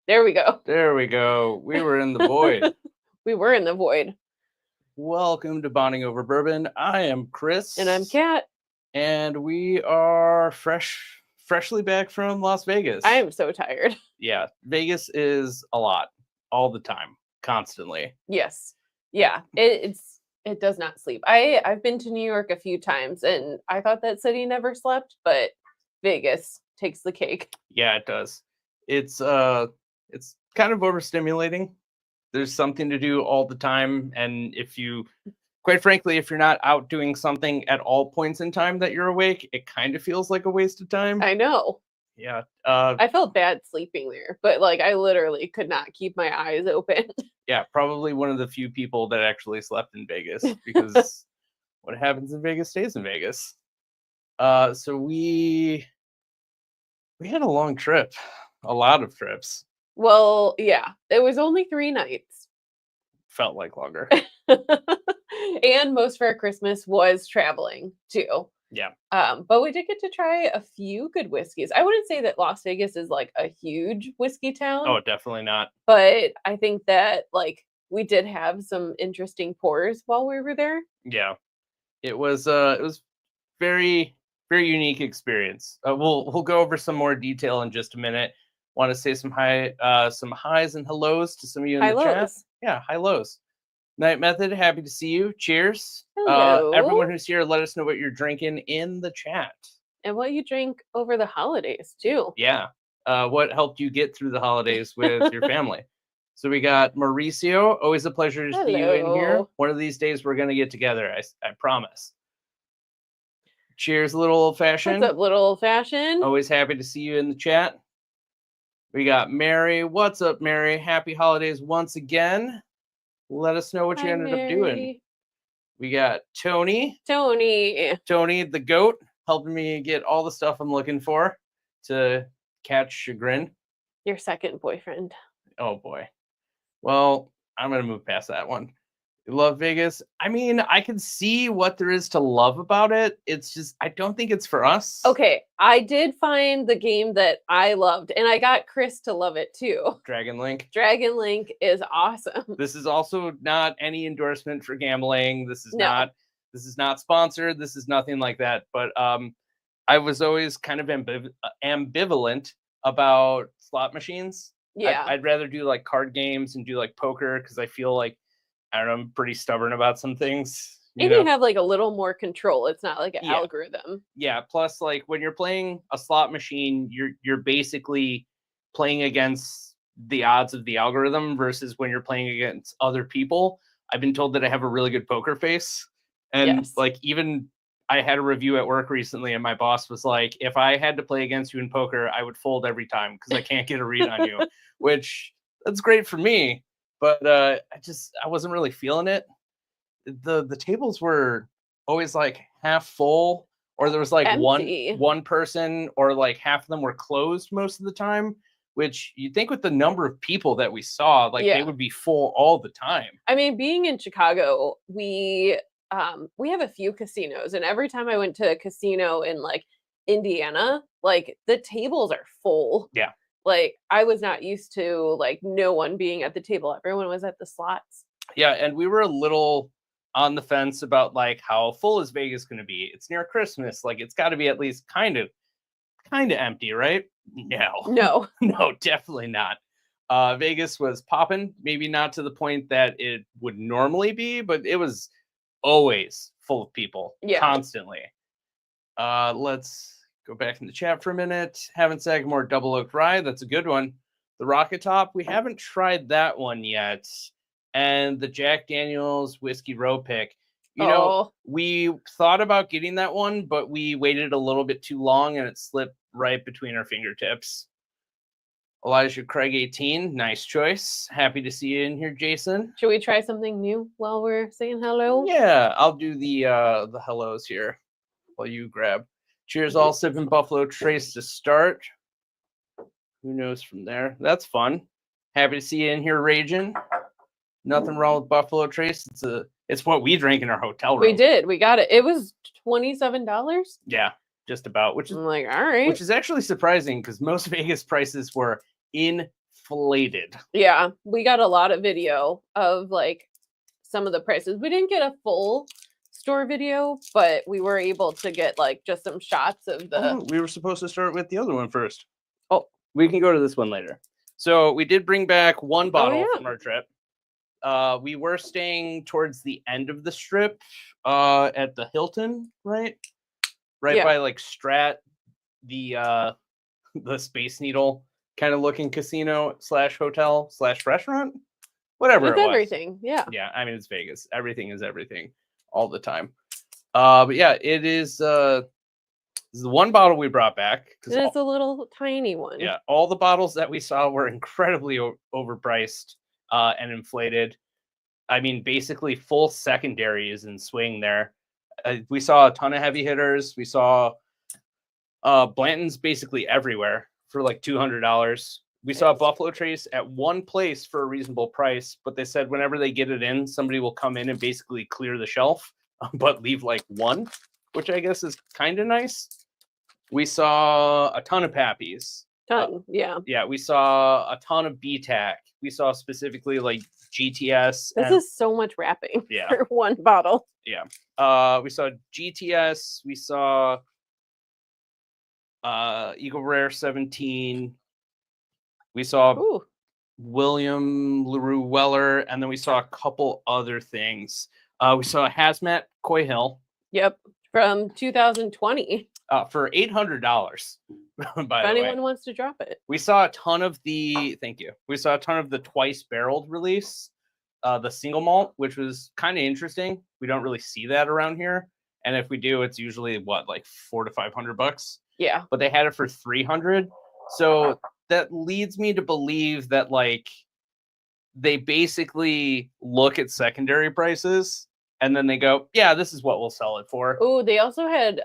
There we go. There we go. We were in the void. We were in the void. Welcome to Bonding Over Bourbon. I am Chris. And I'm Kat. And we are freshly back from Las Vegas. I am so tired. Yeah, Vegas is a lot, all the time, constantly. Yes. Yeah, it does not sleep. I've been to New York a few times, and I thought that city never slept, but Vegas takes the cake. Yeah, it does. It's kind of overstimulating. There's something to do all the time, and quite frankly, if you're not out doing something at all points in time that you're awake, it kind of feels like a waste of time. I know. Yeah. I felt bad sleeping there, but I literally could not keep my eyes open. Yeah, probably one of the few people that actually slept in Vegas, because what happens in Vegas stays in Vegas. So we had a long trip, a lot of trips. Well, yeah, it was only 3 nights. Felt like longer. And most of our Christmas was traveling too. Yeah. But we did get to try a few good whiskeys. I wouldn't say that Las Vegas is like a huge whiskey town. Oh, definitely not. But I think that we did have some interesting pours while we were there. Yeah. It was very, very unique experience. We'll go over some more detail in just a minute. Want to say some highs and hellos to some of you in the chat. Yeah, hi lows. Night Method, happy to see you. Cheers. Hello. Everyone who's here, let us know what you're drinking in the chat. And what you drink over the holidays, too. Yeah. What helped you get through the holidays with your family. So we got Mauricio. Always a pleasure to see you in here. One of these days we're going to get together, I promise. Cheers, Little Old Fashioned. What's up, Little Old Fashioned? Always happy to see you in the chat. We got Mary. What's up, Mary? Happy holidays once again. Let us know what you ended up doing. We got Tony. Tony the goat, helping me get all the stuff I'm looking for to catch chagrin. Your second boyfriend. Oh, boy. Well, I'm going to move past that one. Love Vegas. I mean, I can see what there is to love about it. It's just, I don't think it's for us. Okay, I did find the game that I loved, and I got Chris to love it too. Dragon Link. Dragon Link is awesome. This is also not any endorsement for gambling. This is not sponsored. This is nothing like that. But I was always kind of ambivalent about slot machines. Yeah. I'd rather do like card games and do like poker, because I feel like, I don't know, I'm pretty stubborn about some things. You have like a little more control. It's not like an algorithm. Yeah. Plus, like when you're playing a slot machine, you're basically playing against the odds of the algorithm, versus when you're playing against other people. I've been told that I have a really good poker face. And like, even I had a review at work recently, and my boss was like, if I had to play against you in poker, I would fold every time because I can't get a read on you, which that's great for me. But I wasn't really feeling it. The tables were always like half full, or there was like one person, or like half of them were closed most of the time, which you'd think with the number of people that we saw, they would be full all the time. I mean, being in Chicago, we have a few casinos, and every time I went to a casino in like Indiana, like the tables are full. Yeah. Like, I was not used to like no one being at the table. Everyone was at the slots. Yeah, and we were a little on the fence about like how full is Vegas going to be. It's near Christmas. Like, it's got to be at least kind of empty, right? No, definitely not. Vegas was popping, maybe not to the point that it would normally be, but it was always full of people, constantly. Let's go back in the chat for a minute. Haven't Sagamore Double Oak Rye. That's a good one. The Rocket Top. We haven't tried that one yet. And the Jack Daniel's Whiskey Row Pick. You know, we thought about getting that one, but we waited a little bit too long, and it slipped right between our fingertips. Elijah Craig 18. Nice choice. Happy to see you in here, Jason. Should we try something new while we're saying hello? Yeah, I'll do the hellos here while you grab. Cheers, all sipping Buffalo Trace to start. Who knows from there? That's fun. Happy to see you in here, Raging. Nothing wrong with Buffalo Trace. It's what we drank in our hotel room. We did. We got it. It was $27. Yeah, just about. Which is I'm like, all right. Which is actually surprising, because most Vegas prices were inflated. Yeah, we got a lot of video of like some of the prices. We didn't get a full store video, but we were able to get like just some shots of the. We were supposed to start with the other one first. Oh, we can go to this one later. So we did bring back one bottle from our trip. We were staying towards the end of the strip at the Hilton, right by like Strat, the Space Needle kind of looking casino / hotel / restaurant, whatever it was. Everything. Yeah, I mean, it's Vegas. Everything is everything all the time. But yeah, it is this is the one bottle we brought back. It's a little tiny one. Yeah, all the bottles that we saw were incredibly overpriced and inflated. I mean, basically full secondary is in swing there. We saw a ton of heavy hitters. We saw Blanton's basically everywhere for like $200. We saw Buffalo Trace at one place for a reasonable price, but they said whenever they get it in, somebody will come in and basically clear the shelf, but leave like one, which I guess is kind of nice. We saw a ton of Pappies. Yeah, we saw a ton of BTAC. We saw specifically like GTS. This is so much wrapping for one bottle. Yeah. We saw GTS. We saw Eagle Rare 17. We saw William LaRue Weller, and then we saw a couple other things. We saw Hazmat Coy Hill. Yep, from 2020. For $800. If anyone wants to drop it. We saw a ton of the We saw a ton of the twice barreled release, the single malt, which was kind of interesting. We don't really see that around here, and if we do, it's usually like $400 to $500. Yeah, but they had it for $300. So that leads me to believe that like they basically look at secondary prices and then they go, yeah, this is what we'll sell it for. Oh, they also had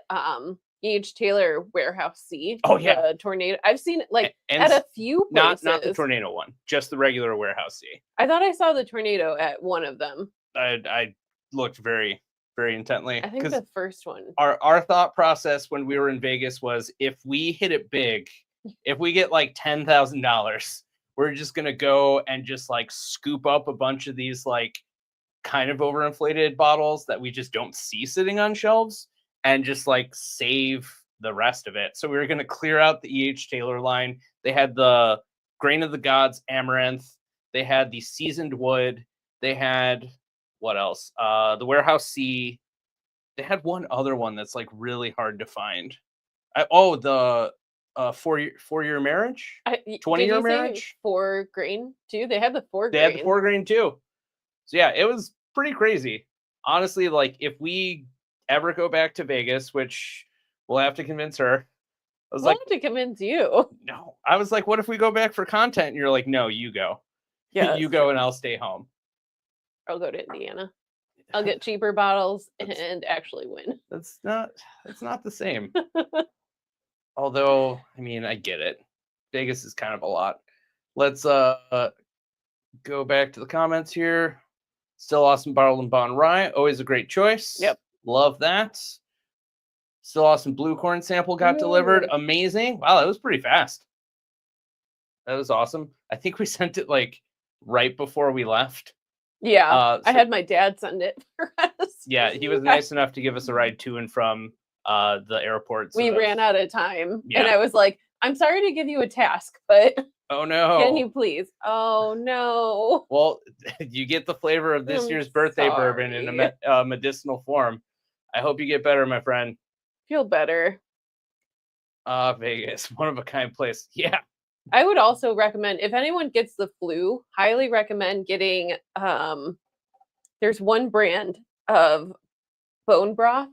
E.H. Taylor Warehouse C. Oh yeah, the Tornado. I've seen it like at a few places. Not the Tornado one, just the regular Warehouse C. I thought I saw the Tornado at one of them. I looked very, very intently. I think the first one. Our thought process when we were in Vegas was if we hit it big, if we get like $10,000, we're just gonna go and just like scoop up a bunch of these like kind of overinflated bottles that we just don't see sitting on shelves and just like save the rest of it. So we were going to clear out the E.H. Taylor line. They had the Grain of the Gods Amaranth. They had the Seasoned Wood. They had what else? The Warehouse C. They had one other one that's like really hard to find. The 4-year marriage, 20-year marriage, 4 grain too. They had the 4 grain. They had the 4 grain too. So yeah, it was pretty crazy. Honestly, like if we ever go back to Vegas, which we'll have to convince her. We'll have to convince you. No, I was like, what if we go back for content? And you're like, no, you go. Yeah, you go, and I'll stay home. I'll go to Indiana. I'll get cheaper bottles and actually win. That's not the same. Although, I mean, I get it. Vegas is kind of a lot. Let's go back to the comments here. Still awesome bottled and bond rye. Always a great choice. Yep. Love that. Still awesome blue corn sample got delivered. Amazing. Wow, that was pretty fast. That was awesome. I think we sent it like right before we left. Yeah. I had my dad send it for us. Yeah, he was nice enough to give us a ride to and from the airport. We ran out of time. Yeah. And I was like, I'm sorry to give you a task, but oh no. Can you please? Oh no. Well, you get the flavor of this year's birthday bourbon in a medicinal form. I hope you get better, my friend. Feel better. Vegas, one of a kind place. Yeah. I would also recommend, if anyone gets the flu, highly recommend getting there's one brand of bone broth.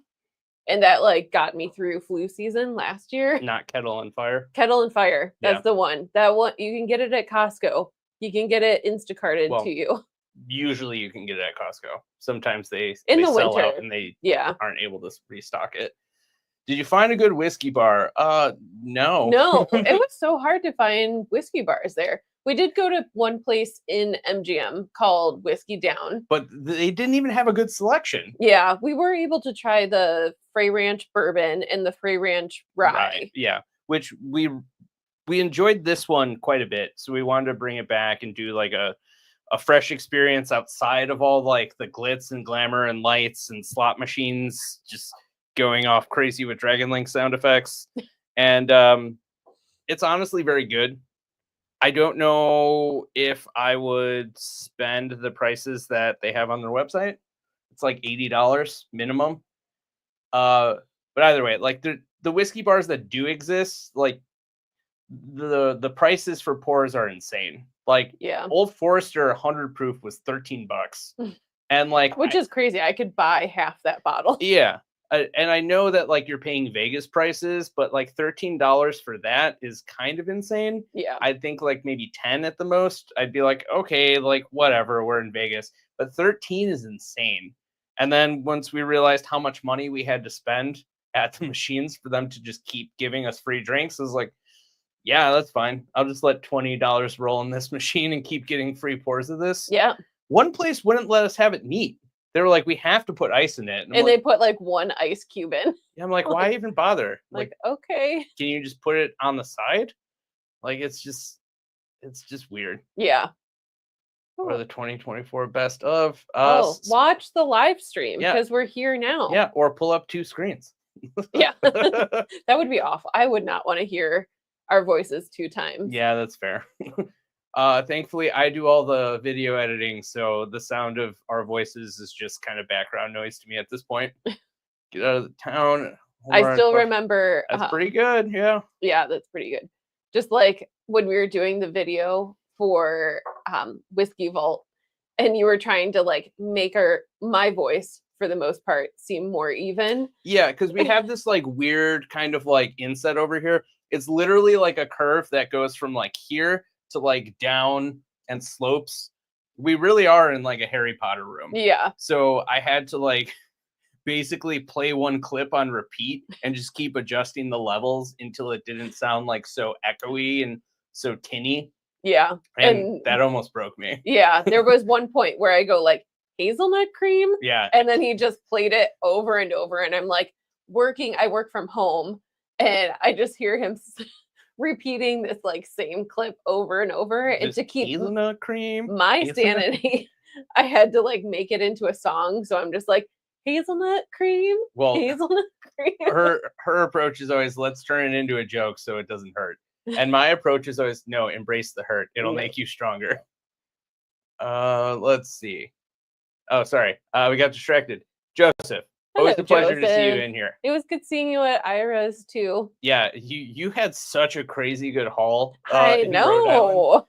And that like got me through flu season last year. Not Kettle and Fire. Kettle and Fire. That's the one. That one you can get it at Costco. You can get it Instacarted to you. Usually you can get it at Costco. Sometimes they the sell winter out and they aren't able to restock it. Did you find a good whiskey bar? No. No, it was so hard to find whiskey bars there. We did go to one place in MGM called Whiskey Down. But they didn't even have a good selection. Yeah, we were able to try the Frey Ranch Bourbon and the Frey Ranch Rye. Yeah, which we we enjoyed this one quite a bit, so we wanted to bring it back and do like a fresh experience outside of all like the glitz and glamour and lights and slot machines just going off crazy with Dragon Link sound effects. And it's honestly very good. I don't know if I would spend the prices that they have on their website. It's like $80 minimum. But either way, like the whiskey bars that do exist, like the prices for pours are insane. Like Old Forester 100 proof was $13. And like which is crazy. I could buy half that bottle. Yeah. And I know that like you're paying Vegas prices, but like $13 for that is kind of insane. Yeah. I think like maybe 10 at the most. I'd be like, okay, like whatever, we're in Vegas. But 13 is insane. And then once we realized how much money we had to spend at the machines for them to just keep giving us free drinks, I was like, yeah, that's fine. I'll just let $20 roll in this machine and keep getting free pours of this. Yeah. One place wouldn't let us have it neat. They were like, we have to put ice in it. And they put like one ice cube in. Yeah, I'm like, why even bother? Like, okay. Can you just put it on the side? Like, it's just weird. Yeah. Or the 2024 best of us. Watch the live stream because we're here now. Yeah, or pull up 2 screens. Yeah. That would be awful. I would not want to hear our voices 2 times. Yeah, that's fair. Thankfully, I do all the video editing, so the sound of our voices is just kind of background noise to me at this point. Get out of the town. I still remember. That's pretty good. Yeah. Yeah, that's pretty good. Just like when we were doing the video for Whiskey Vault, and you were trying to like make my voice for the most part seem more even. Yeah, because we have this like weird kind of like inset over here. It's literally like a curve that goes from like here to like down and slopes. We really are in like a Harry Potter room. Yeah. So I had to like basically play one clip on repeat and just keep adjusting the levels until it didn't sound like so echoey and so tinny. Yeah. And that almost broke me. Yeah. There was one point where I go like hazelnut cream. Yeah. And then he just played it over and over. And I'm like I work from home and I just hear him repeating this like same clip over and over. And to keep hazelnut cream, my sanity, I had to like make it into a song. So I'm just like, hazelnut cream. Well, hazelnut cream. Her approach is always, let's turn it into a joke so it doesn't hurt. And my approach is always, no, embrace the hurt. It'll make you stronger. Let's see. Oh, sorry. We got distracted. Joseph, always a pleasure to see you in here. It was good seeing you at Ira's too. Yeah, you had such a crazy good haul. I know.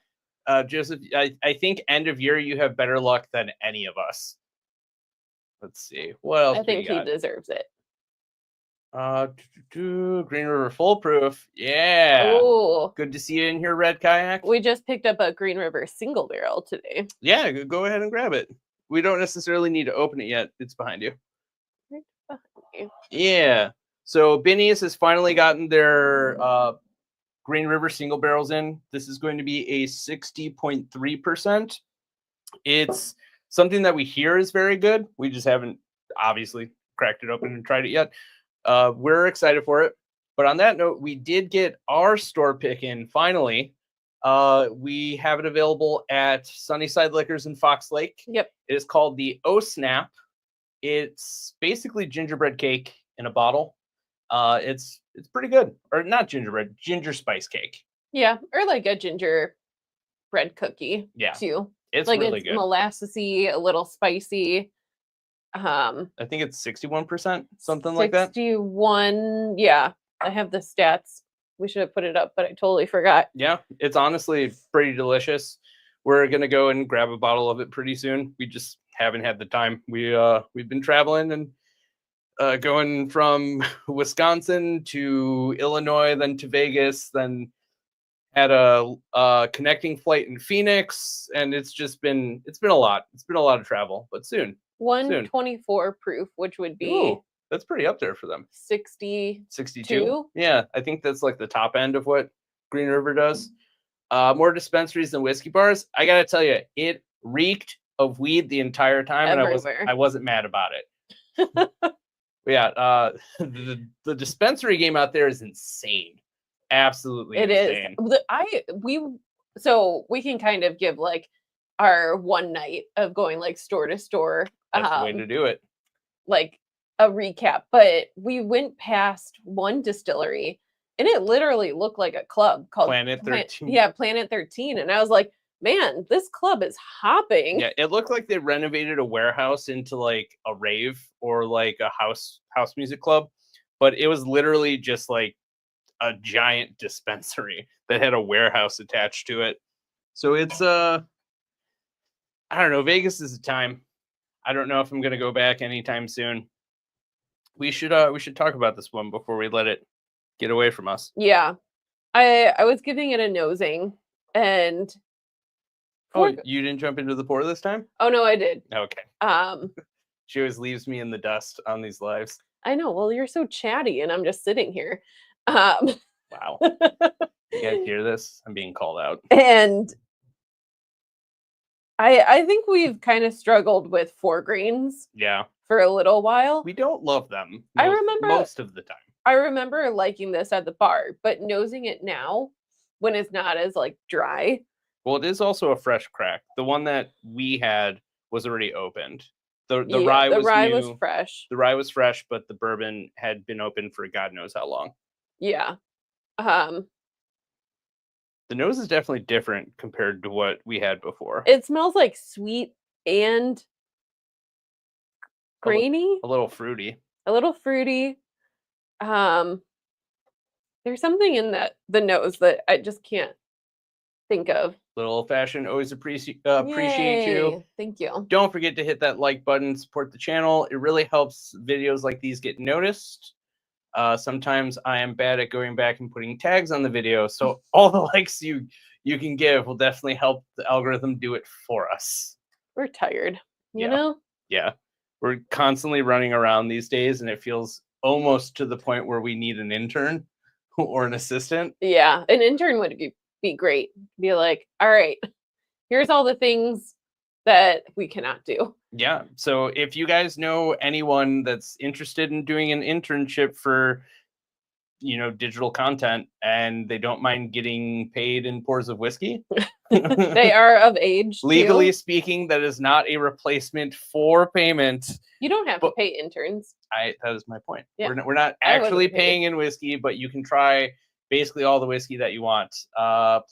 Joseph, I think end of year you have better luck than any of us. Let's see. What else? I think he deserves it. Green River Foolproof. Yeah. Oh. Good to see you in here, Red Kayak. We just picked up a Green River single barrel today. Yeah, go ahead and grab it. We don't necessarily need to open it yet. It's behind you. Right behind you. Yeah. So Binny's has finally gotten their Green River single barrels in. This is going to be a 60.3%. It's something that we hear is very good. We just haven't obviously cracked it open and tried it yet. We're excited for it. But on that note, we did get our store pick in finally. We have it available at Sunnyside Liquors in Fox Lake. Yep. It is called the O Snap. It's basically gingerbread cake in a bottle. It's pretty good. Or not gingerbread, ginger spice cake. Yeah, or like a ginger bread cookie too. It's like really good. Molassesy, a little spicy. I think it's 61%, something like that. 61. Yeah, I have the stats. We should have put it up, but I totally forgot. Yeah, it's honestly pretty delicious. We're gonna go and grab a bottle of it pretty soon. We just haven't had the time. We've been traveling and going from Wisconsin to Illinois, then to Vegas, then had a connecting flight in Phoenix, and it's been a lot. It's been a lot of travel, but soon. 124 proof, which would be. Ooh, that's pretty up there for them. 62. Yeah, I think that's like the top end of what Green River does. More dispensaries than whiskey bars. I gotta tell you, it reeked of weed the entire time, everywhere. And I wasn't mad about it. Yeah, the dispensary game out there is insane. absolutely It insane. So we can kind of give like our one night of going like store to store. That's the way to do it. Like a recap, but we went past one distillery and it literally looked like a club called Planet 13. Planet 13. And I was like, man, this club is hopping. Yeah, it looked like they renovated a warehouse into like a rave or like a house music club, but it was literally just like a giant dispensary that had a warehouse attached to it. So it's I don't know, Vegas is a time. I don't know if I'm going to go back anytime soon. We should talk about this one before we let it get away from us. Yeah. I was giving it a nosing and you didn't jump into the pour this time? Oh no, I did. Okay. She always leaves me in the dust on these lives. I know. Well, you're so chatty and I'm just sitting here. Wow. You guys hear this? I'm being called out. And I think we've kind of struggled with 4 grains. Yeah. For a little while. We don't love them. I remember most of the time. I remember liking this at the bar, but nosing it now when it's not as like dry. Well, it is also a fresh crack. The one that we had was already opened. The rye was fresh. The rye was fresh, but the bourbon had been open for God knows how long. Yeah. The nose is definitely different compared to what we had before. It smells like sweet and grainy. A little fruity. There's something in the nose that I just can't think of. Little old fashioned, always appreciate you. Thank you. Don't forget to hit that like button, support the channel. It really helps videos like these get noticed. Sometimes I am bad at going back and putting tags on the video, so all the likes you can give will definitely help the algorithm do it for us. We're tired, you know? Yeah. We're constantly running around these days, and it feels almost to the point where we need an intern or an assistant. Yeah, an intern would be great. Be like, all right, here's all the things that we cannot do. Yeah. So if you guys know anyone that's interested in doing an internship for, digital content and they don't mind getting paid in pours of whiskey, they are of age. Legally speaking, that is not a replacement for payment. You don't have to pay interns. That is my point. Yeah. We're not actually paying in whiskey, but you can try basically all the whiskey that you want.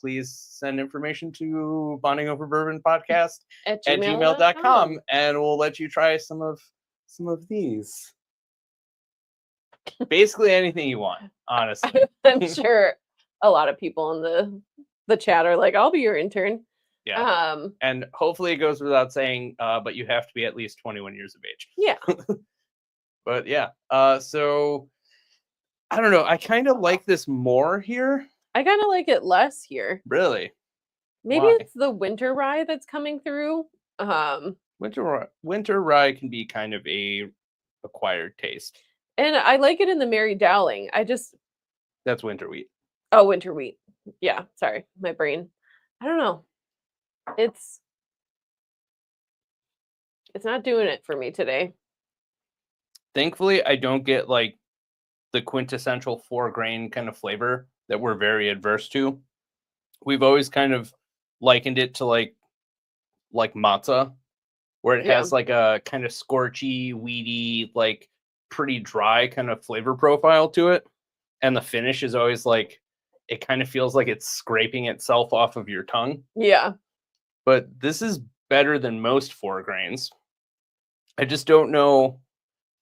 Please send information to Bondingoverbourbonpodcast at gmail.com, and we'll let you try some of these. Basically anything you want, honestly. I'm sure a lot of people in the chat are like, I'll be your intern. Yeah. And hopefully it goes without saying, but you have to be at least 21 years of age. Yeah. But yeah. So I don't know. I kind of like this more here. I kind of like it less here. Really? Maybe it's the winter rye that's coming through. Winter rye can be kind of a acquired taste. And I like it in the Mary Dowling. That's winter wheat. Oh, winter wheat. Yeah, sorry, my brain. I don't know. It's not doing it for me today. Thankfully, I don't get like the quintessential 4 grain kind of flavor that we're very adverse to. We've always kind of likened it to like matzah, where it has like a kind of scorchy, weedy, like pretty dry kind of flavor profile to it. And the finish is always like, it kind of feels like it's scraping itself off of your tongue. Yeah. But this is better than most 4 grains. I just don't know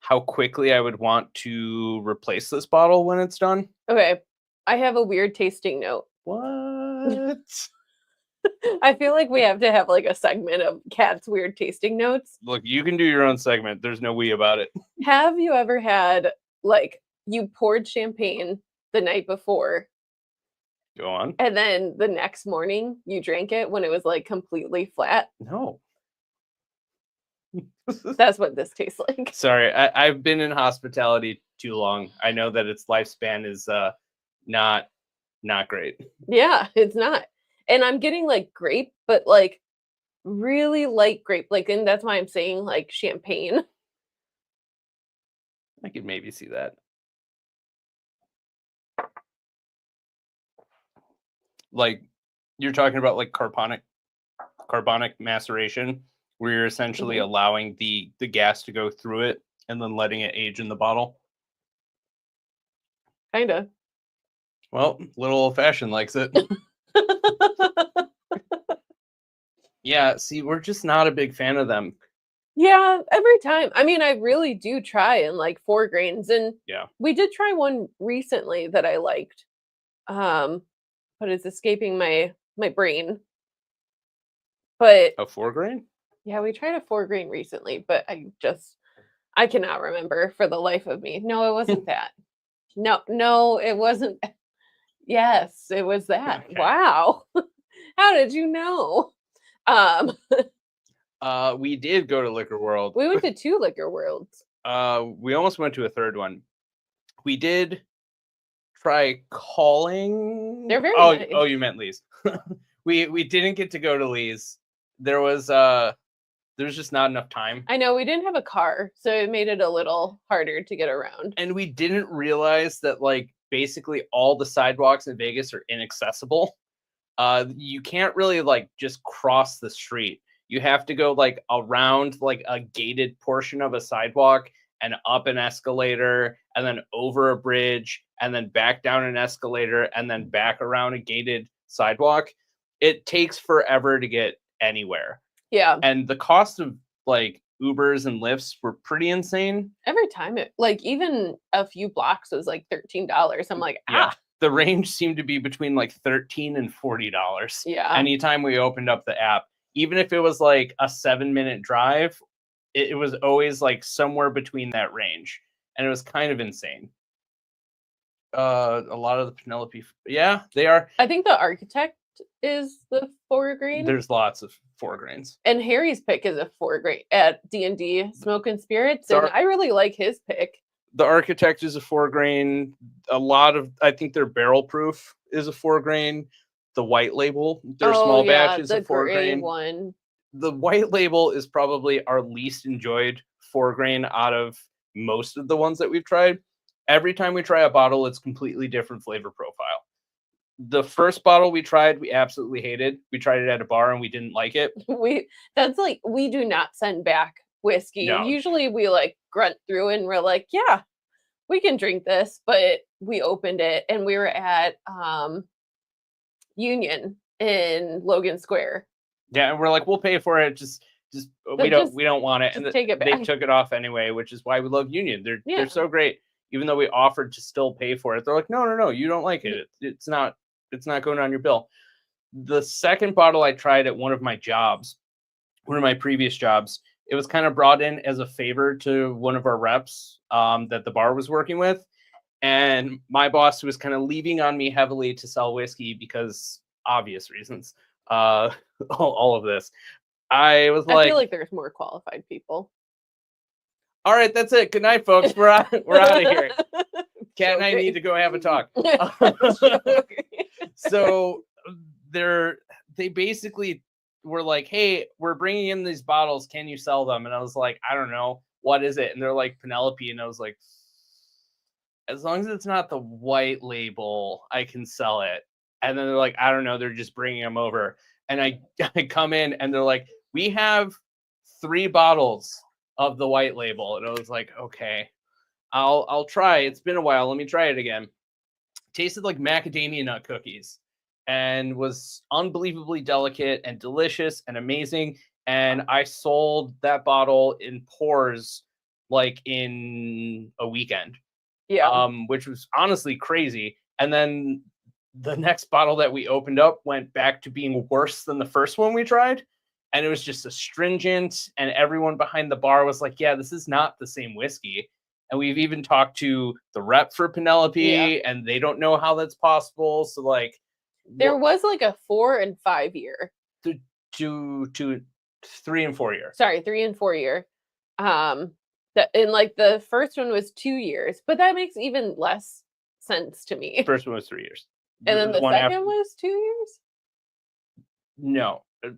how quickly I would want to replace this bottle when it's done. Okay. I have a weird tasting note. What? I feel like we have to have like a segment of Kat's weird tasting notes. Look, you can do your own segment. There's no we about it. Have you ever had like you poured champagne the night before? Go on. And then the next morning you drank it when it was like completely flat? No. That's what this tastes like. Sorry, I've been in hospitality too long. I know that its lifespan is not great. Yeah, it's not. And I'm getting like grape, but like really light grape. Like, and that's why I'm saying like champagne. I could maybe see that. Like you're talking about like carbonic maceration, where you're essentially allowing the gas to go through it and then letting it age in the bottle. Kinda. Well, little old fashioned likes it. Yeah, see, we're just not a big fan of them. Yeah, every time. I mean, I really do try and like 4-grains, and Yeah. we did try one recently that I liked. But it's escaping my brain. But A 4-grain? yeah, we tried a 4-grain recently, but I cannot remember for the life of me. No, it wasn't that. No, it wasn't. Yes, it was that. Okay. Wow. How did you know? We did go to Liquor World. We went to 2 Liquor Worlds. We almost went to a third one. We did try calling. They're very nice. Oh, you meant Lee's. we didn't get to go to Lee's. There's just not enough time. I know we didn't have a car, so it made it a little harder to get around. And we didn't realize that like basically all the sidewalks in Vegas are inaccessible. You can't really like just cross the street. You have to go like around like a gated portion of a sidewalk and up an escalator and then over a bridge and then back down an escalator and then back around a gated sidewalk. It takes forever to get anywhere. Yeah. And the cost of like Ubers and Lyfts were pretty insane. Every time even a few blocks was like $13. I'm like, yeah. The range seemed to be between like $13 and $40. Yeah. Anytime we opened up the app, even if it was like a 7-minute drive, it was always like somewhere between that range. And it was kind of insane. A lot of the Penelope. Yeah, they are. I think the Architect is the 4-grain. There's lots of 4-grains. And Harry's pick is a 4-grain at D&D Smoke and Spirits. And I really like his pick. The Architect is a 4-grain. A lot of, I think their Barrel Proof is a 4-grain. The White Label, their small batch is a 4-grain. One. The White Label is probably our least enjoyed 4-grain out of most of the ones that we've tried. Every time we try a bottle, it's completely different flavor profile. The first bottle we tried, we absolutely hated. We tried it at a bar and we didn't like it. We do not send back whiskey. No. Usually we like grunt through and we're like, yeah, we can drink this. But we opened it and we were at Union in Logan Square. Yeah, and we're like, we'll pay for it. We don't want it. And take it back. They took it off anyway, which is why we love Union. They're so great. Even though we offered to still pay for it, they're like, no, you don't like it. It's not going on your bill. The second bottle I tried at one of my previous jobs, it was kind of brought in as a favor to one of our reps that the bar was working with. And my boss was kind of leaving on me heavily to sell whiskey because obvious reasons. All of this. I feel like there's more qualified people. All right, that's it. Good night, folks. We're out of here. Kat and I need to go have a talk. So they basically were like, hey, we're bringing in these bottles. Can you sell them? And I was like, I don't know. What is it? And they're like, Penelope. And I was like, as long as it's not the White Label, I can sell it. And then they're like, I don't know. They're just bringing them over. And I come in and they're like, we have 3 bottles of the White Label. And I was like, okay, I'll try. It's been a while. Let me try it again. Tasted like macadamia nut cookies and was unbelievably delicate and delicious and amazing. And I sold that bottle in pours like in a weekend. Yeah. Which was honestly crazy. And then the next bottle that we opened up went back to being worse than the first one we tried. And it was just astringent. And everyone behind the bar was like, yeah, this is not the same whiskey. And we've even talked to the rep for Penelope and they don't know how that's possible. So like there was like a 4 and 5 year. 3 and 4 year. Sorry, 3 and 4 year. And like the first one was 2 years, but that makes even less sense to me. First one was 3 years. And then the second was 2 years? No, it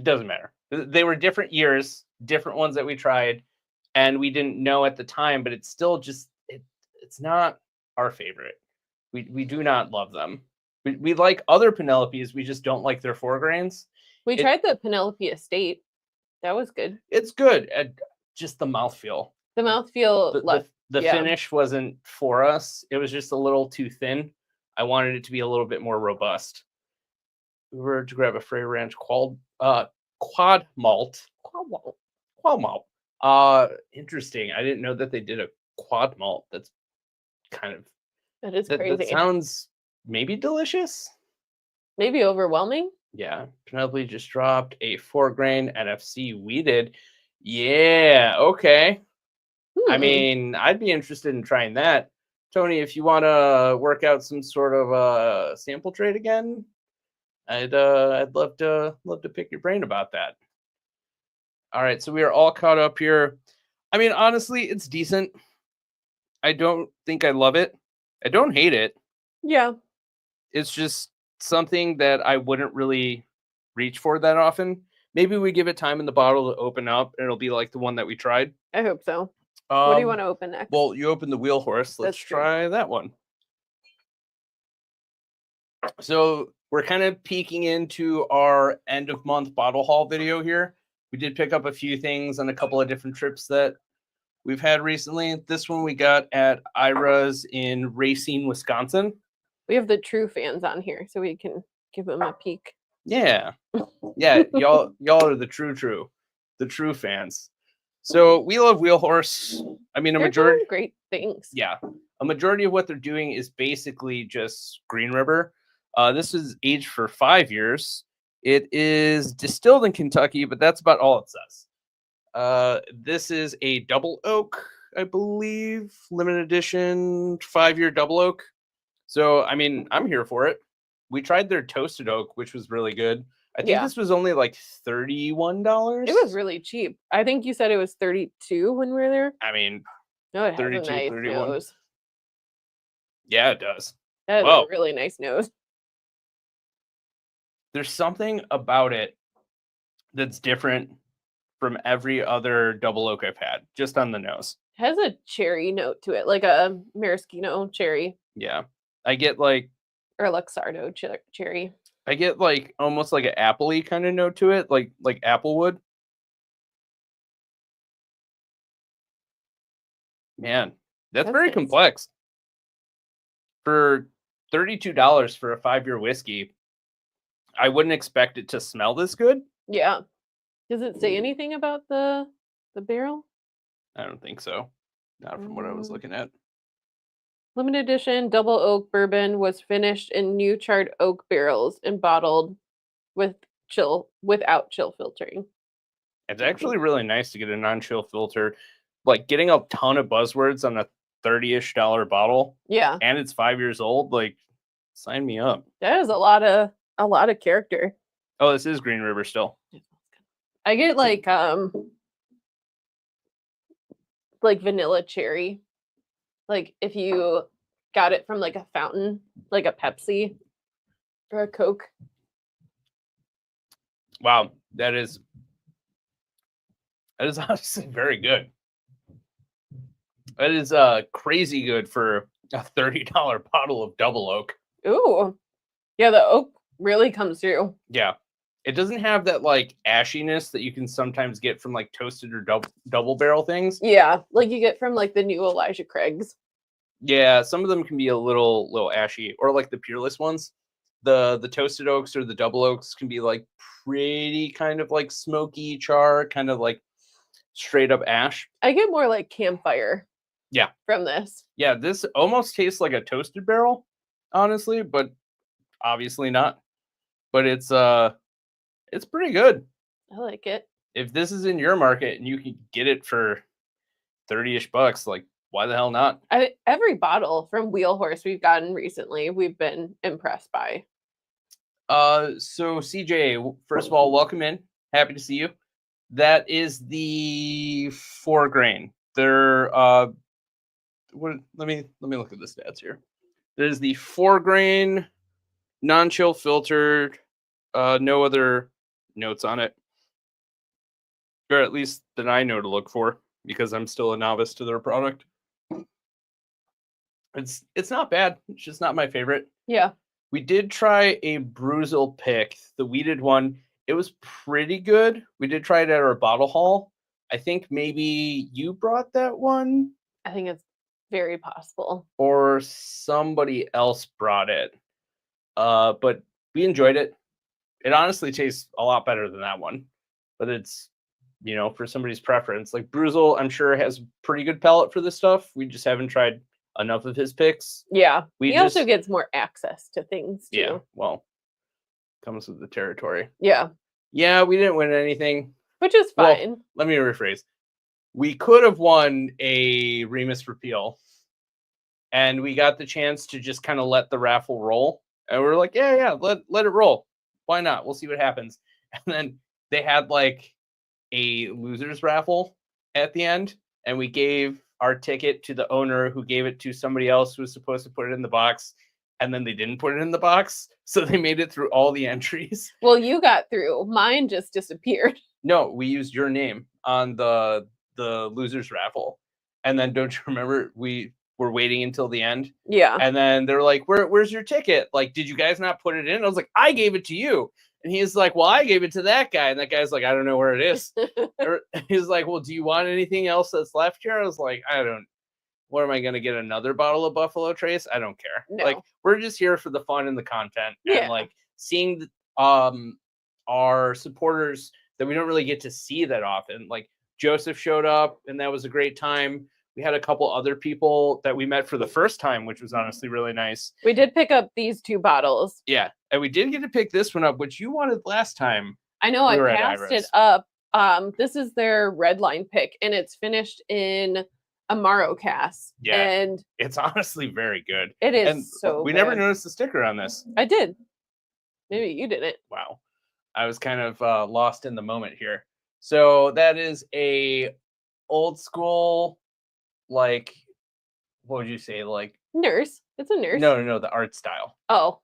doesn't matter. They were different years, different ones that we tried, and we didn't know at the time, but it's still just, it's not our favorite. We do not love them. We like other Penelopes. We just don't like their 4 grains. We tried the Penelope Estate. That was good. It's good. Just the mouthfeel. The mouthfeel The finish wasn't for us. It was just a little too thin. I wanted it to be a little bit more robust. We were to grab a Frey Ranch quad malt. Quad malt. Interesting. I didn't know that they did a quad malt. That's kind of... That is crazy. That sounds maybe delicious. Maybe overwhelming. Yeah. Penelope just dropped a 4-grain NFC wheated. Yeah. Okay. I mean, I'd be interested in trying that. Tony, if you want to work out some sort of sample trade again, I'd love to pick your brain about that. All right, so we are all caught up here. I mean, honestly, it's decent. I don't think I love it. I don't hate it. Yeah. It's just something that I wouldn't really reach for that often. Maybe we give it time in the bottle to open up, and it'll be like the one that we tried. I hope so. What do you want to open next? Well, you open the Wheelhorse. Let's try that one. So we're kind of peeking into our end of month bottle haul video here. We did pick up a few things on a couple of different trips that we've had recently. This one we got at Ira's in Racine, Wisconsin. We have the true fans on here, so we can give them a peek. Yeah. Yeah, y'all are the true fans. So we love Wheelhorse. I mean, They're doing great things. Yeah. A majority of what they're doing is basically just Green River. This is aged for 5 years. It is distilled in Kentucky, but that's about all it says. This is a double oak, I believe, limited edition 5-year double oak. So, I mean, I'm here for it. We tried their toasted oak, which was really good. I think this was only like $31. It was really cheap. I think you said it was 32 when we were there. I mean, no, it 32, has a nice 31. Nose. Yeah, it does. That is a really nice nose. There's something about it that's different from every other double oak I've had, just on the nose. It has a cherry note to it, like a maraschino cherry. Yeah. I get like... Or Luxardo cherry. I get like almost like an apple-y kind of note to it, like applewood. Man, that's very nice. Complex. For $32 for a 5-year whiskey, I wouldn't expect it to smell this good. Yeah. Does it say anything about the barrel? I don't think so. Not from what I was looking at. Limited edition double oak bourbon was finished in new charred oak barrels and bottled without chill filtering. It's actually really nice to get a non-chill filter. Like getting a ton of buzzwords on a $30-ish bottle. Yeah. And it's 5 years old. Like, sign me up. That is a lot of character. Oh, this is Green River still. I get like vanilla cherry. Like if you got it from like a fountain, like a Pepsi or a Coke. Wow, that is honestly very good. That is crazy good for a $30 bottle of double oak. Ooh. Yeah, the oak really comes through. Yeah. It doesn't have that like ashiness that you can sometimes get from like toasted or double barrel things. Yeah, like you get from like the new Elijah Craig's. Yeah, some of them can be a little ashy, or like the Peerless ones. The toasted oaks or the double oaks can be like pretty kind of like smoky char, kind of like straight up ash. I get more like campfire. Yeah. From this. Yeah, this almost tastes like a toasted barrel, honestly, but obviously not. But it's pretty good. I like it. If this is in your market and you can get it for $30-ish, like why the hell not? Every bottle from Wheelhorse we've gotten recently, we've been impressed by. So CJ, first of all, welcome in. Happy to see you. That is the 4-grain. They're let me look at the stats here. There's the 4-grain, non-chill filtered, no other notes on it, or at least that I know to look for, because I'm still a novice to their product. It's not bad. It's just not my favorite. Yeah. We did try a Bruzel pick, the weeded one. It was pretty good. We did try it at our bottle haul. I think maybe you brought that one. I think it's very possible. Or somebody else brought it. But we enjoyed it. It honestly tastes a lot better than that one. But it's, for somebody's preference. Like Bruzel, I'm sure has pretty good palate for this stuff. We just haven't tried enough of his picks. Yeah. He also gets more access to things too. Yeah, well, comes with the territory. Yeah. Yeah, we didn't win anything. Which is fine. Well, let me rephrase. We could have won a Remus repeal. And we got the chance to just kind of let the raffle roll. And we were like, yeah, let it roll. Why not? We'll see what happens. And then they had like a losers raffle at the end. And we gave our ticket to the owner who gave it to somebody else who was supposed to put it in the box. And then they didn't put it in the box. So they made it through all the entries. Well, you got through. Mine just disappeared. No, we used your name on the losers raffle. And then don't you remember we were waiting until the end? Yeah. And then they're like, where's your ticket? Like, did you guys not put it in? I was like, I gave it to you. And he's like, well, I gave it to that guy. And that guy's like, I don't know where it is. He's like, well, do you want anything else that's left here? I was like, what am I going to get? Another bottle of Buffalo Trace? I don't care. No. Like, we're just here for the fun and the content. Yeah. And like seeing our supporters that we don't really get to see that often. Like Joseph showed up and that was a great time. We had a couple other people that we met for the first time, which was honestly really nice. We did pick up these 2 bottles. Yeah. And we did get to pick this one up, which you wanted last time. I know, I passed it up. This is their red line pick, and it's finished in Amaro cask. Yeah. And it's honestly very good. It is and so we good. never noticed the sticker on this. I did. Maybe you didn't. Wow. I was kind of lost in the moment here. So that is a old school, like, what would you say? Like nurse. It's a nurse. No, the art style. Oh,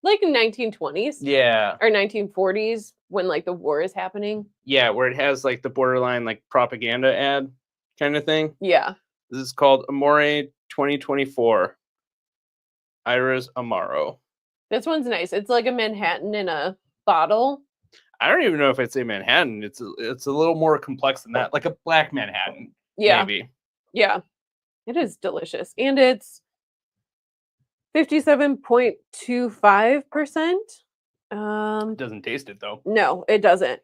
like 1920s. Yeah. Or 1940s when like the war is happening. Yeah, where it has like the borderline like propaganda ad kind of thing. Yeah. This is called Amore 2024. Iris Amaro. This one's nice. It's like a Manhattan in a bottle. I don't even know if I'd say Manhattan. It's a little more complex than that, like a black Manhattan. Yeah. Maybe. Yeah. It is delicious. And it's 57.25%. It doesn't taste it though. No, it doesn't.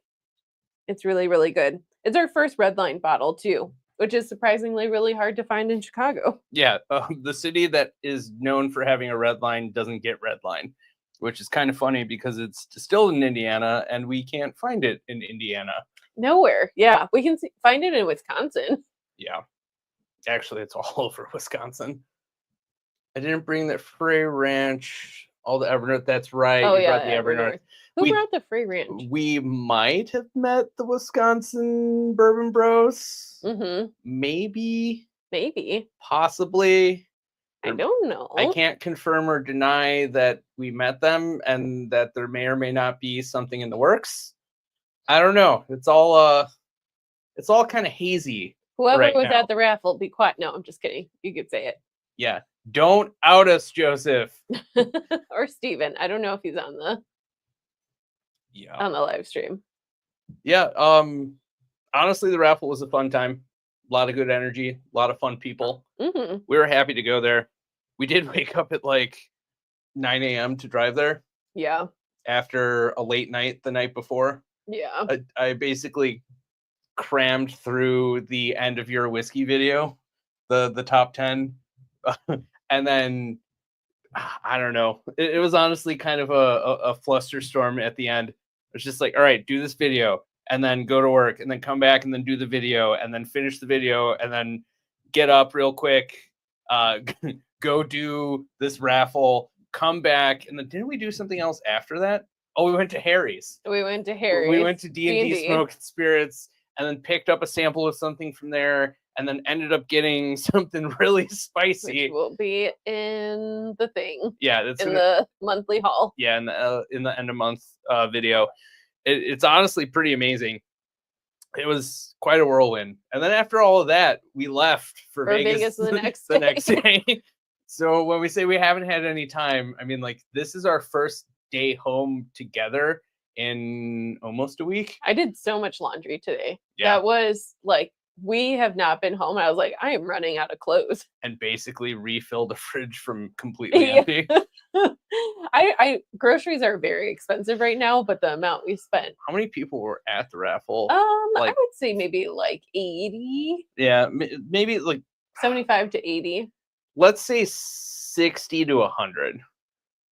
It's really, really good. It's our first red line bottle too, which is surprisingly really hard to find in Chicago. Yeah, the city that is known for having a red line doesn't get red line, which is kind of funny because it's distilled in Indiana and we can't find it in Indiana. Nowhere. Yeah, we can find it in Wisconsin. Yeah, actually, it's all over Wisconsin. I didn't bring the Frey Ranch, all the Evernorth. That's right. Oh, you brought the Evernorth. Who brought the Frey Ranch? We might have met the Wisconsin Bourbon Bros. Mm-hmm. Maybe. Possibly. I don't know. I can't confirm or deny that we met them and that there may or may not be something in the works. I don't know. It's all kind of hazy. Whoever was at the raffle, be quiet. No, I'm just kidding. You could say it. Yeah. Don't out us, Joseph. Or Steven. I don't know if he's on the live stream. Yeah. Honestly, the raffle was a fun time. A lot of good energy, a lot of fun people. Mm-hmm. We were happy to go there. We did wake up at like 9 a.m. to drive there. Yeah. After a late night the night before. Yeah. I basically crammed through the end of your whiskey video, the top 10. And then, I don't know. It was honestly kind of a flusterstorm at the end. It's just like, all right, do this video and then go to work and then come back and then do the video and then finish the video and then get up real quick, go do this raffle, come back. And then didn't we do something else after that? Oh, we went to Harry's. We went to D&D Smoke and Spirits and then picked up a sample of something from there and then ended up getting something really spicy. Which will be in the thing. Yeah, that's in the monthly haul. Yeah, in the end of month video. It's honestly pretty amazing. It was quite a whirlwind. And then after all of that, we left for Vegas the next day. So when we say we haven't had any time, I mean, like, this is our first day home together in almost a week. I did so much laundry today. Yeah. That was like, we have not been home. I was like, I am running out of clothes. And basically refilled the fridge from completely empty. I groceries are very expensive right now, but the amount we spent. How many people were at the raffle? I would say maybe like 80. Yeah, maybe like 75 to 80. Let's say 60 to 100.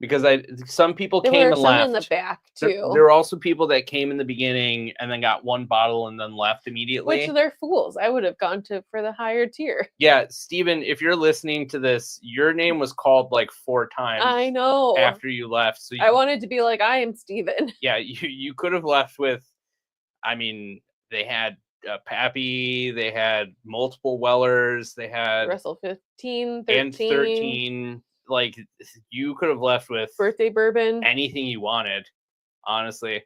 Because some people there came were and some left. In the back too. There were also people that came in the beginning and then got one bottle and then left immediately. Which they're fools. I would have gone for the higher tier. Yeah, Steven, if you're listening to this, your name was called like 4 times. I know. After you left, so I wanted to be like, I am Steven. Yeah, you could have left with. I mean, they had Pappy, they had multiple Wellers, they had Russell 15, 13. and 13. Like, you could have left with birthday bourbon, anything you wanted. Honestly,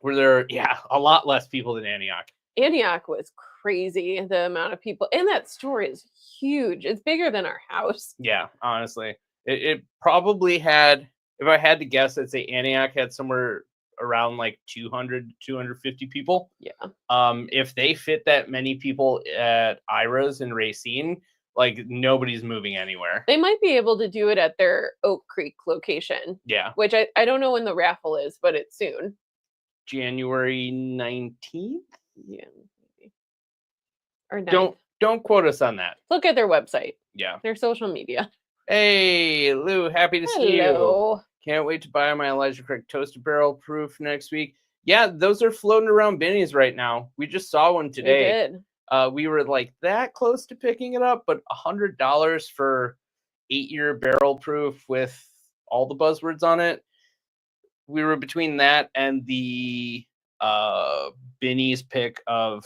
were there? Yeah, a lot less people than Antioch. Antioch was crazy. The amount of people, and that store is huge. It's bigger than our house. Yeah, honestly, it probably had. If I had to guess, I'd say Antioch had somewhere around like 200, 250 people. Yeah. If they fit that many people at Ira's and Racine, like, nobody's moving anywhere. They might be able to do it at their Oak Creek location. Yeah. Which I don't know when the raffle is, but it's soon. January 19th? Yeah. Maybe. Or 9th. Don't quote us on that. Look at their website. Yeah. Their social media. Hey, Lou, happy to see you. Hello. Can't wait to buy my Elijah Craig Toasted Barrel Proof next week. Yeah, those are floating around Benny's right now. We just saw one today. We did. We were like that close to picking it up, but $100 for 8-year barrel proof with all the buzzwords on it. We were between that and the Benny's pick of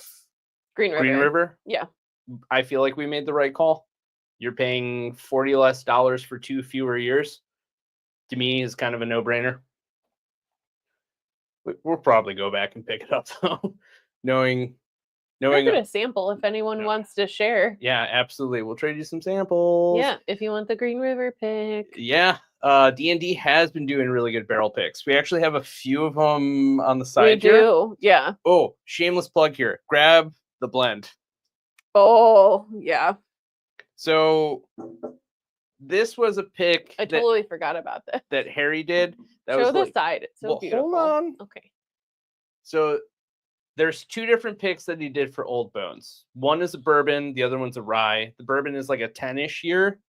Green River. Yeah. I feel like we made the right call. You're paying $40 less for 2 fewer years. To me, is kind of a no-brainer. We'll probably go back and pick it up though, knowing. I'll get a sample if anyone wants to share. Yeah, absolutely. We'll trade you some samples. Yeah, if you want the Green River pick. Yeah, D&D has been doing really good barrel picks. We actually have a few of them on the side here. We do, yeah. Oh, shameless plug here. Grab the blend. Oh, yeah. So this was a pick. I totally forgot about this. That Harry did. That Show was the side. It's so beautiful. Hold on. Okay. So there's 2 different picks that he did for Old Bones. One is a bourbon. The other one's a rye. The bourbon is like a 10-ish year.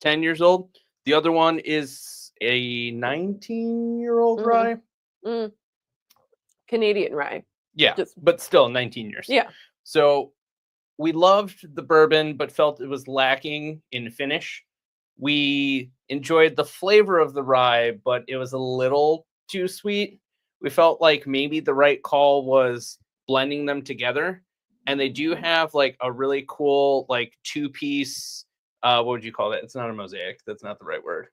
10 years old. The other one is a 19-year-old rye. Canadian rye. Yeah, but still 19 years. Yeah. So we loved the bourbon, but felt it was lacking in finish. We enjoyed the flavor of the rye, but it was a little too sweet. We felt like maybe the right call was blending them together. And they do have like a really cool, like 2-piece, what would you call that? It's not a mosaic. That's not the right word.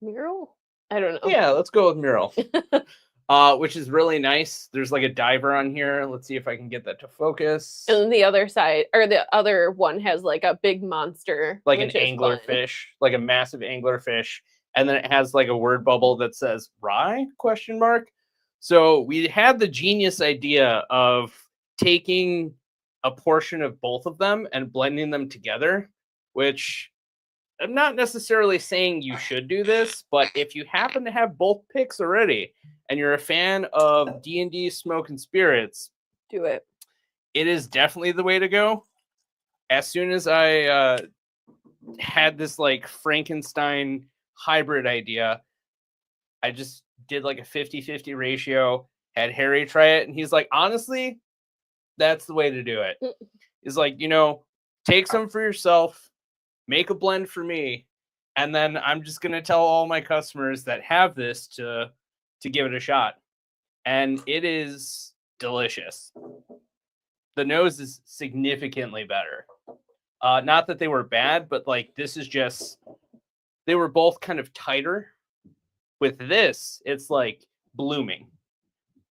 Mural? I don't know. Yeah, let's go with mural. Which is really nice. There's like a diver on here. Let's see if I can get that to focus. And the other side, or the other one has like a big monster. Like an anglerfish, like a massive anglerfish. And then it has like a word bubble that says rye ? So we had the genius idea of taking a portion of both of them and blending them together, which I'm not necessarily saying you should do this, but if you happen to have both picks already and you're a fan of D&D Smoke and Spirits, do it. It is definitely the way to go. As soon as I had this like Frankenstein hybrid idea, I just did like a 50-50 ratio, had Harry try it, and he's like, honestly, that's the way to do it. Is like, take some for yourself, make a blend for me, and then I'm just going to tell all my customers that have this to give it a shot. And it is delicious. The nose is significantly better. Not that they were bad, but like this is just, they were both kind of tighter. With this, it's like blooming.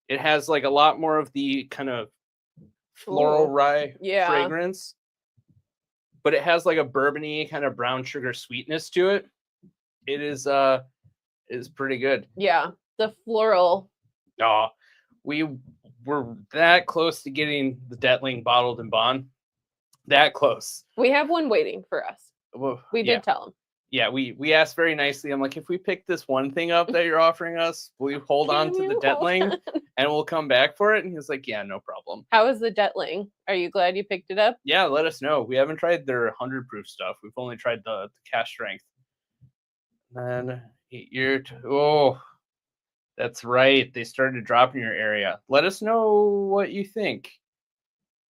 It has like a lot more of the kind of floral rye fragrance. but it has like a bourbony kind of brown sugar sweetness to it. It is pretty good. Yeah, the floral. Oh, we were that close to getting the Detling bottled in Bond. That close. We have one waiting for us. Well, we did tell him. Yeah, we asked very nicely. I'm like, if we pick this one thing up that you're offering us, will you hold on to the Detling and we'll come back for it? And he was like, yeah, no problem. How is the Detling? Are you glad you picked it up? Yeah, let us know. We haven't tried their 100 proof stuff. We've only tried the cask strength. And oh, that's right. They started to drop in your area. Let us know what you think.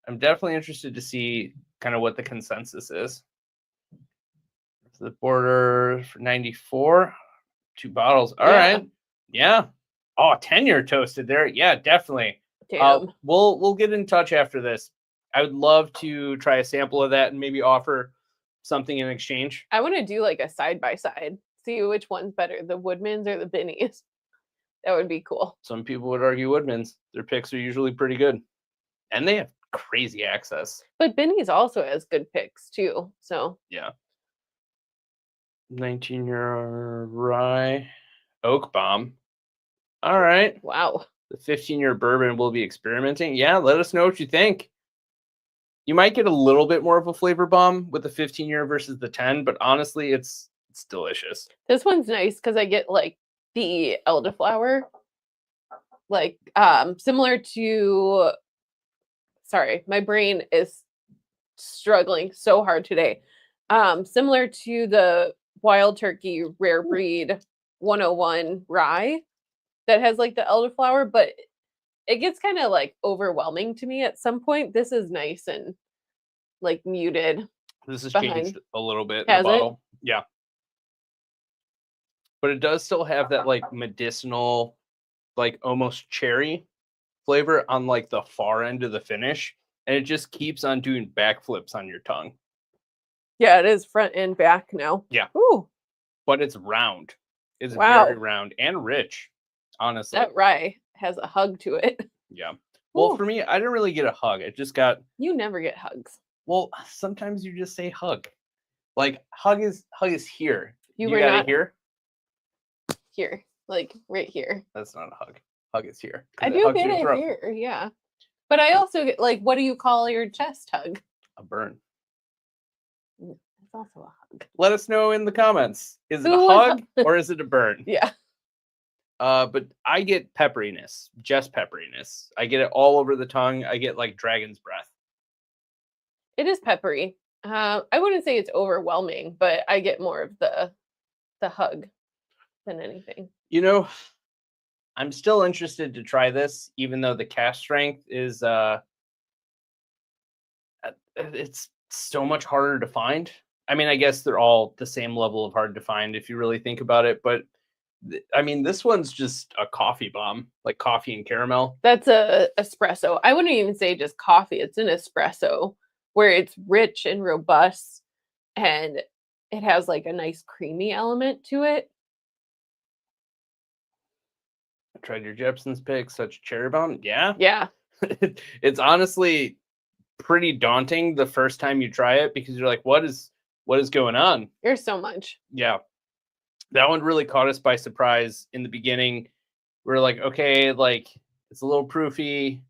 I'm definitely interested to see kind of what the consensus is. The border for 94, 2 bottles. All right. Yeah. Oh, 10-year toasted there. Yeah, definitely. We'll get in touch after this. I would love to try a sample of that and maybe offer something in exchange. I want to do like a side-by-side. See which one's better, the Woodmans or the Binnies. That would be cool. Some people would argue Woodmans. Their picks are usually pretty good. And they have crazy access. But Binnies also has good picks too. So yeah. 19-year rye oak bomb. All right. Wow. The 15-year bourbon will be experimenting. Yeah, let us know what you think. You might get a little bit more of a flavor bomb with the 15-year versus the 10, but honestly, it's delicious. This one's nice because I get like the elderflower, like similar to. Sorry, my brain is struggling so hard today. Similar to the Wild Turkey Rare Breed 101 rye that has like the elderflower, but it gets kind of like overwhelming to me at some point. This is nice and like muted. This has changed a little bit. Has it? Yeah. But it does still have that like medicinal, like almost cherry flavor on like the far end of the finish. And it just keeps on doing backflips on your tongue. Yeah, it is front and back now. Yeah. Ooh. But it's round. It's very round and rich, honestly. That rye has a hug to it. Yeah. Well, for me, I didn't really get a hug. I just got... You never get hugs. Well, sometimes you just say hug. Like, hug is here. You were got not... it here? Here. Like, right here. That's not a hug. Hug is here. I do get it here, yeah. But I also get, like, what do you call your chest hug? A burn. It's also a hug. Let us know in the comments. Is it a hug or is it a burn? Yeah. But I get pepperiness, just pepperiness. I get it all over the tongue. I get like dragon's breath. It is peppery. I wouldn't say it's overwhelming, but I get more of the hug than anything. You know, I'm still interested to try this, even though the cask strength is it's so much harder to find. I mean, I guess they're all the same level of hard to find if you really think about it, but I mean, this one's just a coffee bomb, like coffee and caramel. That's a espresso. I wouldn't even say just coffee. It's an espresso where it's rich and robust and it has like a nice creamy element to it. I tried your Jepson's pick, such cherry bomb. Yeah. Yeah. It's honestly pretty daunting the first time you try it because you're like, what is going on? There's so much. Yeah. That one really caught us by surprise in the beginning. We're like, okay, like it's a little proofy.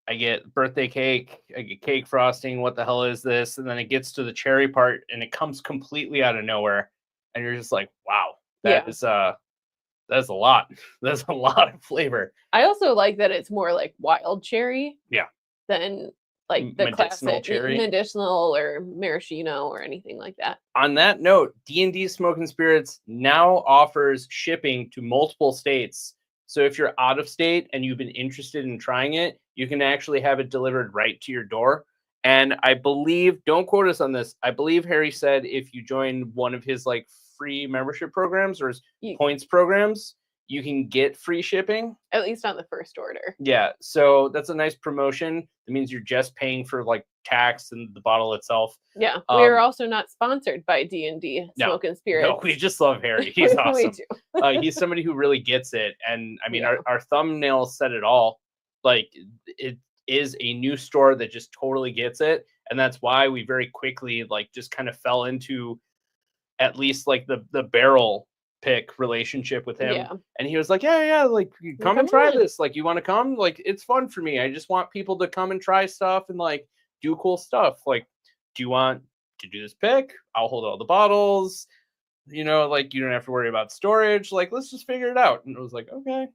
I get birthday cake. I get cake frosting. What the hell is this? And then it gets to the cherry part and it comes completely out of nowhere. And you're just like, wow, that's a lot. That's a lot of flavor. I also like that it's more like wild cherry. Yeah. Than like the classic cherry, medicinal or maraschino or anything like that. On that note, D&D Smoke and Spirits now offers shipping to multiple states. So if you're out of state and you've been interested in trying it, you can actually have it delivered right to your door. And I believe, don't quote us on this, I believe Harry said if you join one of his like free membership programs or his points programs, you can get free shipping. At least on the first order. Yeah, so that's a nice promotion. It means you're just paying for like tax and the bottle itself. Yeah, we are also not sponsored by D&D Smoke and Spirits. No, we just love Harry. He's awesome. He's somebody who really gets it. And I mean, our thumbnail said it all. Like, it is a new store that just totally gets it. And that's why we very quickly like just kind of fell into at least like the barrel pick relationship with him. Yeah. And he was like, yeah, like come and try on. this. Like, you want to come? Like, it's fun for me. I just want people to come and try stuff and like do cool stuff. Like, do you want to do this pick? I'll hold all the bottles. You know, like, you don't have to worry about storage. Like, let's just figure it out. And it was like, okay,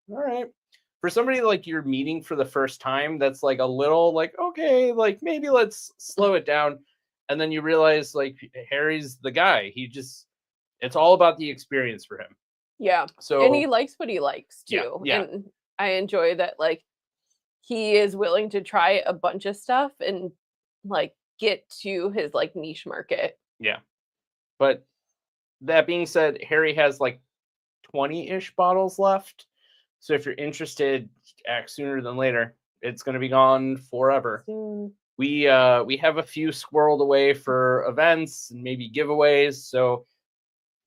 all right. For somebody like you're meeting for the first time, that's like a little like, okay, like maybe let's slow it down. And then you realize like Harry's the guy. It's all about the experience for him. Yeah. So, and he likes what he likes too. Yeah. And I enjoy that, like, he is willing to try a bunch of stuff and like get to his like niche market. Yeah. But that being said, Harry has like 20-ish bottles left. So if you're interested, act sooner than later. It's going to be gone forever. Soon. We have a few squirreled away for events and maybe giveaways. So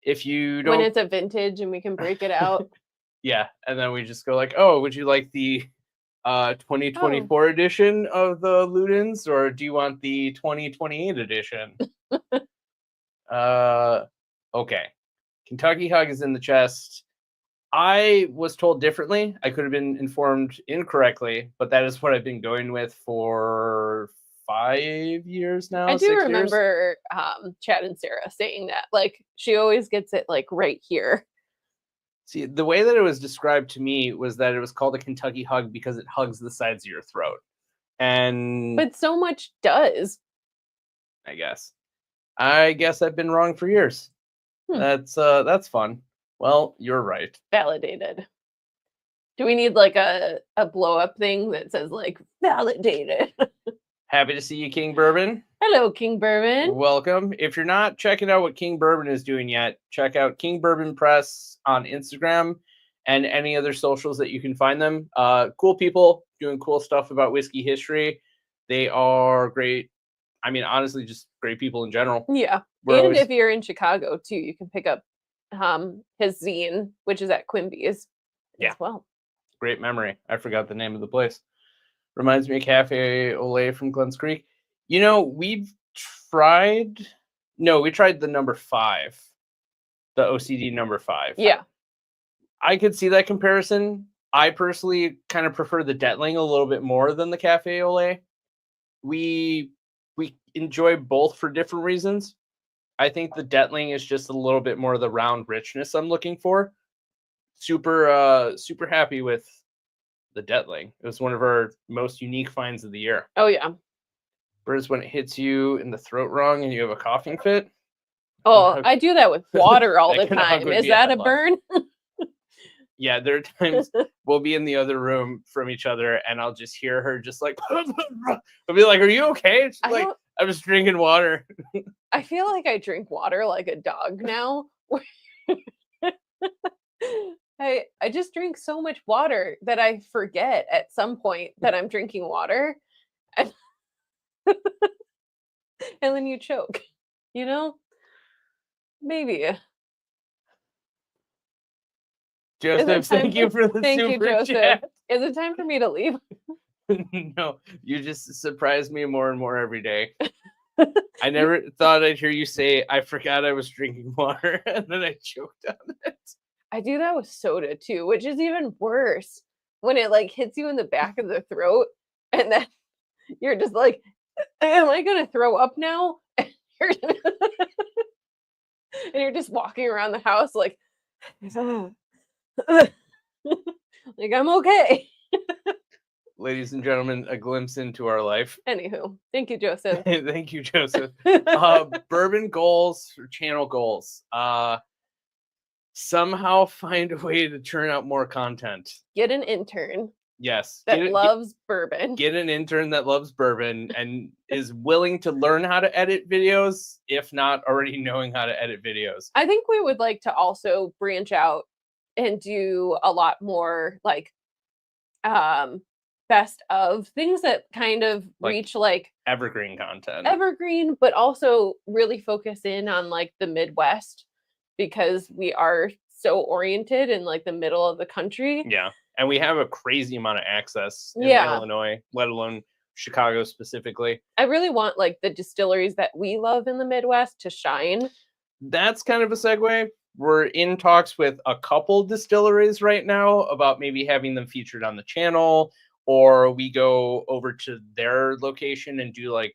if you don't, when it's a vintage and we can break it out. Yeah, and then we just go like, oh, would you like the 2024 edition of the Ludens, or do you want the 2028 edition? Okay. Kentucky Hug is in the chest. I was told differently. I could have been informed incorrectly, but that is what I've been going with for 5 years now. I do remember Chad and Sarah saying that. Like, she always gets it like right here. See, the way that it was described to me was that it was called a Kentucky Hug because it hugs the sides of your throat. But so much does. I guess I've been wrong for years. That's fun. Well, you're right. Validated. Do we need like a blow up thing that says like validated? Happy to see you, King Bourbon. Hello, King Bourbon. Welcome. If you're not checking out what King Bourbon is doing yet, check out King Bourbon Press on Instagram and any other socials that you can find them. Cool people doing cool stuff about whiskey history. They are great. I mean, honestly, just great people in general. Yeah. If you're in Chicago too, you can pick up his zine, which is at Quimby's as well. Great memory. I forgot the name of the place. Reminds me of Cafe Olay from Glens Creek. You know, we tried the number 5, the OCD number 5. Yeah. I could see that comparison. I personally kind of prefer the Detling a little bit more than the Cafe Olay. We enjoy both for different reasons. I think the Detling is just a little bit more of the round richness I'm looking for. Super happy with the Detling. It was one of our most unique finds of the year. Oh yeah. Whereas when it hits you in the throat wrong and you have a coughing fit. Oh, I do that with water all the time. Is that a burn? Yeah, there are times we'll be in the other room from each other and I'll just hear her just like, I'll be like, are you okay? She's like, I was drinking water. I feel like I drink water like a dog now. I just drink so much water that I forget at some point that I'm drinking water. And, and then you choke, you know? Maybe. Joseph, thank you for the super chat. Is it time for me to leave? No, you just surprise me more and more every day. I never thought I'd hear you say, I forgot I was drinking water, and then I choked on it. I do that with soda too, which is even worse when it like hits you in the back of the throat and then you're just like, am I going to throw up now? And you're just walking around the house like, like I'm okay. Ladies and gentlemen, a glimpse into our life. Anywho, thank you, Joseph. Thank you, Joseph. Bourbon goals or channel goals. Somehow find a way to churn out more content. Get an intern. Yes. That loves bourbon. Get an intern that loves bourbon and is willing to learn how to edit videos, if not already knowing how to edit videos. I think we would like to also branch out and do a lot more like best of things that kind of reach like evergreen content. Evergreen, but also really focus in on like the Midwest because we are so oriented in like the middle of the country. Yeah. And we have a crazy amount of access in Illinois, let alone Chicago specifically. I really want like the distilleries that we love in the Midwest to shine. That's kind of a segue. We're in talks with a couple distilleries right now about maybe having them featured on the channel, or we go over to their location and do like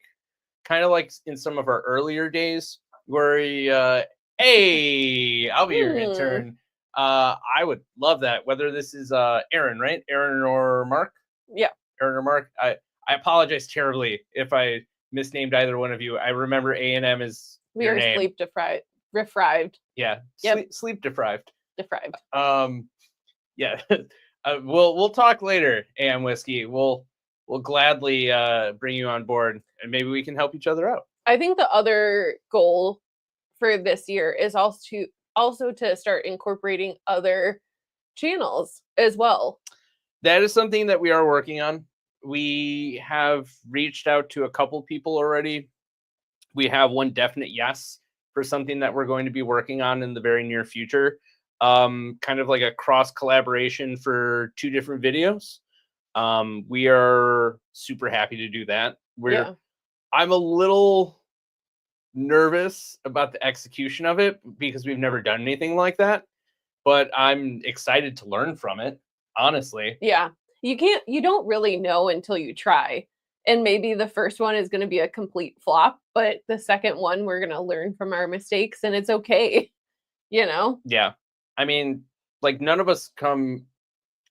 kind of like in some of our earlier days where hey, I'll be your intern. I would love that. Whether this is Aaron, right? Aaron or Mark? Yeah. Aaron or Mark. I apologize terribly if I misnamed either one of you. I remember A&M is we your are name. sleep deprived. Yeah. Yep. Sleep deprived. Deprived. Yeah. We'll talk later, AM Whiskey. We'll gladly bring you on board, and maybe we can help each other out. I think the other goal for this year is also to start incorporating other channels as well. That is something that we are working on. We have reached out to a couple people already. We have one definite yes for something that we're going to be working on in the very near future. Kind of like a cross collaboration for 2 different videos. We are super happy to do that. I'm a little nervous about the execution of it because we've never done anything like that, but I'm excited to learn from it, honestly. Yeah. You don't really know until you try. And maybe the first one is going to be a complete flop, but the second one we're going to learn from our mistakes and it's okay. Yeah. I mean, like none of us come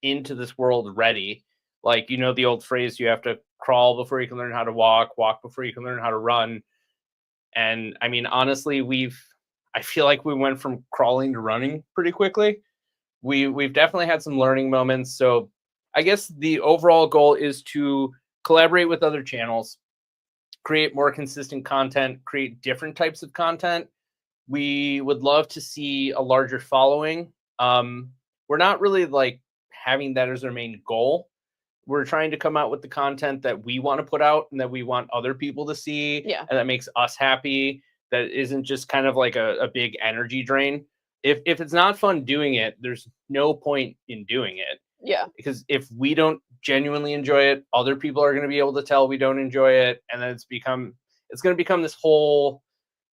into this world ready. Like, the old phrase, you have to crawl before you can learn how to walk before you can learn how to run. And I mean, honestly, I feel like we went from crawling to running pretty quickly. We've definitely had some learning moments. So I guess the overall goal is to collaborate with other channels, create more consistent content, create different types of content. We would love to see a larger following. We're not really like having that as our main goal. We're trying to come out with the content that we want to put out and that we want other people to see. Yeah. And that makes us happy. That isn't just kind of like a big energy drain. If it's not fun doing it, there's no point in doing it. Yeah. Because if we don't genuinely enjoy it, other people are going to be able to tell we don't enjoy it. And then it's going to become this whole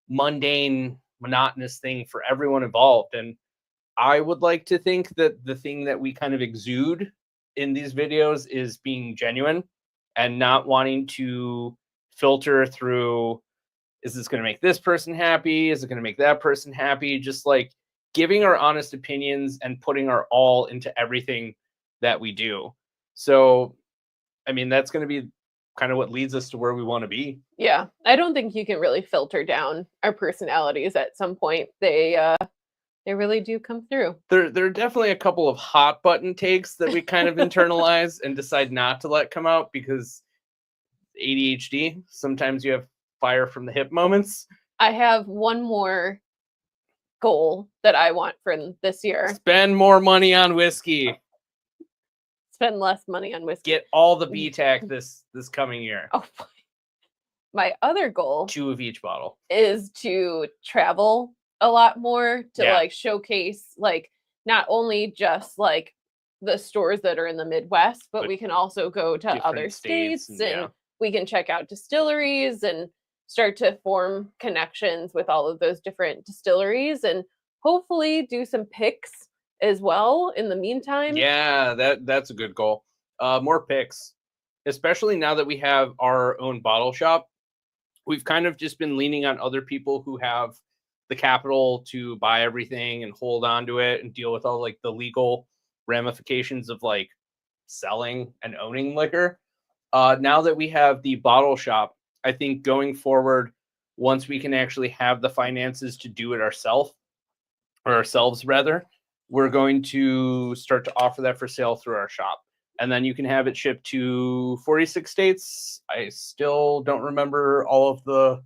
mundane, monotonous thing for everyone involved. And I would like to think that the thing that we kind of exude in these videos is being genuine and not wanting to filter through, is this going to make this person happy? Is it going to make that person happy? Just like giving our honest opinions and putting our all into everything that we do. So, I mean, that's going to be kind of what leads us to where we want to be. Yeah. I don't think you can really filter down our personalities at some point. They really do come through. There are definitely a couple of hot button takes that we kind of internalize and decide not to let come out because ADHD, sometimes you have fire from the hip moments. I have one more goal that I want for this year. Spend more money on whiskey. Spend less money on whiskey. Get all the BTAC this coming year. Oh, my other goal, 2 of each bottle, is to travel a lot more to like showcase like not only just like the stores that are in the Midwest, but we can also go to other states and we can check out distilleries and start to form connections with all of those different distilleries and hopefully do some picks as well in the meantime. Yeah, that's a good goal. More picks, especially now that we have our own bottle shop. We've kind of just been leaning on other people who have the capital to buy everything and hold on to it and deal with all like the legal ramifications of like selling and owning liquor. Now that we have the bottle shop, I think going forward, once we can actually have the finances to do it ourselves, we're going to start to offer that for sale through our shop. And then you can have it shipped to 46 states. I still don't remember all of the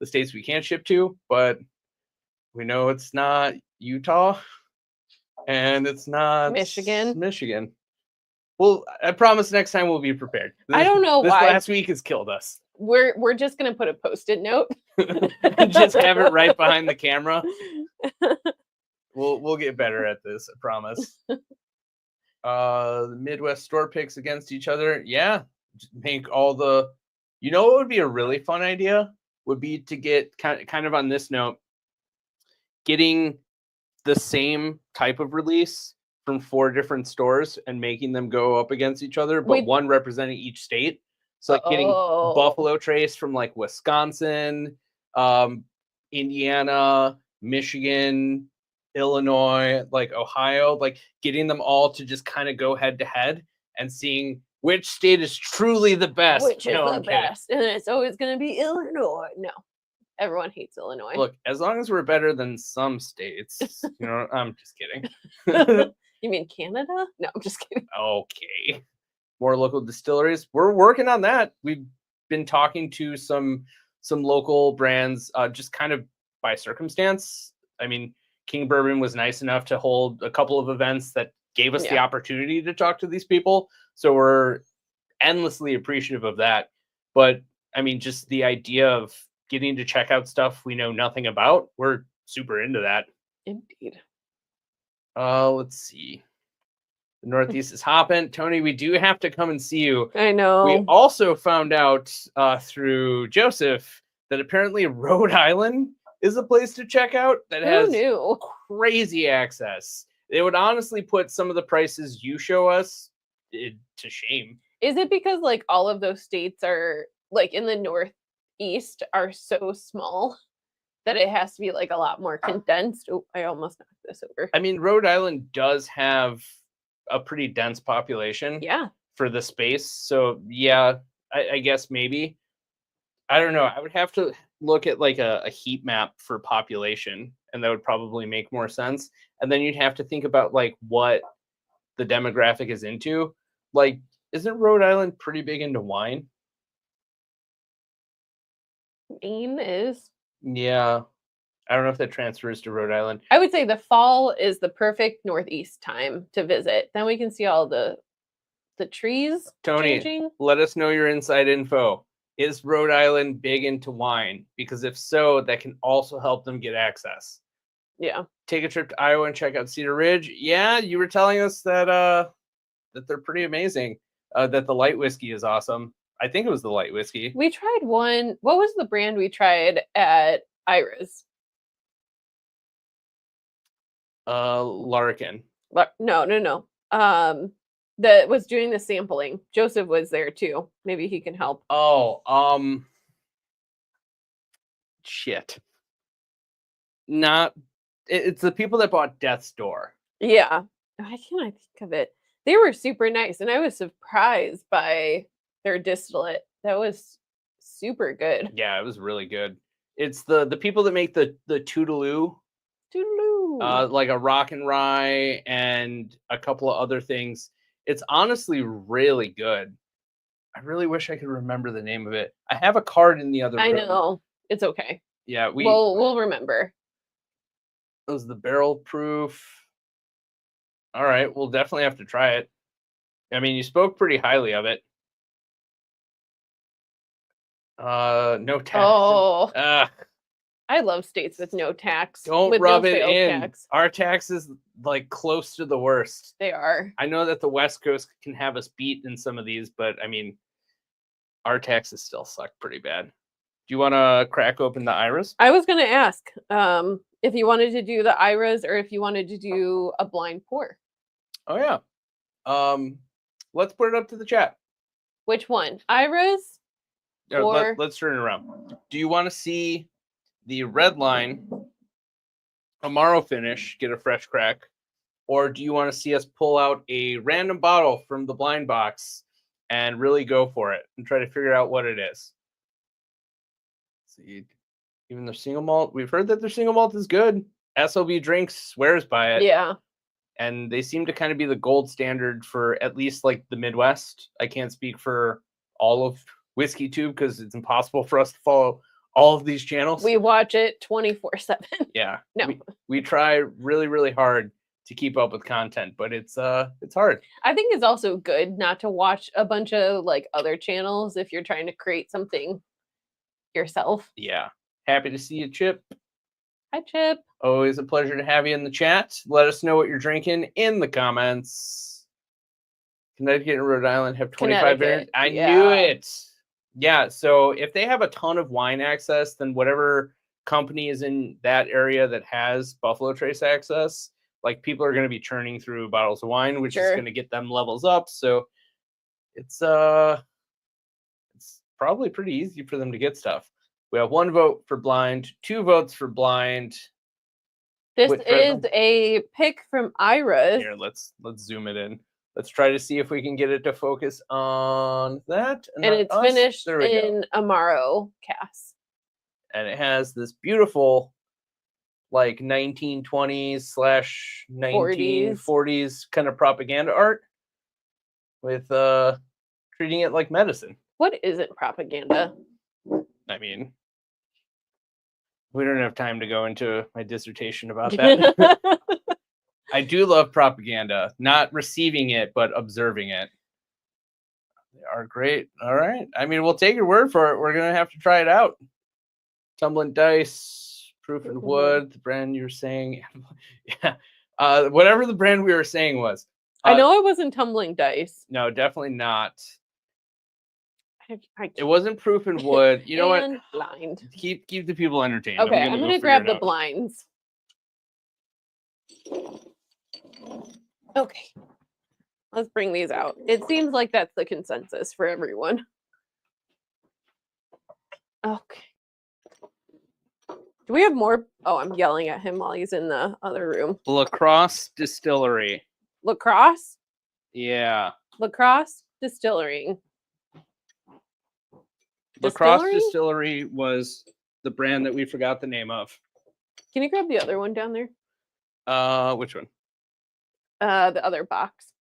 states we can't ship to, but we know it's not Utah and it's not Michigan. Well, I promise next time we'll be prepared. I don't know this why. This last week has killed us. We're just going to put a Post-it note. And just have it right behind the camera. We'll get better at this, I promise. The Midwest store picks against each other. Yeah, Just make all the. You know what would be a really fun idea? Would be to get kind of on this note, getting the same type of release from 4 different stores and making them go up against each other, but one representing each state. So like getting Buffalo Trace from like Wisconsin, Indiana, Michigan, Illinois, like Ohio, like getting them all to just kind of go head to head and seeing which state is truly the best. Which is the best. And it's always going to be Illinois. No, everyone hates Illinois. Look, as long as we're better than some states, I'm just kidding. You mean Canada? No, I'm just kidding. Okay. More local distilleries. We're working on that. We've been talking to some local brands just kind of by circumstance. I mean, King Bourbon was nice enough to hold a couple of events that gave us the opportunity to talk to these people. So we're endlessly appreciative of that. But I mean, just the idea of getting to check out stuff we know nothing about, we're super into that. Indeed. Let's see. The Northeast is hopping. Tony, we do have to come and see you. I know. We also found out through Joseph that apparently Rhode Island is a place to check out that has crazy access. They would honestly put some of the prices you show us to shame. Is it because like all of those states are like in the Northeast are so small that it has to be like a lot more condensed? Oh, I almost knocked this over. I mean, Rhode Island does have a pretty dense population for the space. So yeah, I guess maybe. I don't know. I would have to look at like a heat map for population, and that would probably make more sense. And then you'd have to think about like what the demographic is into. Like, isn't Rhode Island pretty big into wine? Maine is. Yeah. I don't know if that transfers to Rhode Island. I would say the fall is the perfect Northeast time to visit. Then we can see all the trees Tony, changing. Let us know your inside info. Is Rhode Island big into wine? Because if so, that can also help them get access. Yeah. Take a trip to Iowa and check out Cedar Ridge. Yeah, you were telling us that they're pretty amazing. That the light whiskey is awesome. I think it was the light whiskey. We tried one. What was the brand we tried at Ira's? Larkin. No. That was doing the sampling. Joseph was there too. Maybe he can help. Oh, shit. It's the people that bought Death's Door. Yeah. Why can't I think of it? They were super nice, and I was surprised by their distillate. That was super good. Yeah, it was really good. It's the people that make the Toodaloo. Toodaloo. Like a rock and rye and a couple of other things. It's honestly really good. I really wish I could remember the name of it. I have a card in the other room. I know. It's okay. Yeah, we'll remember. It was the barrel proof. All right, we'll definitely have to try it. I mean, you spoke pretty highly of it. No tax. Oh. I love states with no tax. Don't rub it in. Tax. Our tax is like close to the worst. They are. I know that the West Coast can have us beat in some of these, but I mean, our taxes still suck pretty bad. Do you want to crack open the Iras? I was going to ask if you wanted to do the Iras or if you wanted to do a blind pour. Oh, yeah. Let's put it up to the chat. Which one? Iras? Or... Let's turn it around. Do you want to see the red line Amaro finish get a fresh crack, or do you want to see us pull out a random bottle from the blind box and really go for it and try to figure out what it is? See, even their single malt, we've heard that their single malt is good. SLB Drinks swears by it. Yeah. And they seem to kind of be the gold standard for at least like the Midwest. I can't speak for all of Whiskey Tube because it's impossible for us to follow all of these channels. We watch it 24/7. Yeah. No. We try really, really hard to keep up with content, but it's hard. I think it's also good not to watch a bunch of like other channels if you're trying to create something yourself. Yeah. Happy to see you, Chip. Hi, Chip. Always a pleasure to have you in the chat. Let us know what you're drinking in the comments. Connecticut and Rhode Island have 25 variants. I yeah. knew it. Yeah, so if they have a ton of wine access, then whatever company is in that area that has Buffalo Trace access, like people are going to be churning through bottles of wine, which is going to get them levels up. So it's probably pretty easy for them to get stuff. We have 1 vote for blind, 2 votes for blind. This is a pick from Iris. Here, let's zoom it in. Let's try to see if we can get it to focus on that. And it's finished in Amaro cask. And it has this beautiful, like 1920s/1940s kind of propaganda art with treating it like medicine. What isn't propaganda? I mean, we don't have time to go into my dissertation about that. I do love propaganda, not receiving it, but observing it. They are great. All right. I mean, we'll take your word for it. We're going to have to try it out. Tumbling Dice, Proof and Wood, the brand you were saying. Yeah. Whatever the brand we were saying was. I know it wasn't Tumbling Dice. No, definitely not. It wasn't Proof and Wood. You know what? Blind. Keep the people entertained. Okay, I'm going to grab the blinds. Okay. Let's bring these out. It seems like that's the consensus for everyone. Okay. Do we have more? Oh, I'm yelling at him while he's in the other room. Lacrosse Distillery. Lacrosse? Yeah. Lacrosse Distillery. Lacrosse Distillery was the brand that we forgot the name of. Can you grab the other one down there? Which one? The other box.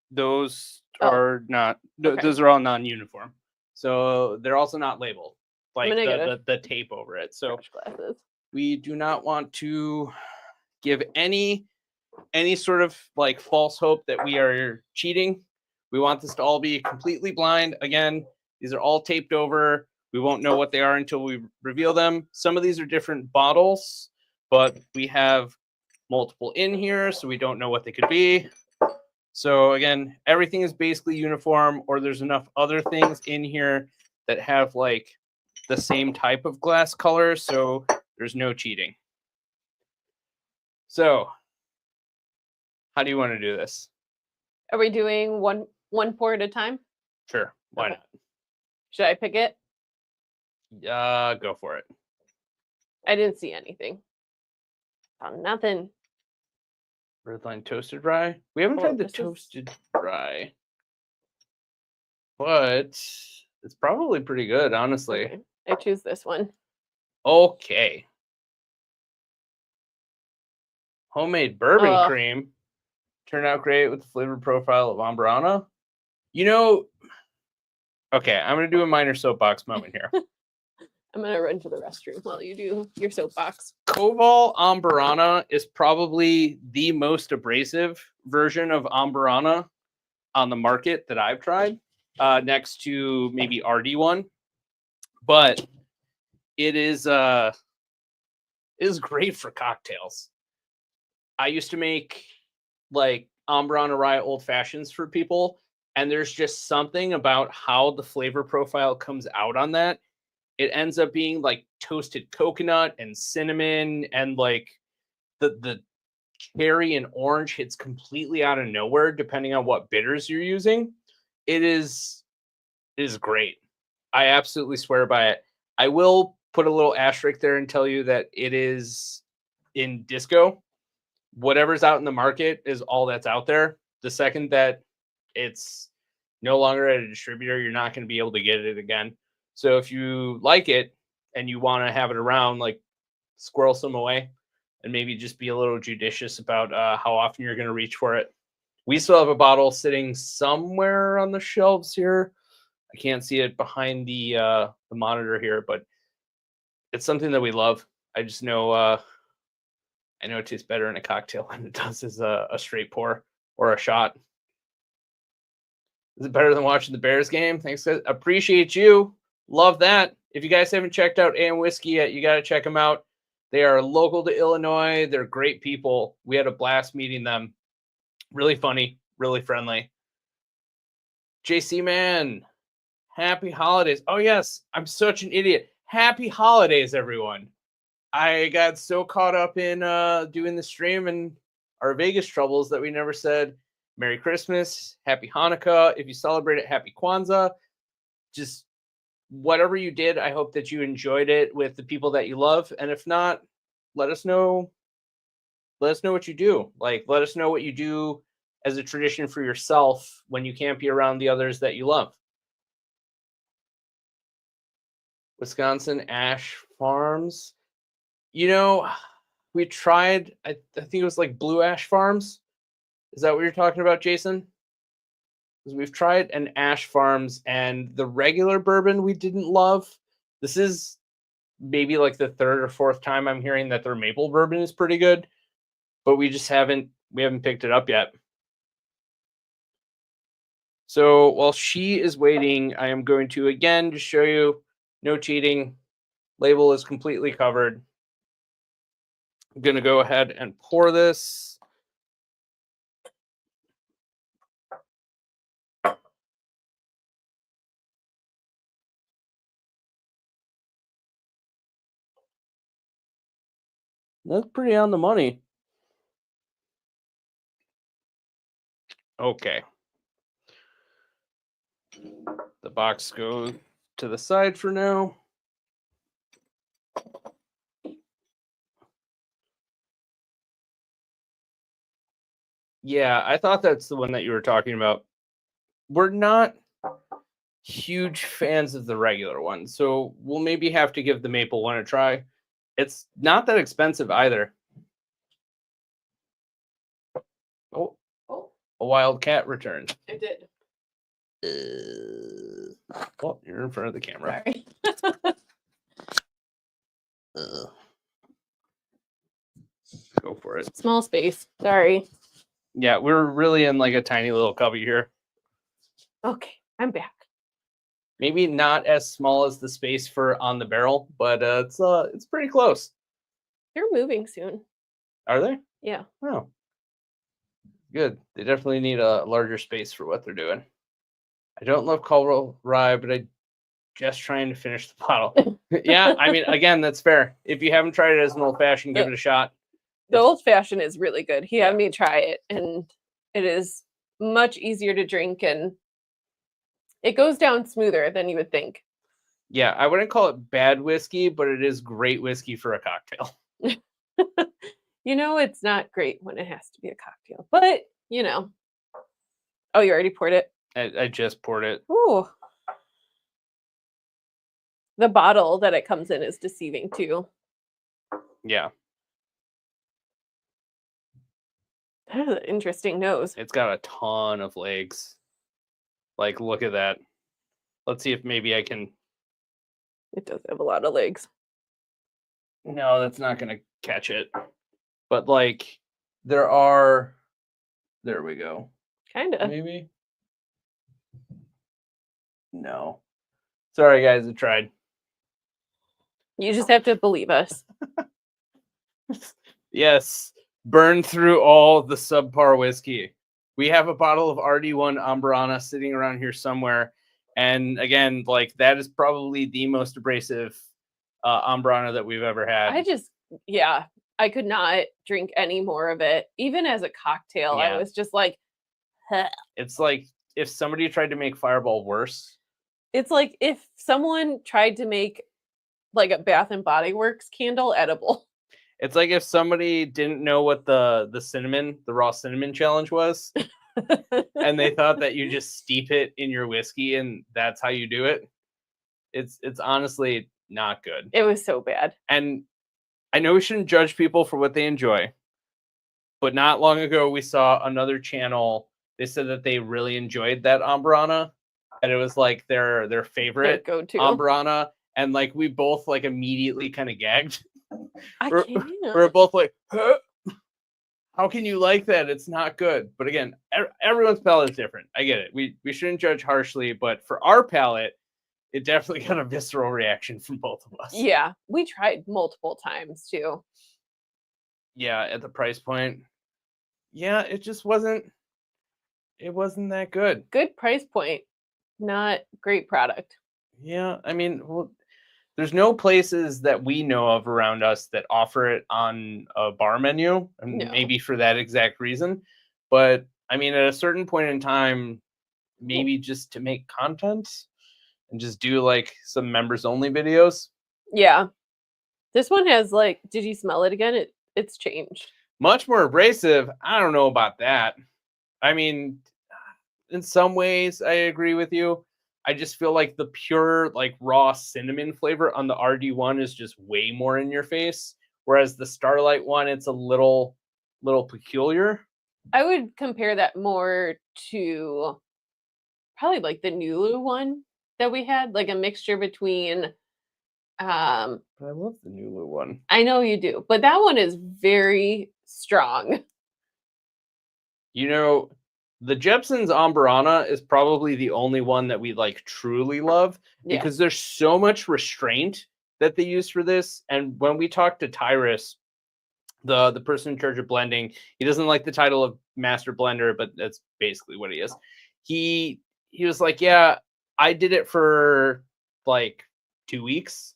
Those are not. Okay. Those are all non-uniform, so they're also not labeled, like the tape over it. So we do not want to give any sort of like false hope that we are cheating. We want this to all be completely blind. Again, these are all taped over. We won't know what they are until we reveal them. Some of these are different bottles, but we have multiple in here, so we don't know what they could be. So again, everything is basically uniform, or there's enough other things in here that have like the same type of glass color, so there's no cheating. So how do you want to do this? Are we doing one pour at a time? Sure. Why not? Should I pick it? Go for it. I didn't see anything. Found nothing. Redline toasted rye. We haven't tried the toasted rye, but it's probably pretty good, honestly. Okay. I choose this one. Okay. Homemade bourbon cream turned out great with the flavor profile of Amburana. You know, okay, I'm going to do a minor soapbox moment here. I'm going to run to the restroom while you do your soapbox. Koval Amburana is probably the most abrasive version of Amburana on the market that I've tried, next to maybe RD1. But it is great for cocktails. I used to make like Amburana rye old fashions for people, and there's just something about how the flavor profile comes out on that. It ends up being like toasted coconut and cinnamon, and like the cherry and orange hits completely out of nowhere depending on what bitters you're using. It is great. I absolutely swear by it. I will put a little asterisk there and tell you that it is in disco. Whatever's out in the market is all that's out there. The second that it's no longer at a distributor, you're not going to be able to get it again. So if you like it and you want to have it around, like squirrel some away and maybe just be a little judicious about how often you're going to reach for it. We still have a bottle sitting somewhere on the shelves here. I can't see it behind the monitor here, but it's something that we love. I just know I know it tastes better in a cocktail than it does as a straight pour or a shot. Is it better than watching the Bears game? Thanks, guys. Appreciate you. Love that. If you guys haven't checked out AM Whiskey yet, you got to check them out. They are local to Illinois. They're great people. We had a blast meeting them. Really funny, really friendly. JC man, happy holidays. Oh yes, I'm such an idiot. Happy holidays, everyone. I got so caught up in doing the stream and our Vegas troubles that we never said Merry Christmas, Happy Hanukkah. If you celebrate it, Happy Kwanzaa. Just whatever you did, I hope that you enjoyed it with the people that you love. And if not, let us know. Let us know what you do. Like, let us know what you do as a tradition for yourself when you can't be around the others that you love. Wisconsin Ash Farms. You know, we tried, I think it was like Blue Ash Farms. Is that what you're talking about, Jason? Because we've tried an Ash Farms and the regular bourbon we didn't love. This is maybe like the third or fourth time I'm hearing that their maple bourbon is pretty good, but we haven't picked it up yet. So while she is waiting, I am going to again just show you no cheating. Label is completely covered. I'm going to go ahead and pour this. That's pretty on the money. Okay. The box goes to the side for now. Yeah, I thought that's the one that you were talking about. We're not huge fans of the regular one, so we'll maybe have to give the maple one a try. It's not that expensive either. Oh, a wild cat returned. It did. Oh, you're in front of the camera. Sorry. Go for it. Small space. Sorry. Yeah, we're really in like a tiny little cubby here. Okay, I'm back. Maybe not as small as the space for on the barrel, but it's pretty close. They're moving soon. Are they? Yeah. Oh, good. They definitely need a larger space for what they're doing. I don't love Colorado Rye, but I'm just trying to finish the bottle. Yeah, I mean, again, that's fair. If you haven't tried it as an old fashioned, give it a shot. The old fashioned is really good. He had me try it, and it is much easier to drink, and it goes down smoother than you would think. Yeah, I wouldn't call it bad whiskey, but it is great whiskey for a cocktail. You know, it's not great when it has to be a cocktail, but you know. Oh, you already poured it? I just poured it. Ooh. The bottle that it comes in is deceiving too. Yeah. That is an interesting nose. It's got a ton of legs. Like, look at that. Let's see if maybe I can. It does have a lot of legs. No, that's not going to catch it. But, like, there are. There we go. Kind of. Maybe. No. Sorry, guys. I tried. You just have to believe us. Yes. Burn through all the subpar whiskey. We have a bottle of RD1 Ambrana sitting around here somewhere. And again, like, that is probably the most abrasive Ambrana that we've ever had. I could not drink any more of it. Even as a cocktail, I was just like, huh. It's like if somebody tried to make Fireball worse. It's like if someone tried to make like a Bath and Body Works candle edible. It's like if somebody didn't know what the raw cinnamon challenge was, and they thought that you just steep it in your whiskey and that's how you do it. It's honestly not good. It was so bad. And I know we shouldn't judge people for what they enjoy, but not long ago we saw another channel. They said that they really enjoyed that Ambrana, and it was like their favorite go-to Ambrana, and like we both like immediately kind of gagged. We're both like, huh? How can you like that? It's not good. But again, everyone's palate is different. I get it. We shouldn't judge harshly, but for our palate, it definitely got a visceral reaction from both of us. Yeah, we tried multiple times too. Yeah, at the price point. Yeah, it just wasn't. It wasn't that good. Good price point. not great product. Yeah, I mean, well, there's no places that we know of around us that offer it on a bar menu, and No. maybe for that exact reason. But I mean, at a certain point in time, maybe just to make content and just do like some members only videos. Yeah. This one has like, did you smell it again? It's changed. Much more abrasive. I don't know about that. I mean, in some ways, I agree with you. I just feel like the pure, like raw cinnamon flavor on the RD1 is just way more in your face. Whereas the Starlight one, it's a little peculiar. I would compare that more to probably like the Nulu one that we had, like a mixture between. But I love the Nulu one. I know you do, but that one is very strong. You know, the Jepson's Ambarana is probably the only one that we like truly love because there's so much restraint that they use for this. And when we talked to Tyrus, the person in charge of blending, he doesn't like the title of master blender, but that's basically what he is. He was like, yeah, I did it for like 2 weeks.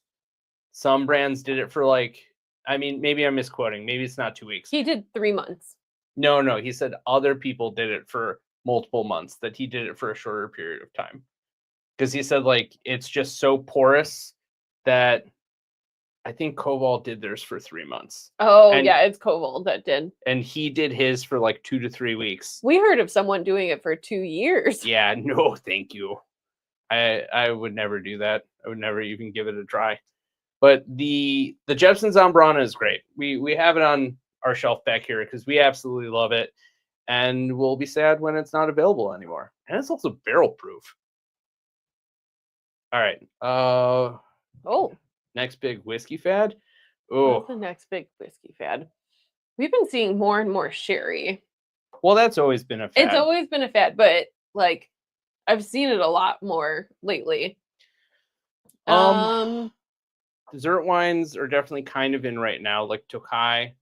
Some brands did it for like, I mean, maybe I'm misquoting. Maybe it's not 2 weeks. He did 3 months. No. He said other people did it for multiple months, that he did it for a shorter period of time. Because he said like it's just so porous that I think Koval did theirs for 3 months. Oh, yeah, it's Koval that did. And he did his for like 2 to 3 weeks. We heard of someone doing it for 2 years. Yeah, no, thank you. I would never do that. I would never even give it a try. But the Jepson's Ambrana is great. We have it on our shelf back here because we absolutely love it. And we'll be sad when it's not available anymore. And it's also barrel proof. All right. Next big whiskey fad. What's the next big whiskey fad? We've been seeing more and more sherry. Well, that's always been a fad. It's always been a fad, but like I've seen it a lot more lately. Dessert wines are definitely kind of in right now. Like Tokai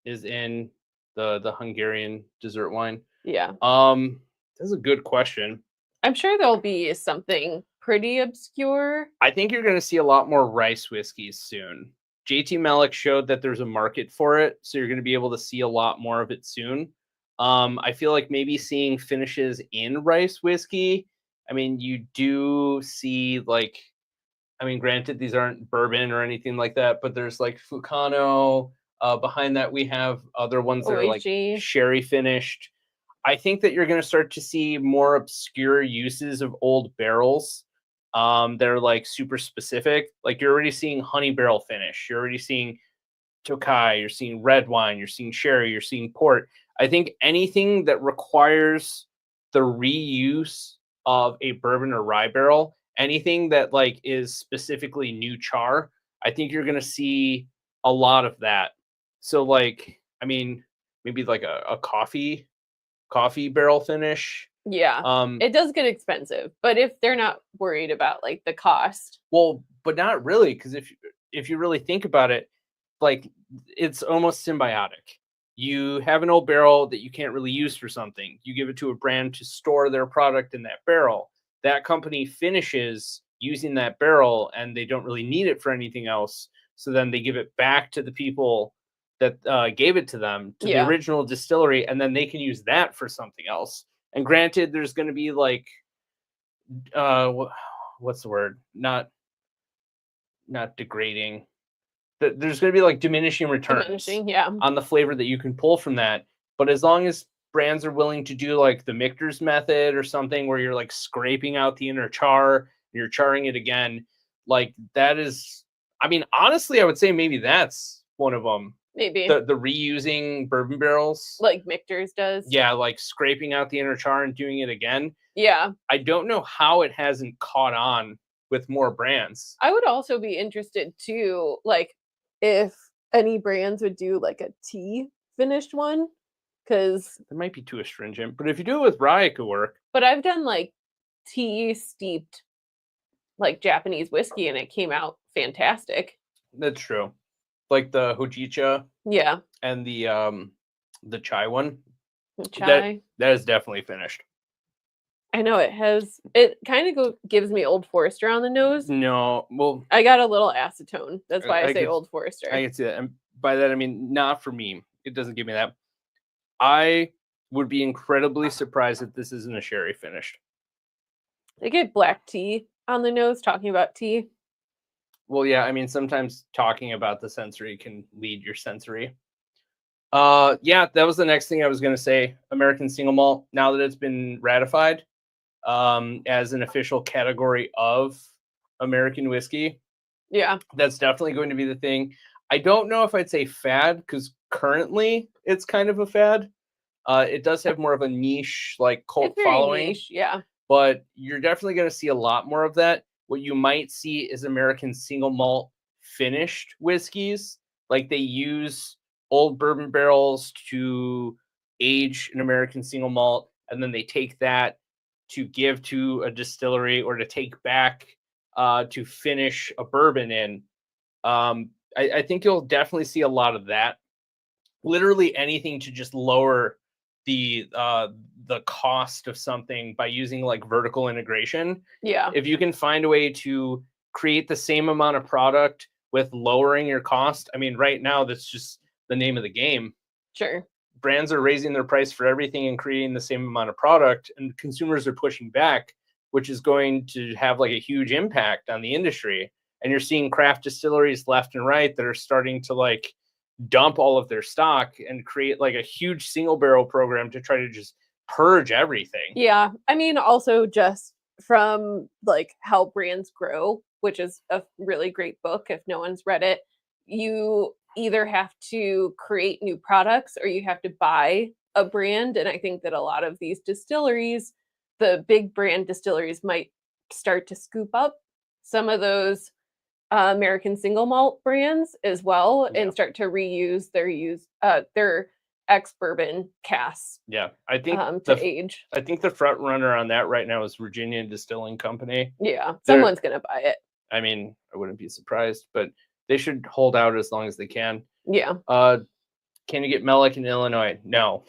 is in the Hungarian dessert wine. Yeah. That's a good question. I'm sure there'll be something pretty obscure. I think you're going to see a lot more rice whiskeys soon. JT Malik showed that there's a market for it, so you're going to be able to see a lot more of it soon. I feel like maybe seeing finishes in rice whiskey. I mean, you do see like, I mean, granted, these aren't bourbon or anything like that, but there's like Fucano. Behind that, we have other ones that are like sherry finished. I think that you're going to start to see more obscure uses of old barrels. They're like super specific. Like you're already seeing honey barrel finish. You're already seeing Tokai. You're seeing red wine. You're seeing sherry. You're seeing port. I think anything that requires the reuse of a bourbon or rye barrel, anything that like is specifically new char, I think you're going to see a lot of that. So like, I mean, maybe like a coffee barrel finish. Yeah. It does get expensive, but if they're not worried about like the cost. Well, but not really, because if you really think about it, like it's almost symbiotic. You have an old barrel that you can't really use for something. You give it to a brand to store their product in that barrel. That company finishes using that barrel and they don't really need it for anything else. So then they give it back to the people that gave it to them, to the original distillery, and then they can use that for something else. And granted, there's going to be like, what's the word? Not degrading. There's going to be like diminishing returns on the flavor that you can pull from that. But as long as brands are willing to do like the Michter's method or something where you're like scraping out the inner char and you're charring it again, like that is, I mean, honestly, I would say maybe that's one of them. Maybe the reusing bourbon barrels like Michter's does. Yeah, like scraping out the inner char and doing it again. Yeah. I don't know how it hasn't caught on with more brands. I would also be interested too, like if any brands would do like a tea finished one, because it might be too astringent, but if you do it with rye, it could work. But I've done like tea steeped like Japanese whiskey and it came out fantastic. That's true. Like the Hojicha. Yeah. And the chai one. The chai. That is definitely finished. I know it has. It kind of gives me Old Forester on the nose. No, well, I got a little acetone. That's why I say Old I Forester. can see that, and by that I mean not for me. It doesn't give me that. I would be incredibly surprised if this isn't a sherry finished. They get black tea on the nose. Talking about tea. Well, yeah, I mean sometimes talking about the sensory can lead your sensory. Yeah, that was the next thing I was going to say. American single malt, now that it's been ratified as an official category of American whiskey, Yeah, that's definitely going to be the thing. I don't know if I'd say fad, because currently it's kind of a fad. It does have more of a niche, like cult it's very following, niche. Yeah, but you're definitely going to see a lot more of that. What you might see is American single malt finished whiskeys, like they use old bourbon barrels to age an American single malt, and then they take that to give to a distillery or to take back to finish a bourbon in. I think you'll definitely see a lot of that. Literally anything to just lower the cost of something by using like vertical integration. yeah, If you can find a way to create the same amount of product with lowering your cost, I mean, right now that's just the name of the game. sure. Brands are raising their price for everything and creating the same amount of product, and consumers are pushing back, which is going to have like a huge impact on the industry. And you're seeing craft distilleries left and right that are starting to like dump all of their stock and create like a huge single barrel program to try to just purge everything. Yeah, I mean, also just from like how brands grow, which is a really great book. If no one's read it, you either have to create new products or you have to buy a brand. And I think that a lot of these distilleries, the big brand distilleries, might start to scoop up some of those American single malt brands as well Yeah. and start to reuse their ex bourbon casks Yeah, I think to age. I think the front runner on that right now is Virginia Distilling Company. Yeah, They're- someone's gonna buy it. I mean, I wouldn't be surprised, but they should hold out as long as they can. Yeah, Can you get Mellick in Illinois? No,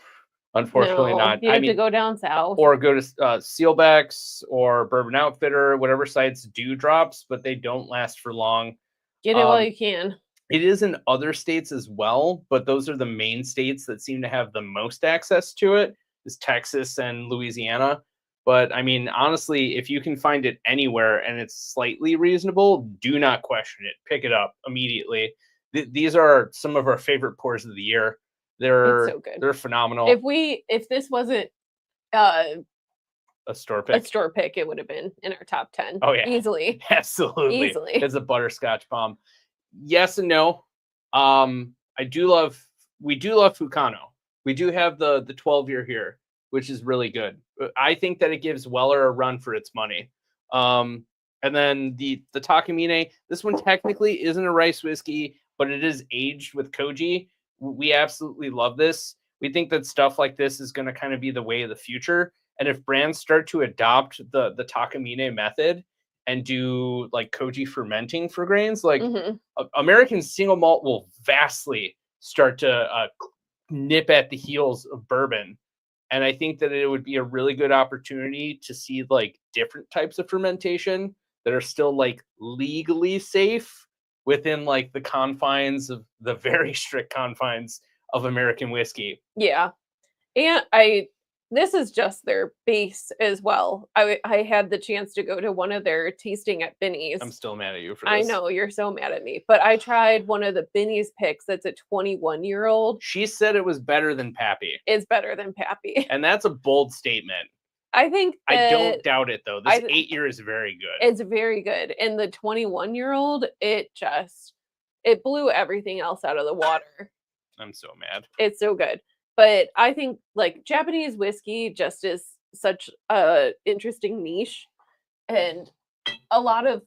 unfortunately no, not. you I have to mean, go down south. or go to Sealbacks or Bourbon Outfitter, whatever sites do drops, but they don't last for long. Get it while you can. It is in other states as well, but those are the main states that seem to have the most access to it, is Texas and Louisiana. But I mean, honestly, if you can find it anywhere and it's slightly reasonable, do not question it. Pick it up immediately. These are some of our favorite pours of the year. It's so good. They're phenomenal. If this wasn't a store pick, it would have been in our top 10. Oh yeah, easily. absolutely. Easily. It's a butterscotch bomb. Yes and no. We do love Fucano. We do have the 12-year here, which is really good. I think that it gives Weller a run for its money. And then the Takamine, this one technically isn't a rice whiskey, but it is aged with koji. We absolutely love this. We think that stuff like this is going to kind of be the way of the future. And if brands start to adopt the Takamine method and do like koji fermenting for grains, like American single malt will vastly start to nip at the heels of bourbon. And I think that it would be a really good opportunity to see like different types of fermentation that are still like legally safe within like the confines of the very strict confines of American whiskey. Yeah. And this is just their base as well. I had the chance to go to one of their tasting at Binny's. I'm still mad at you for this. I know, you're so mad at me. But I tried one of the Binny's picks that's a 21-year-old. She said it was better than Pappy. It's better than Pappy. And that's a bold statement. I think I don't doubt it, though. This 8-year is very good. It's very good. And the 21-year-old, it blew everything else out of the water. I'm so mad. It's so good. But I think like Japanese whiskey just is such a interesting niche, and a lot of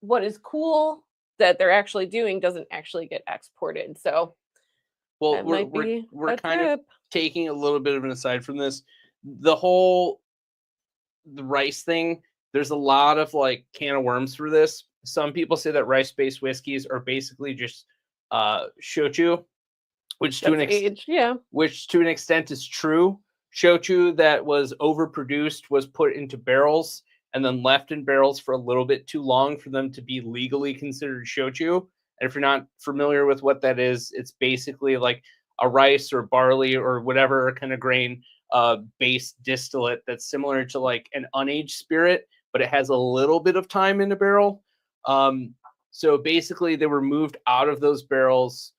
what is cool that they're actually doing doesn't actually get exported. So well, we're kind of taking a little bit of an aside from this. The rice thing, there's a lot of like can of worms for this. Some people say that rice-based whiskeys are basically just shochu, which to an extent is true. shochu that was overproduced was put into barrels and then left in barrels for a little bit too long for them to be legally considered shochu. And if you're not familiar with what that is, it's basically like a rice or barley or whatever kind of grain based distillate that's similar to like an unaged spirit, but it has a little bit of time in the barrel. So basically they were moved out of those barrels,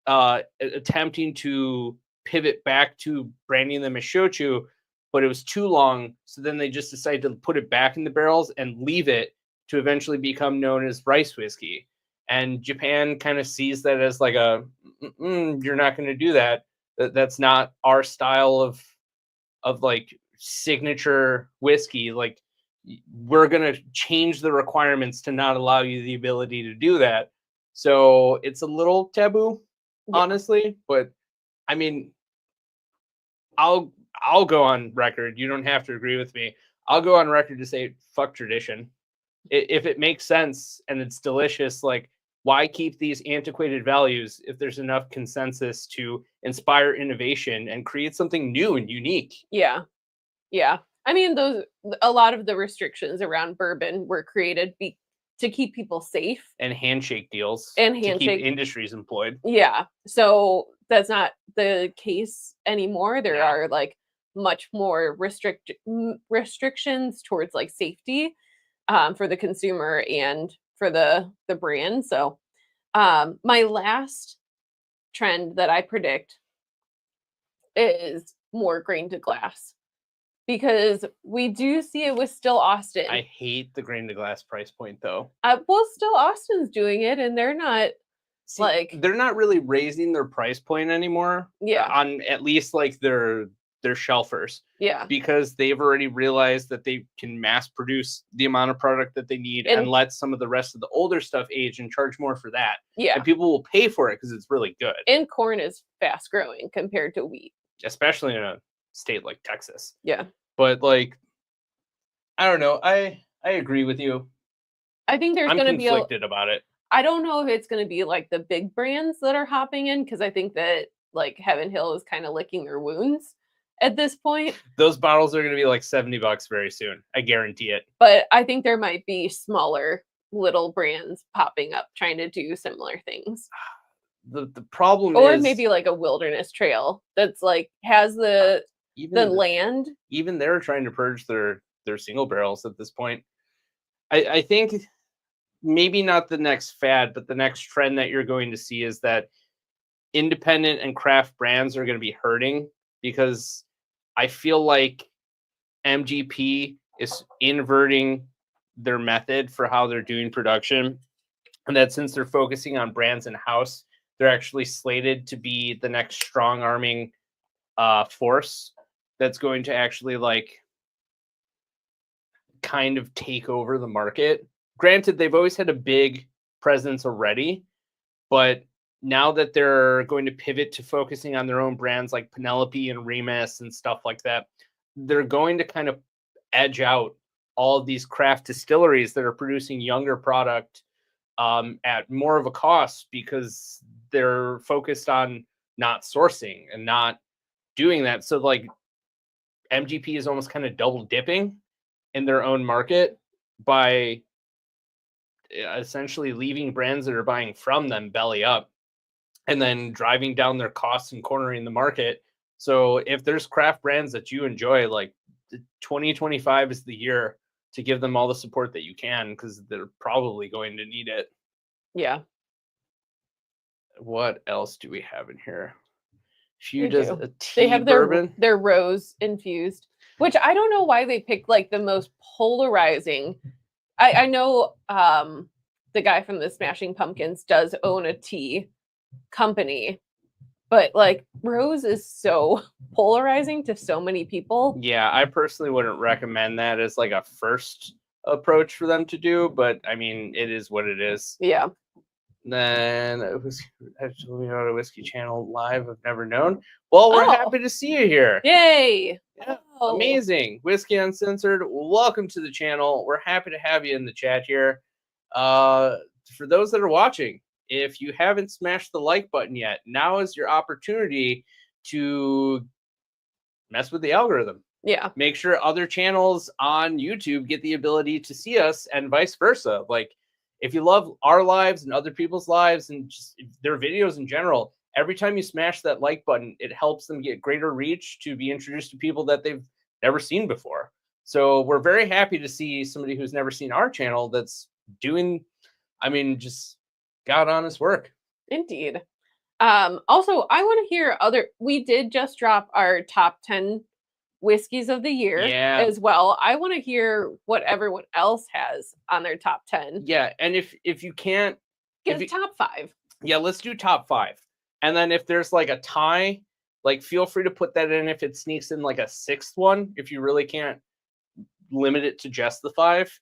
attempting to pivot back to branding them as shochu, but it was too long. So then they just decided to put it back in the barrels and leave it to eventually become known as rice whiskey. And Japan kind of sees that as like you're not going to do that. That's not our style of like signature whiskey. Like we're going to change the requirements to not allow you the ability to do that. So it's a little taboo, honestly. But I mean, I'll go on record. You don't have to agree with me. I'll go on record to say fuck tradition. If it makes sense and it's delicious, like why keep these antiquated values if there's enough consensus to inspire innovation and create something new and unique? Yeah. I mean, a lot of the restrictions around bourbon were created to keep people safe and handshake deals to keep industries employed. Yeah. So that's not the case anymore. There are like much more restrictions towards like safety for the consumer and for the brand. So my last trend that I predict is more grain to glass, because we do see it with Still Austin. I hate the grain to glass price point though. Well, Still Austin's doing it and they're not they're not really raising their price point anymore. Yeah. On at least like their shelfers. Yeah. Because they've already realized that they can mass produce the amount of product that they need and let some of the rest of the older stuff age and charge more for that. Yeah. And people will pay for it because it's really good. And corn is fast growing compared to wheat. Especially in a state like Texas. Yeah. But like, I don't know. I agree with you. I think I'm conflicted about it. I don't know if it's going to be like the big brands that are hopping in, because I think that like Heaven Hill is kind of licking their wounds at this point. Those bottles are going to be like $70 very soon. I guarantee it. But I think there might be smaller little brands popping up trying to do similar things. The problem or is, maybe like a Wilderness Trail that's like has the land. Even they're trying to purge their single barrels at this point. I think maybe not the next fad, but the next trend that you're going to see is that independent and craft brands are going to be hurting, because I feel like MGP is inverting their method for how they're doing production, and that since they're focusing on brands in-house, they're actually slated to be the next strong arming force that's going to actually like kind of take over the market. Granted, they've always had a big presence already, but now that they're going to pivot to focusing on their own brands like Penelope and Remus and stuff like that, they're going to kind of edge out all of these craft distilleries that are producing younger product at more of a cost, because they're focused on not sourcing and not doing that. So like MGP is almost kind of double dipping in their own market by essentially leaving brands that are buying from them belly up and then driving down their costs and cornering the market. So if there's craft brands that you enjoy, like 2025 is the year to give them all the support that you can, because they're probably going to need it. Yeah. What else do we have in here? Few does a tea they have bourbon. Their rose infused, which I don't know why they picked like the most polarizing. I know the guy from the Smashing Pumpkins does own a tea company, but like rose is so polarizing to so many people. Yeah, I personally wouldn't recommend that as like a first approach for them to do, but I mean, it is what it is. Yeah. Then it was actually on a whiskey channel live. I've never known. Well, we're happy to see you here. Yay! Yeah, amazing. Whiskey Uncensored. Welcome to the channel. We're happy to have you in the chat here. For those that are watching, if you haven't smashed the like button yet, now is your opportunity to mess with the algorithm. Yeah. Make sure other channels on YouTube get the ability to see us and vice versa. Like, if you love our lives and other people's lives and just their videos in general, every time you smash that like button, it helps them get greater reach to be introduced to people that they've never seen before. So we're very happy to see somebody who's never seen our channel that's doing, just God honest work. Indeed. Also, I want to hear we did just drop our top 10 whiskeys of the year as well. I want to hear what everyone else has on their top 10. Yeah, and if you can't get top 5. Yeah, let's do top 5. And then if there's like a tie, like feel free to put that in if it sneaks in like a 6th one, if you really can't limit it to just the 5.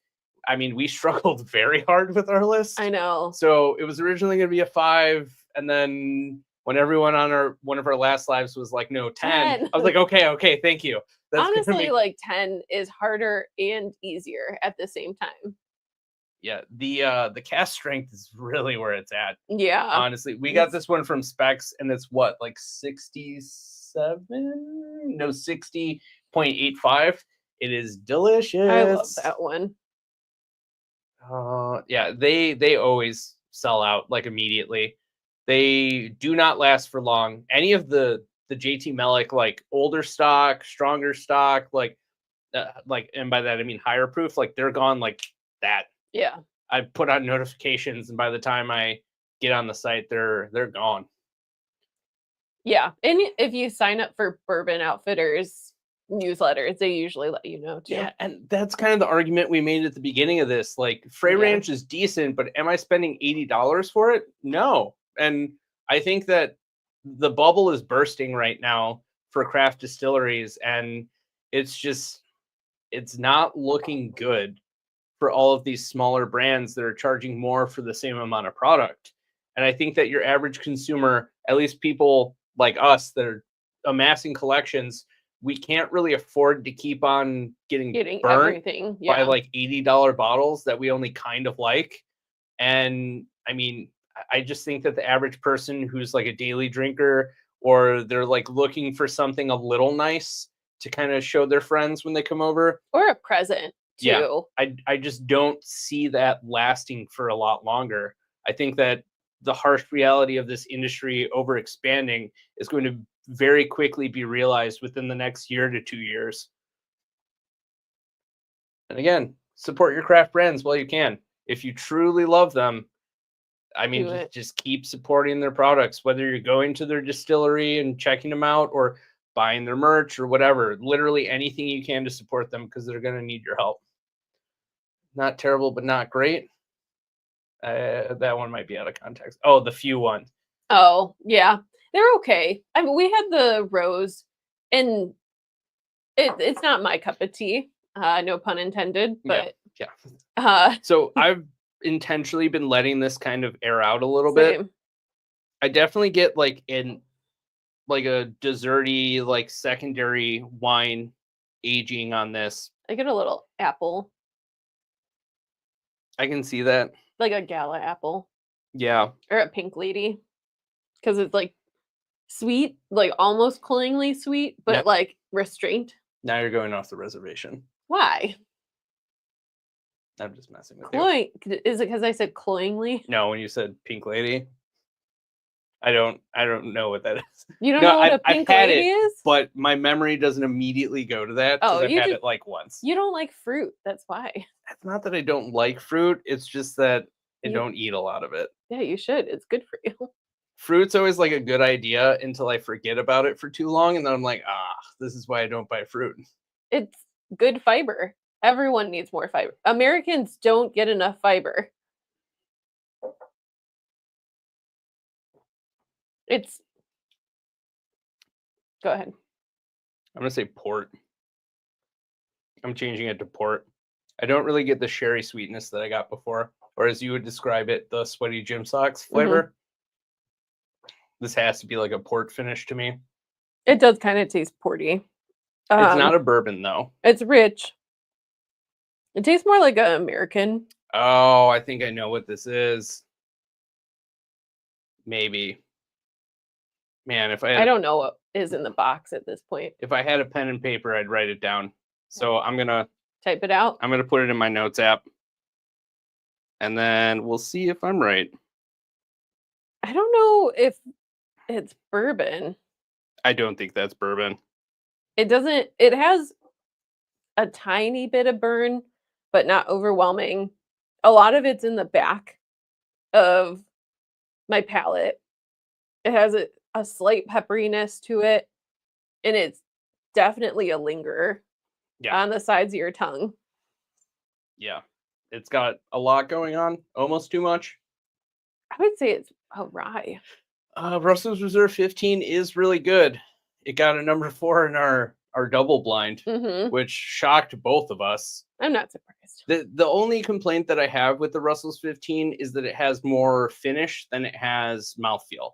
We struggled very hard with our list. I know. So it was originally going to be a 5, and then when everyone on one of our last lives was like, no, 10. I was like, okay, thank you. That's honestly, like 10 is harder and easier at the same time. Yeah, the cast strength is really where it's at. Yeah. Honestly, we got this one from Specs, and it's what, like 60.85. It is delicious. I love that one. Yeah, they always sell out like immediately. They do not last for long. Any of the JT Mellick, like older stock, stronger stock, like, and by that I mean higher proof, like they're gone like that. Yeah. I put on notifications, and by the time I get on the site, they're gone. Yeah, and if you sign up for Bourbon Outfitters newsletters, they usually let you know too. Yeah, and that's kind of the argument we made at the beginning of this. Like, Frey Ranch is decent, but am I spending $80 for it? No. And I think that the bubble is bursting right now for craft distilleries, and it's not looking good for all of these smaller brands that are charging more for the same amount of product. And I think that your average consumer, at least people like us that are amassing collections, we can't really afford to keep on getting burnt everything by like $80 bottles that we only kind of like. And I just think that the average person who's like a daily drinker, or they're like looking for something a little nice to kind of show their friends when they come over, or a present too. Yeah, I just don't see that lasting for a lot longer. I think that the harsh reality of this industry over expanding is going to very quickly be realized within the next year to 2 years. And again, support your craft brands while you can. If you truly love them, just keep supporting their products, whether you're going to their distillery and checking them out or buying their merch or whatever. Literally anything you can to support them, because they're going to need your help. Not terrible, but not great. That one might be out of context. Oh, the Few one. Oh, yeah. They're okay. We had the Rose, and it's not my cup of tea. No pun intended, but yeah. So I've intentionally been letting this kind of air out a little bit. I definitely get like a desserty, like secondary wine aging on this. I get a little apple. I can see that. Like a gala apple. Yeah. Or a pink lady. Because it's like sweet, like almost cloyingly sweet, but like restraint. Now you're going off the reservation. Why? I'm just messing with you. Is it because I said cloyingly? No, when you said pink lady. I don't know what that is. You don't know what a pink lady is? But my memory doesn't immediately go to that. Oh, I've had it like once. You don't like fruit. That's why. It's not that I don't like fruit. It's just that I don't eat a lot of it. Yeah, you should. It's good for you. Fruit's always like a good idea until I forget about it for too long. And then I'm like, this is why I don't buy fruit. It's good fiber. Everyone needs more fiber. Americans don't get enough fiber. Go ahead. I'm going to say port. I'm changing it to port. I don't really get the sherry sweetness that I got before, or as you would describe it, the sweaty gym socks flavor. Mm-hmm. This has to be like a port finish to me. It does kind of taste porty. It's not a bourbon though. It's rich. It tastes more like an American. Oh, I think I know what this is. Maybe Man, I don't know what is in the box at this point. If I had a pen and paper, I'd write it down. So I'm gonna type it out. I'm gonna put it in my notes app, and then we'll see if I'm right. I don't know if it's bourbon. I don't think that's bourbon. It doesn't. It has a tiny bit of burn, but not overwhelming. A lot of it's in the back of my palate. It has a slight pepperiness to it, and it's definitely a lingerer on the sides of your tongue. Yeah, it's got a lot going on, almost too much. I would say it's a rye. Russell's Reserve 15 is really good. It got a number 4 in our double blind, which shocked both of us. I'm not surprised. The only complaint that I have with the Russell's 15 is that it has more finish than it has mouthfeel.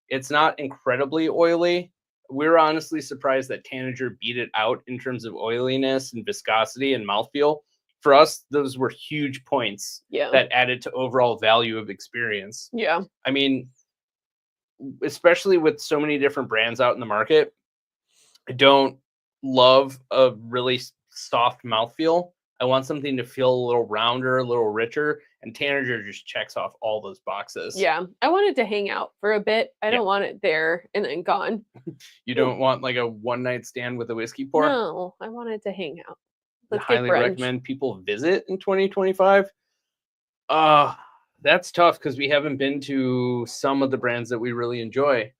It's not incredibly oily. We're honestly surprised that Tanager beat it out in terms of oiliness and viscosity and mouthfeel. For us, those were huge points that added to overall value of experience. Yeah. I mean, especially with so many different brands out in the market, I don't love a really soft mouthfeel. I want something to feel a little rounder, a little richer, and Tanager just checks off all those boxes. Yeah, I want it to hang out for a bit. I don't want it there and then gone. You don't want like a one-night stand with a whiskey pour? No, I want it to hang out. I highly recommend people visit in 2025. That's tough because we haven't been to some of the brands that we really enjoy.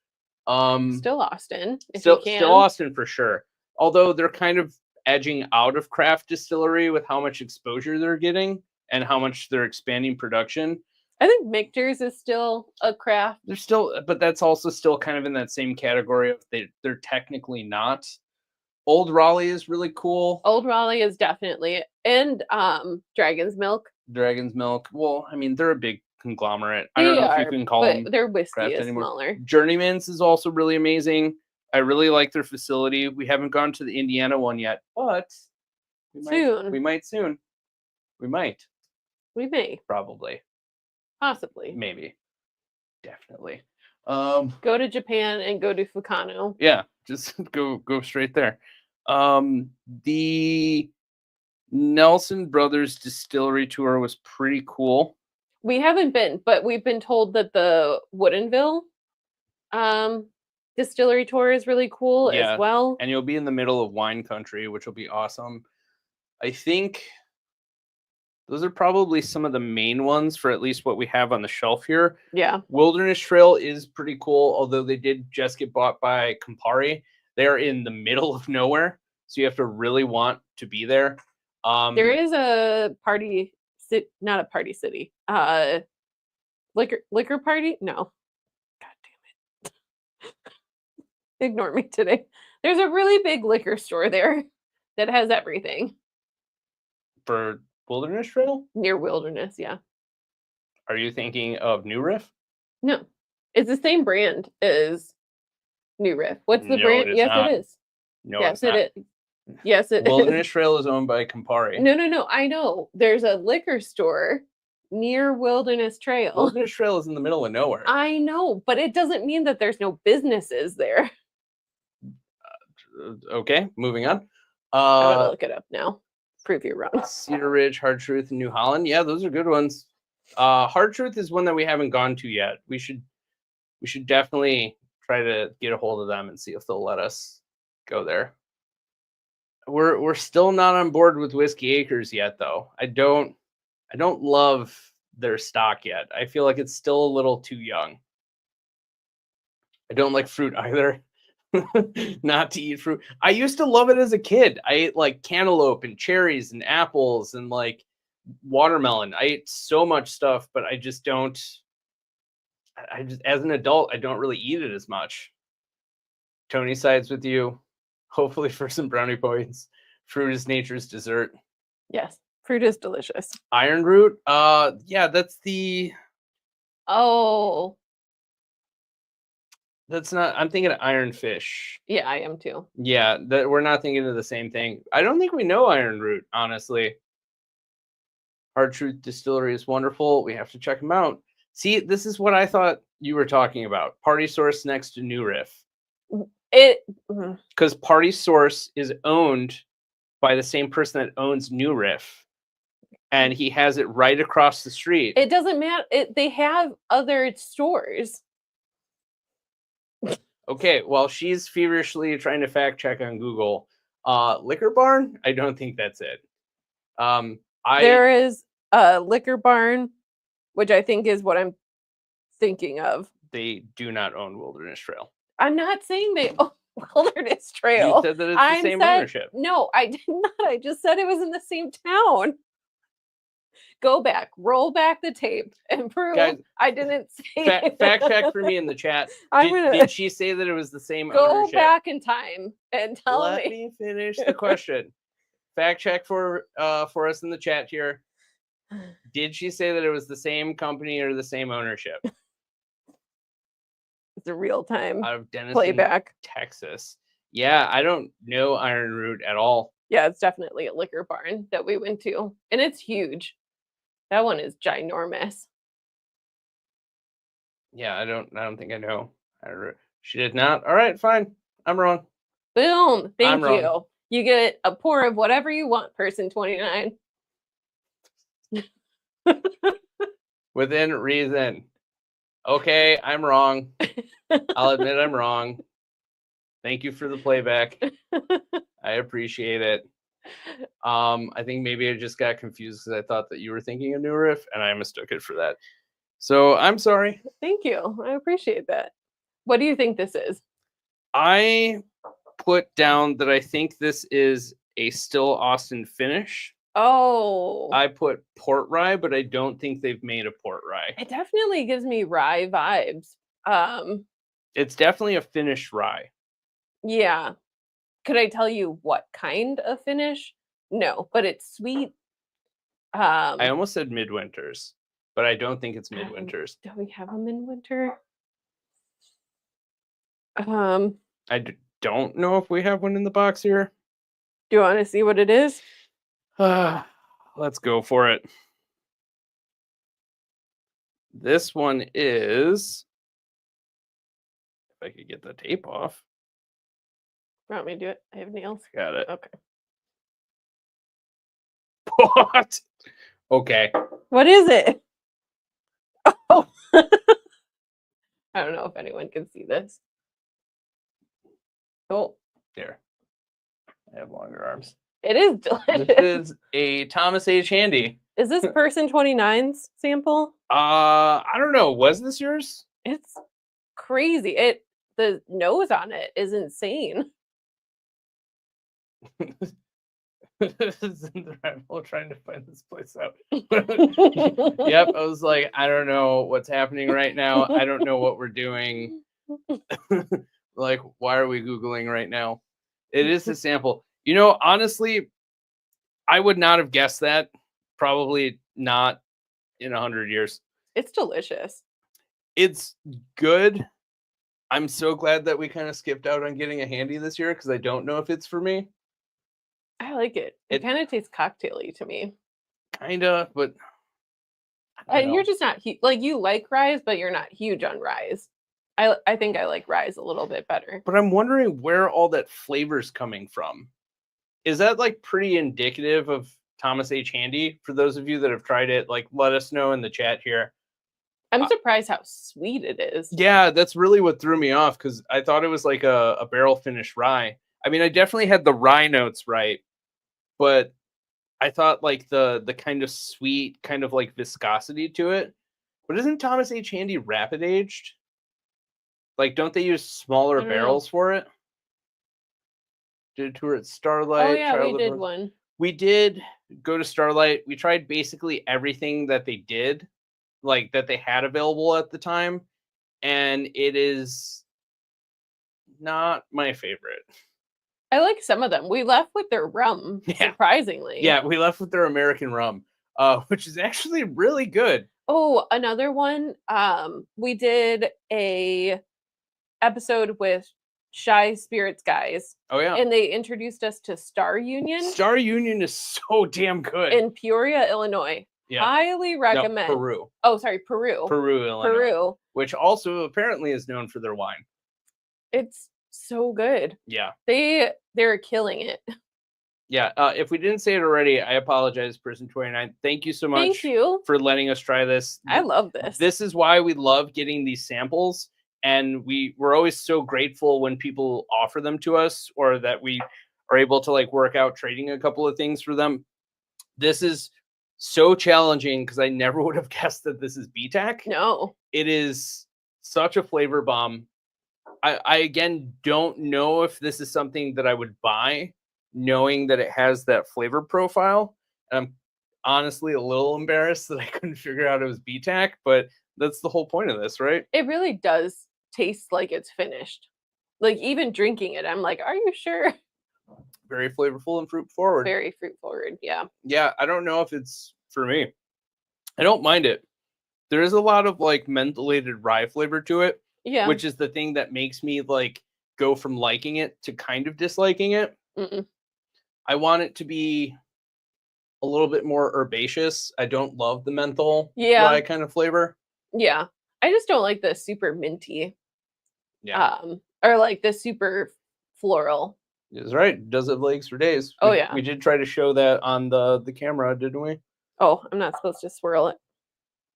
Still Austin, if still, you can. Still Austin for sure. Although they're kind of edging out of craft distillery with how much exposure they're getting and how much they're expanding production. I think Michter's is still a craft. They're still, but that's also still kind of in that same category of they're technically not. Old Raleigh is really cool. Old Raleigh is definitely, and Dragon's Milk. Dragon's Milk. Well, I mean, they're a big conglomerate. I don't know if you can call them their whiskey craft is anymore. smaller. Journeyman's is also really amazing. I really like their facility. We haven't gone to the Indiana one yet, but soon. We might soon. We might. We may. Probably. Possibly. Maybe. Definitely. Go to Japan and go to Fukano. Yeah, just go straight there. The Nelson Brothers Distillery Tour was pretty cool. We haven't been, but we've been told that the Woodinville Distillery Tour is really cool as well. And you'll be in the middle of wine country, which will be awesome. I think those are probably some of the main ones for at least what we have on the shelf here. Yeah. Wilderness Trail is pretty cool, although they did just get bought by Campari. They're in the middle of nowhere, so you have to really want to be there. There is a party, not a party city. Liquor party? No. God damn it. Ignore me today. There's a really big liquor store there that has everything. For Wilderness Trail? Near Wilderness, yeah. Are you thinking of New Riff? No. It's the same brand as New Riff. What's the brand? Yes, not. it is. No, yes, it is. Yes, it Wilderness Trail is owned by Campari. No. I know. There's a liquor store near Wilderness Trail. Wilderness Trail is in the middle of nowhere. I know, but it doesn't mean that there's no businesses there. Okay, moving on. I'm gonna look it up now. Prove you wrong. Cedar Ridge, Hard Truth, and New Holland. Yeah, those are good ones. Hard Truth is one that we haven't gone to yet. We should definitely try to get a hold of them and see if they'll let us go there. We're still not on board with Whiskey Acres yet, though. I don't love their stock yet. I feel like it's still a little too young. I don't like fruit either. Not to eat fruit. I used to love it as a kid. I ate like cantaloupe and cherries and apples and like watermelon. I ate so much stuff, but I just as an adult, I don't really eat it as much. Tony sides with you, hopefully for some brownie points. Fruit is nature's dessert. Yes, fruit is delicious. Iron Root, yeah, that's the. Oh. That's not. I'm thinking of Iron Fish. Yeah, I am too. Yeah, that we're not thinking of the same thing. I don't think we know Iron Root, honestly. Hard Truth Distillery is wonderful. We have to check them out. See, this is what I thought you were talking about. Party Source next to New Riff. Mm-hmm. Because Party Source is owned by the same person that owns New Riff. And he has it right across the street. It doesn't matter. They have other stores. Okay, well, she's feverishly trying to fact check on Google. Liquor Barn? I don't think that's it. There is a Liquor Barn, which I think is what I'm thinking of. They do not own Wilderness Trail. I'm not saying they own Wilderness Trail. You said that it's the same ownership. No, I did not. I just said it was in the same town. Go back, roll back the tape, and prove I didn't say fact check for me in the chat. Did she say that it was the same ownership? Go back in time and tell me. Let me finish the question. Fact check for us in the chat here. Did she say that it was the same company or the same ownership? It's a real time out of Denison, playback, Texas. Yeah, I don't know Iron Root at all. Yeah, it's definitely a Liquor Barn that we went to, and it's huge. That one is ginormous. Yeah, I don't think I know. She did not. All right, fine. I'm wrong. Boom. Thank you. Wrong. You get a pour of whatever you want, person 29. Within reason. Okay, I'm wrong. I'll admit I'm wrong. Thank you for the playback. I appreciate it. I think maybe I just got confused because I thought that you were thinking of New Riff, and I mistook it for that. So I'm sorry. Thank you. I appreciate that. What do you think this is? I put down that I think this is a Still Austin finish. Oh. I put port rye, but I don't think they've made a port rye. It definitely gives me rye vibes. It's definitely a finished rye. Yeah. Could I tell you what kind of finish? No, but it's sweet. I almost said midwinters, but I don't think it's midwinters. Do we have a midwinter? I don't know if we have one in the box here. Do you want to see what it is? Let's go for it. This one is, if I could get the tape off. You want me to do it? I have nails. Got it. Okay. What? Okay. What is it? Oh. I don't know if anyone can see this. Oh. There. I have longer arms. It is delicious. This is a Thomas H. Handy. Is this person 29's sample? I don't know. Was this yours? It's crazy. The nose on it is insane. I'm trying to find this place out. Yep, I was like, I don't know what's happening right now. I don't know what we're doing. Like, why are we Googling right now? It is a sample. You know, honestly, I would not have guessed that. Probably not in 100 years. It's delicious. It's good. I'm so glad that we kind of skipped out on getting a handy this year because I don't know if it's for me. I like it. It kind of tastes cocktaily to me. Kind of, but you're just not like, you like ryes, but you're not huge on ryes. I think I like ryes a little bit better. But I'm wondering where all that flavor's coming from. Is that like pretty indicative of Thomas H. Handy? For those of you that have tried it, like, let us know in the chat here. I'm surprised how sweet it is. Yeah, that's really what threw me off because I thought it was like a barrel finish rye. I mean, I definitely had the rye notes right, but I thought like the kind of sweet, kind of like viscosity to it. But isn't Thomas H. Handy rapid aged? Like, don't they use smaller barrels for it? Did a tour at Starlight. Oh yeah, we did one. We did go to Starlight. We tried basically everything that they did, like that they had available at the time, and it is not my favorite. I like some of them. We left with their rum, surprisingly. Yeah, we left with their American rum, which is actually really good. Oh, another one. We did a episode with Shy Spirits guys. Oh yeah. And they introduced us to Star Union. Star Union is so damn good. In Peoria, Illinois. Yeah. Highly recommend. No, Peru. Oh, sorry, Peru. Peru, Illinois. Peru. Which also apparently is known for their wine. It's so good. Yeah. They're killing it. Yeah. If we didn't say it already, I apologize, Person 29. Thank you so much Thank you for letting us try this. I love this. This is why we love getting these samples. And we're always so grateful when people offer them to us, or that we are able to like work out trading a couple of things for them. This is so challenging because I never would have guessed that this is BTAC. No. It is such a flavor bomb. I again don't know if this is something that I would buy, knowing that it has that flavor profile. And I'm honestly a little embarrassed that I couldn't figure out it was BTAC, but that's the whole point of this, right? It really does taste like it's finished. Like even drinking it, I'm like, are you sure? Very flavorful and fruit forward. Very fruit forward, yeah. Yeah, I don't know if it's for me. I don't mind it. There is a lot of like mentholated rye flavor to it, Yeah. which is the thing that makes me like go from liking it to kind of disliking it. I want it to be a little bit more herbaceous. I don't love the menthol rye kind of flavor. Yeah. I just don't like the super minty. Yeah. Or like the super floral. That's right. Does have legs for days. Oh, yeah. We did try to show that on the camera, didn't we? Oh, I'm not supposed to swirl it.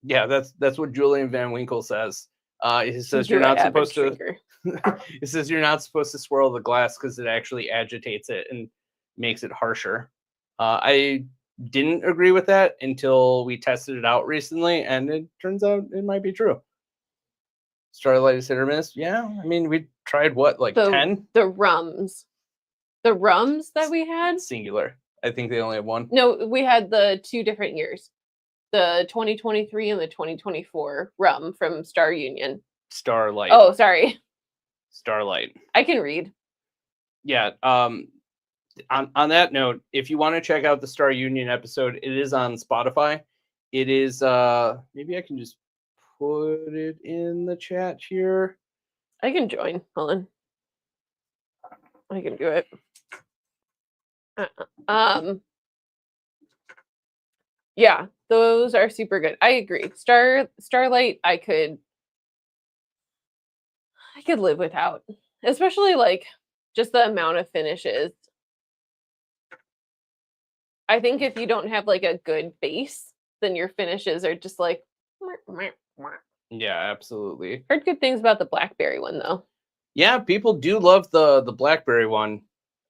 Yeah, that's what Julian Van Winkle says. He says You're you're not supposed to. drinker. He says you're not supposed to swirl the glass because it actually agitates it and makes it harsher. I didn't agree with that until we tested it out recently, and it turns out it might be true. Starlight is hit or miss. Yeah, I mean we tried what, like 10? The rums that we had. Singular. I think they only have one. No, we had the 2 different years. The 2023 and the 2024 rum from Star Union. Starlight. Oh, sorry. Starlight. I can read. Yeah. On that note, if you want to check out the Star Union episode, it is on Spotify. It is maybe I can just put it in the chat here. I can join. Hold on. I can do it. Yeah, those are super good. I agree. Starlight I could live without. Especially like just the amount of finishes. I think if you don't have like a good base, then your finishes are just like Yeah, absolutely. Heard good things about the blackberry one though. Yeah, people do love the blackberry one.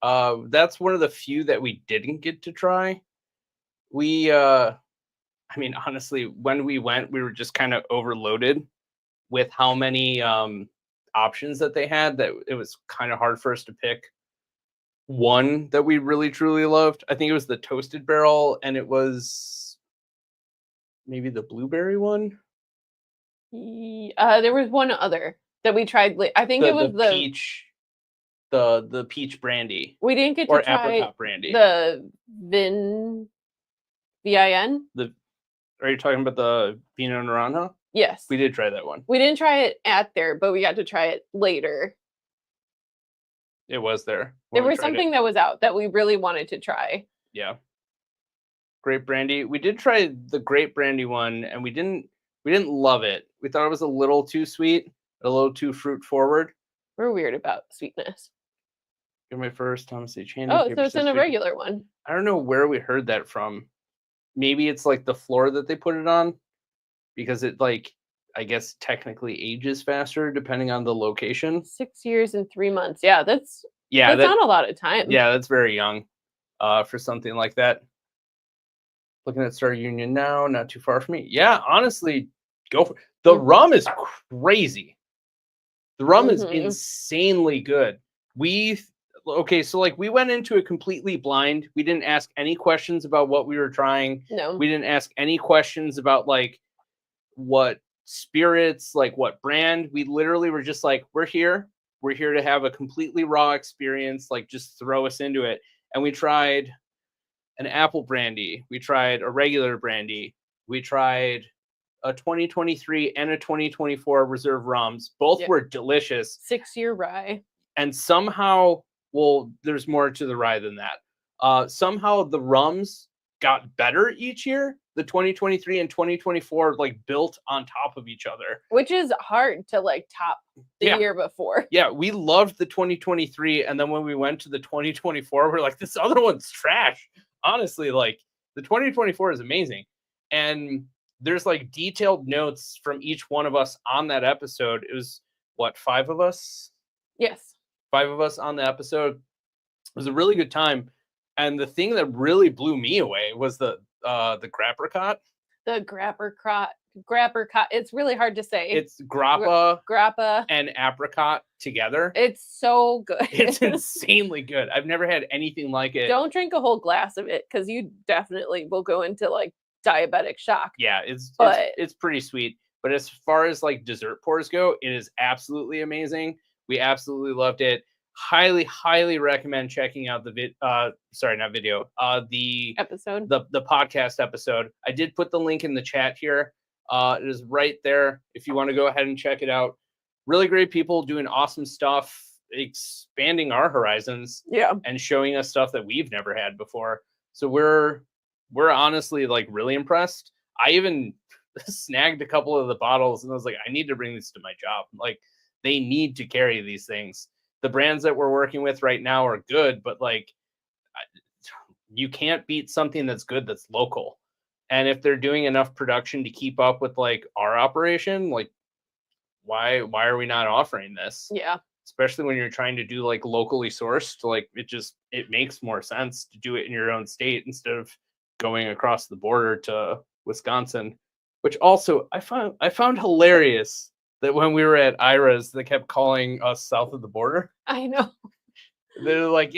That's one of the few that we didn't get to try. We I mean honestly, when we went, we were just kind of overloaded with how many options that they had that it was kind of hard for us to pick one that we really truly loved. I think it was the toasted barrel, and it was maybe the blueberry one. There was one other that we tried. I think it was the peach, the peach brandy. We didn't get to try apricot brandy. The VIN. Are you talking about the Vino Naranja? Yes. We did try that one. We didn't try it at there, but we got to try it later. It was there. There was something that was out that we really wanted to try. Yeah. Grape brandy. We did try the grape brandy one, and we didn't love it. We thought it was a little too sweet, a little too fruit forward. We're weird about sweetness. You're my first Thomas H. Handy. Oh, so it's in a regular one. I don't know where we heard that from. Maybe it's like the floor that they put it on, because it like, I guess technically ages faster depending on the location. 6 years and 3 months. Yeah, that's not a lot of time. Yeah, that's very young for something like that. Looking at Star Union now, not too far from me. Yeah, honestly, go for it. The rum is crazy. The rum is insanely good. So like we went into it completely blind. We didn't ask any questions about what we were trying. No. We didn't ask any questions about like what spirits, like what brand. We literally were just like, we're here to have a completely raw experience, like just throw us into it. And we tried an apple brandy, we tried a regular brandy, we tried a 2023 and a 2024 reserve rums. Both were delicious. 6-year rye. And somehow, well, there's more to the rye than that. Somehow the rums got better each year. the 2023 and 2024 like built on top of each other, which is hard to like top the year before. Yeah, we loved the 2023, and then when we went to the 2024, we're like, this other one's trash. Honestly, like the 2024 is amazing, and there's like detailed notes from each one of us on that episode. It was what, 5 of us? Yes, 5 of us on the episode. It was a really good time, and the thing that really blew me away was the grappercot. The grappercot. It's really hard to say. It's grappa and apricot together. It's so good. It's insanely good. I've never had anything like it. Don't drink a whole glass of it because you definitely will go into like diabetic shock. Yeah, it's pretty sweet. But as far as like dessert pours go, it is absolutely amazing. We absolutely loved it. Highly recommend checking out the the episode, the podcast episode. I did put the link in the chat here. It is right there if you want to go ahead and check it out. Really great people doing awesome stuff, expanding our horizons, and showing us stuff that we've never had before. So we're honestly like really impressed. I even snagged a couple of the bottles and I was like, I need to bring this to my job. Like, they need to carry these things. The brands that we're working with right now are good, but like, you can't beat something that's good that's local. And if they're doing enough production to keep up with like our operation, like why are we not offering this? Yeah. Especially when you're trying to do like locally sourced, like it makes more sense to do it in your own state instead of going across the border to Wisconsin, which also I found hilarious that when we were at Ira's, they kept calling us south of the border. I know. They're like,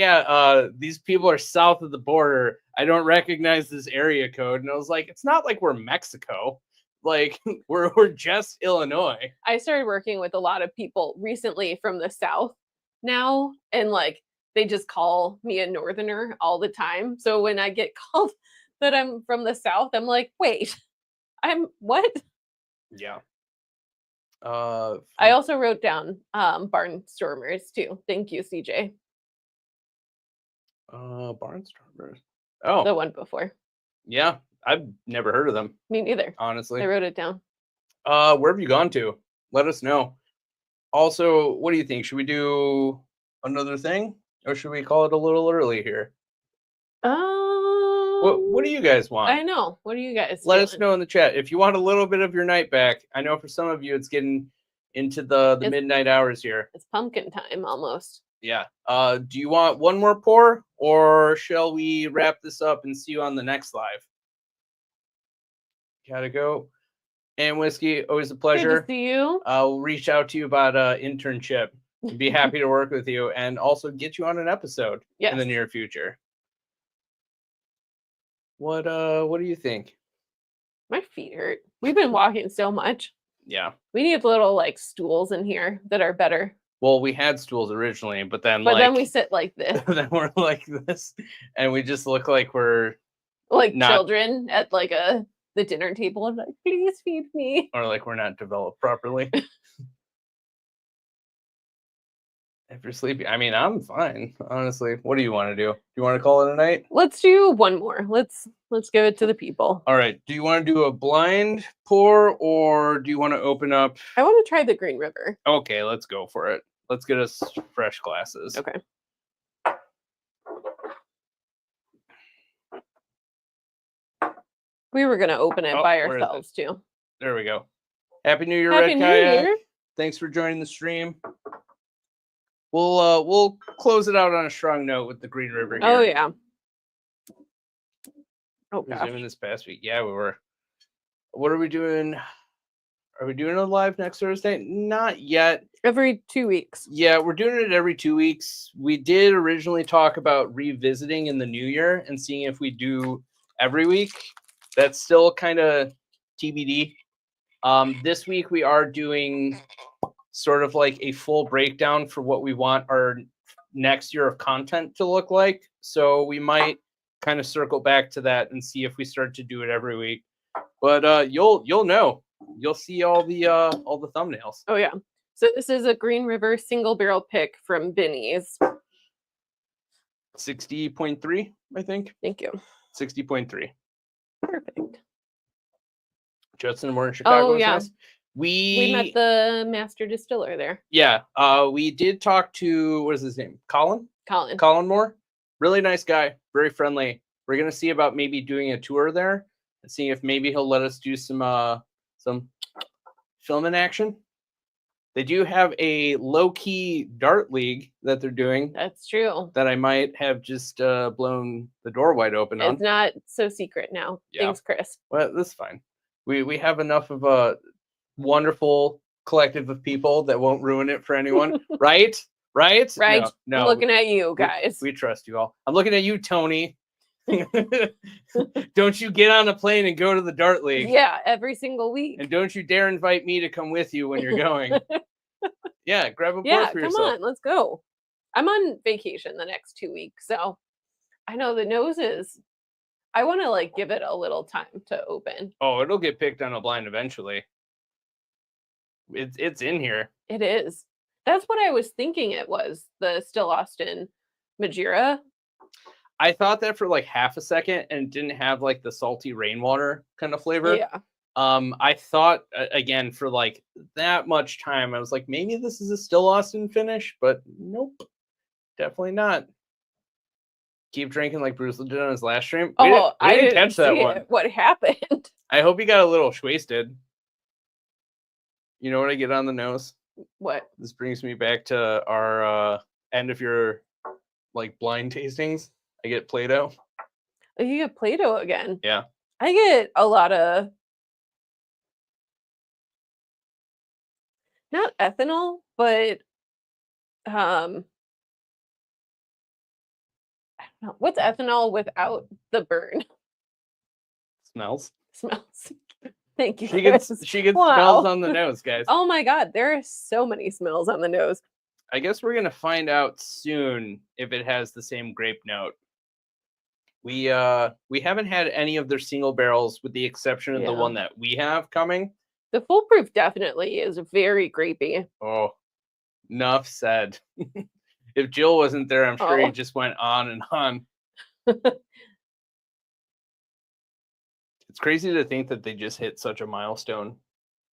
these people are south of the border. I don't recognize this area code. And I was like, it's not like we're Mexico. Like, we're just Illinois. I started working with a lot of people recently from the South now. And like, they just call me a Northerner all the time. So when I get called that I'm from the South, I'm like, wait, I'm what? Yeah. I also wrote down Barnstormers too. Thank you, CJ. Barnstormers. Oh, the one before. Yeah, I've never heard of them. Me neither. Honestly, I wrote it down. Where have you gone to? Let us know. Also, what do you think? Should we do another thing, or should we call it a little early here? What do you guys want? I know. What do you guys? Let us know in the chat if you want a little bit of your night back. I know for some of you, it's getting into the midnight hours here. It's pumpkin time almost. Yeah. Do you want one more pour, or shall we wrap this up and see you on the next live? Gotta go. And Whiskey, always a pleasure. Good to see you. I'll reach out to you about an internship. Be happy to work with you and also get you on an episode in the near future. What do you think? My feet hurt. We've been walking so much. Yeah. We need little like stools in here that are better. Well, we had stools originally, but then then we sit like this. Then we're like this, and we just look like we're like children at like the dinner table. I'm like, please feed me. Or like we're not developed properly. If you're sleepy, I mean, I'm fine, honestly. What do you want to do? Do you want to call it a night? Let's do one more. Let's give it to the people. All right. Do you want to do a blind pour, or do you want to open up? I want to try the Green River. Okay, let's go for it. Let's get us fresh glasses. Okay. We were gonna open it by ourselves too. There we go. Happy New Year, Happy Red New Kayak. Year. Thanks for joining the stream. We'll close it out on a strong note with the Green River here. Oh yeah. Oh gosh. gosh. Doing this past week. Yeah, we were. What are we doing? Are we doing a live next Thursday? Not yet. Every 2 weeks. Yeah, we're doing it every 2 weeks. We did originally talk about revisiting in the new year and seeing if we do every week. That's still kind of TBD. This week we are doing sort of like a full breakdown for what we want our next year of content to look like. So we might kind of circle back to that and see if we start to do it every week. But you'll know. You'll see all the thumbnails. Oh yeah. So this is a Green River single barrel pick from Binny's. 60.3, I think. Thank you. 60.3. Perfect. Justin and more in Chicago. Oh, yeah. Nice. We met the master distiller there. Yeah. We did talk to, what is his name? Colin Moore. Really nice guy. Very friendly. We're going to see about maybe doing a tour there and seeing if maybe he'll let us do some filming action. They do have a low-key dart league that they're doing. That's true. That I might have just blown the door wide open on. It's not so secret now. Yeah. Thanks, Chris. Well, that's fine. We have enough of a wonderful collective of people that won't ruin it for anyone. Right? Right? Right. No, I'm looking at you guys. We trust you all. I'm looking at you, Tony. Don't you get on a plane and go to the dart league. Yeah, every single week. And don't you dare invite me to come with you when you're going. Yeah, grab a board for yourself. Come on, let's go. I'm on vacation the next 2 weeks, so I know the noses. I want to like give it a little time to open. Oh, it'll get picked on a blind eventually. It's in here. It is. That's what I was thinking it was, the Still Austin Madeira. I thought that for like half a second and didn't have like the salty rainwater kind of flavor. Yeah. I thought again for like that much time, I was like, maybe this is a Still Austin finish, but nope, definitely not. Keep drinking like Bruce did on his last stream. I didn't catch that one. What happened? I hope he got a little wasted. You know what I get on the nose? What? This brings me back to our end of your like blind tastings. I get Play-Doh. Oh, you get Play-Doh again? Yeah. I get a lot of not ethanol, but I don't know. What's ethanol without the burn? Smells. Thank you. She gets smells on the nose, guys. Oh my god, there are so many smells on the nose. I guess we're gonna find out soon if it has the same grape note. We haven't had any of their single barrels with the exception of the one that we have coming. The foolproof definitely is very grapey. Oh, enough said. If Jill wasn't there, I'm sure he just went on and on. It's crazy to think that they just hit such a milestone.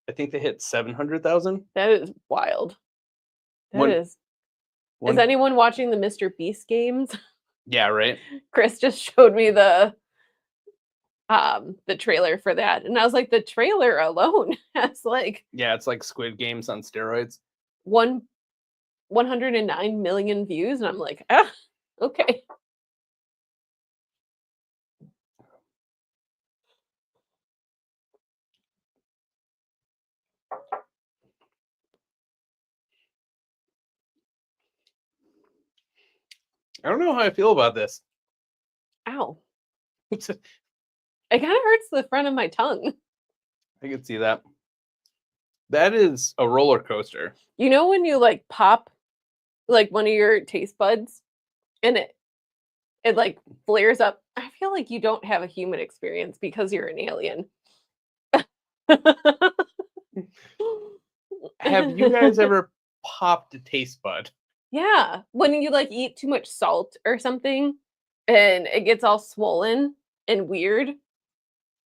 I think they hit 700,000. That is wild. Is anyone watching the Mr. Beast games? Yeah, right. Chris just showed me the trailer for that, and I was like, the trailer alone has like it's like Squid Games on steroids. 109 million views, and I'm like, okay. I don't know how I feel about this. Ow. It kind of hurts the front of my tongue. I can see that. That is a roller coaster. You know when you like pop like one of your taste buds and it like flares up? I feel like you don't have a human experience because you're an alien. Have you guys ever popped a taste bud? Yeah, when you like eat too much salt or something and it gets all swollen and weird.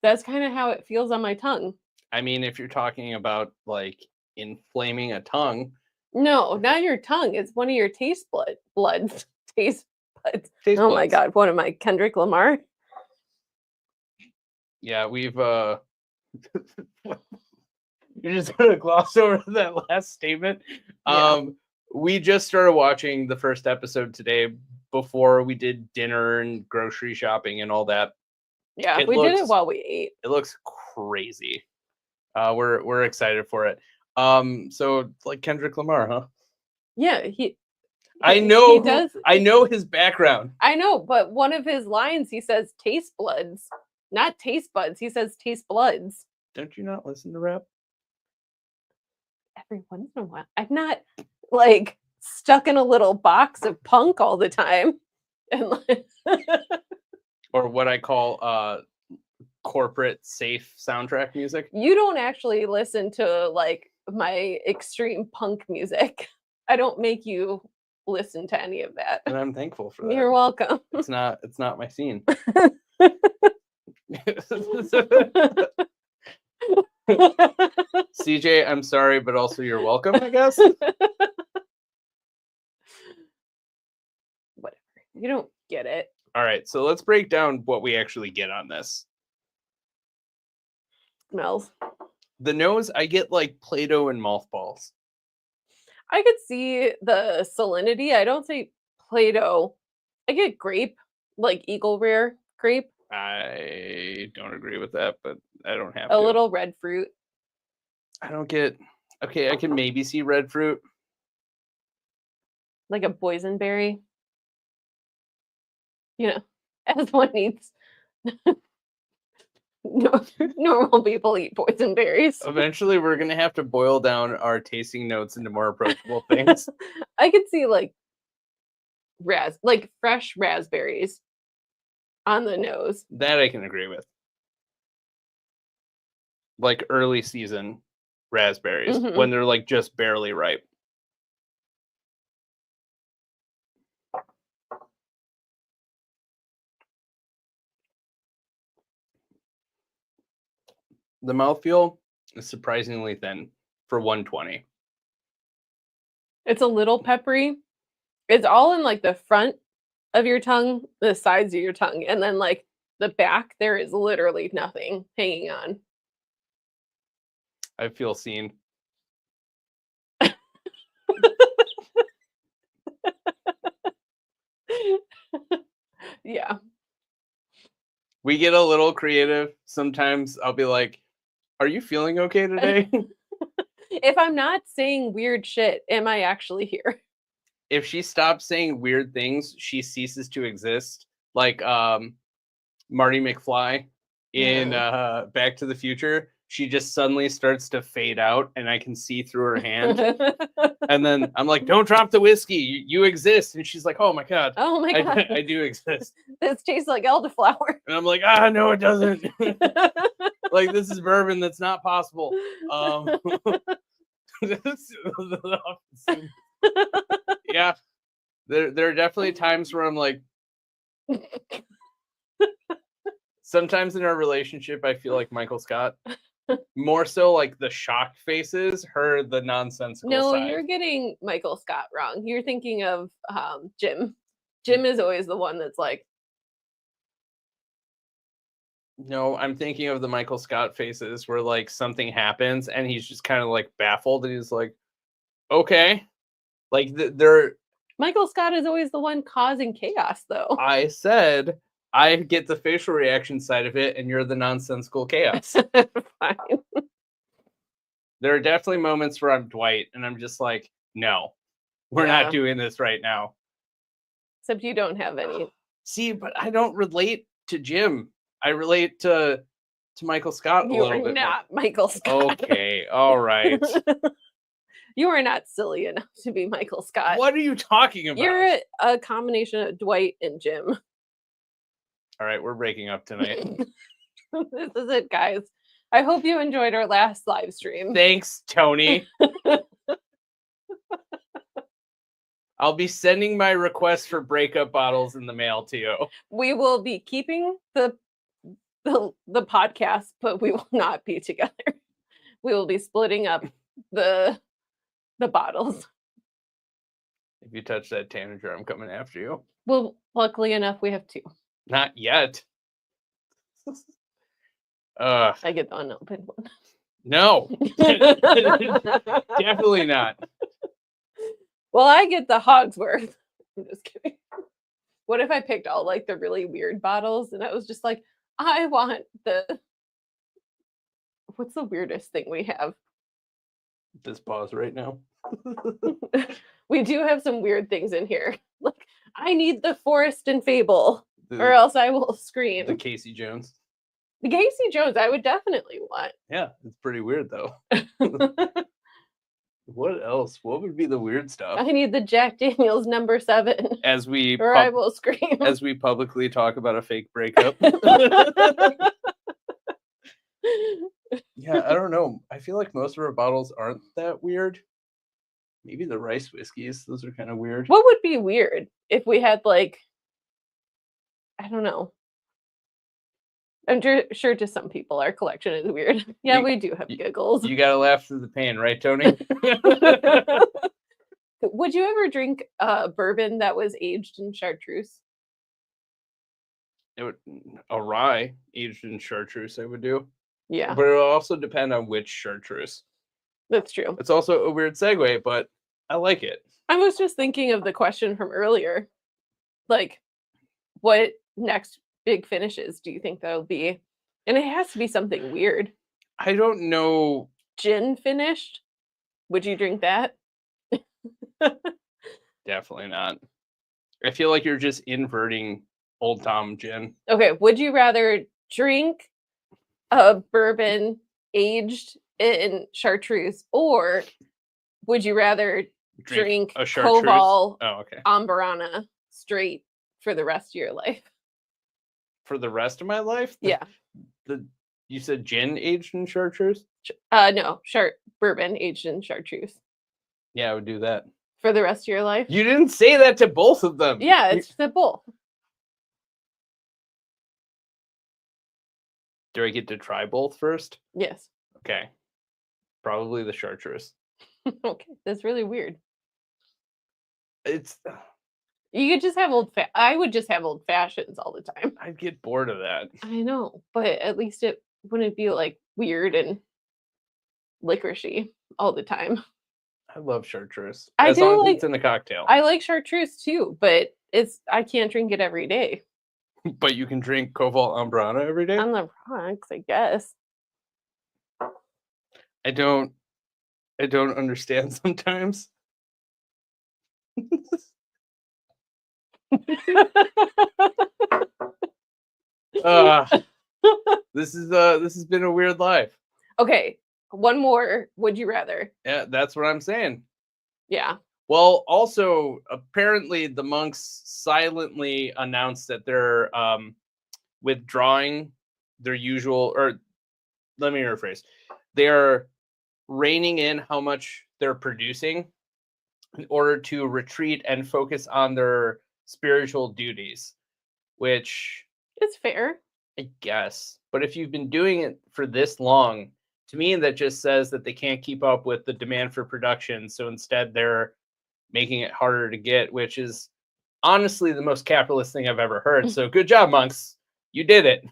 That's kind of how it feels on my tongue. I mean, if you're talking about like inflaming a tongue. No, not your tongue. It's one of your taste buds. Taste buds. My God, what am I, Kendrick Lamar? Yeah, we've you're just gonna gloss over that last statement. Yeah. We just started watching the first episode today before we did dinner and grocery shopping and all that. Yeah, we did it while we ate. It looks crazy. We're excited for it. So like Kendrick Lamar, huh? Yeah, I know his background. I know, but one of his lines he says taste buds, not taste buds. He says taste bloods. Don't you not listen to rap? Every once in a while. I'm not like stuck in a little box of punk all the time. And like or what I call corporate safe soundtrack music. You don't actually listen to like my extreme punk music. I don't make you listen to any of that. And I'm thankful for that. You're welcome. It's not my scene. CJ, I'm sorry, but also you're welcome, I guess. Whatever. You don't get it. All right, so let's break down what we actually get on this. Smells. The nose, I get like Play-Doh and mothballs. I could see the salinity. I don't say Play-Doh. I get grape, like Eagle Rare grape. I don't agree with that, but I don't have a little red fruit. I don't get... Okay, I can maybe see red fruit. Like a boysenberry. You know, as one needs. No, normal people eat boysenberries. Eventually, we're going to have to boil down our tasting notes into more approachable things. I could see like fresh raspberries on the nose. That I can agree with. Like early season raspberries when they're like just barely ripe. The mouthfeel is surprisingly thin for 120. It's a little peppery. It's all in like the front of your tongue, the sides of your tongue, and then like the back, there is literally nothing hanging on. I feel seen. Yeah. We get a little creative. Sometimes I'll be like, are you feeling okay today? If I'm not saying weird shit, am I actually here? If she stops saying weird things, she ceases to exist. Like Marty McFly in Back to the Future. She just suddenly starts to fade out and I can see through her hand. And then I'm like, don't drop the whiskey. You exist. And she's like, oh my God. Oh my God. I do exist. This tastes like elderflower. And I'm like, no, it doesn't. Like, this is bourbon. That's not possible. Yeah. There are definitely times where I'm like, sometimes in our relationship, I feel like Michael Scott. More so like the shocked faces, her the nonsensical No, side. you're getting Michael Scott wrong. You're thinking of Jim. Jim is always the one that's like... No, I'm thinking of the Michael Scott faces where like something happens and he's just kind of like baffled and he's like, okay. Like they're... Michael Scott is always the one causing chaos, though. I said I get the facial reaction side of it and you're the nonsensical chaos. Fine. There are definitely moments where I'm Dwight and I'm just like, no, we're not doing this right now. Except you don't have any. See, but I don't relate to Jim. I relate to Michael Scott a little bit. You are not Michael Scott. Okay, all right. You are not silly enough to be Michael Scott. What are you talking about? You're a combination of Dwight and Jim. All right, we're breaking up tonight. This is it, guys. I hope you enjoyed our last live stream. Thanks, Tony. I'll be sending my request for breakup bottles in the mail to you. We will be keeping the podcast, but we will not be together. We will be splitting up the bottles. If you touch that tanager, I'm coming after you. Well, luckily enough, we have two. Not yet. I get the unopened one. No. Definitely not. Well, I get the Hogsworth. I'm just kidding. What if I picked all like the really weird bottles and I was just like, I want the... What's the weirdest thing we have? This pause right now. We do have some weird things in here. Like, I need the Forest and Fable, or else I will scream. The Casey Jones. The Casey Jones, I would definitely want. Yeah, it's pretty weird though. What else? What would be the weird stuff? I need the Jack Daniels number 7. As we or I will scream. As we publicly talk about a fake breakup. Yeah, I don't know. I feel like most of our bottles aren't that weird. Maybe the rice whiskeys. Those are kind of weird. What would be weird if we had like, I don't know. I'm sure to some people our collection is weird. Yeah, we do have giggles. You gotta laugh through the pain, right, Tony? Would you ever drink bourbon that was aged in chartreuse? A rye aged in chartreuse I would do. Yeah. But it'll also depend on which chartreuse. That's true. It's also a weird segue, but I like it. I was just thinking of the question from earlier. Like, what next big finishes do you think that'll be? And it has to be something weird. I don't know. Gin finished? Would you drink that? Definitely not. I feel like you're just inverting Old Tom gin. Okay, would you rather drink a bourbon aged in chartreuse, or would you rather drink a chartreuse? Koval okay. Ambarana straight for the rest of your life? For the rest of my life? Yeah. You said gin aged in chartreuse? No, bourbon aged in chartreuse. Yeah, I would do that. For the rest of your life? You didn't say that to both of them. Yeah, it's the both. Do I get to try both first? Yes. Okay. Probably the chartreuse. Okay, that's really weird. It's... You could just have I would just have old fashions all the time. I'd get bored of that. I know, but at least it wouldn't be like weird and licoricey all the time. I love chartreuse. As long as it's in a cocktail. I like chartreuse too, but I can't drink it every day. But you can drink Koval Ambrana every day? On the rocks, I guess. I don't understand sometimes. This has been a weird life. Okay, one more. Would you rather? Yeah, that's what I'm saying. Yeah. Well, also, apparently the monks silently announced that they're withdrawing their usual, or let me rephrase. They're reining in how much they're producing in order to retreat and focus on their spiritual duties, which it's fair, I guess. But if you've been doing it for this long, to me, that just says that they can't keep up with the demand for production. So instead, they're making it harder to get, which is honestly the most capitalist thing I've ever heard. So good job, monks. You did it.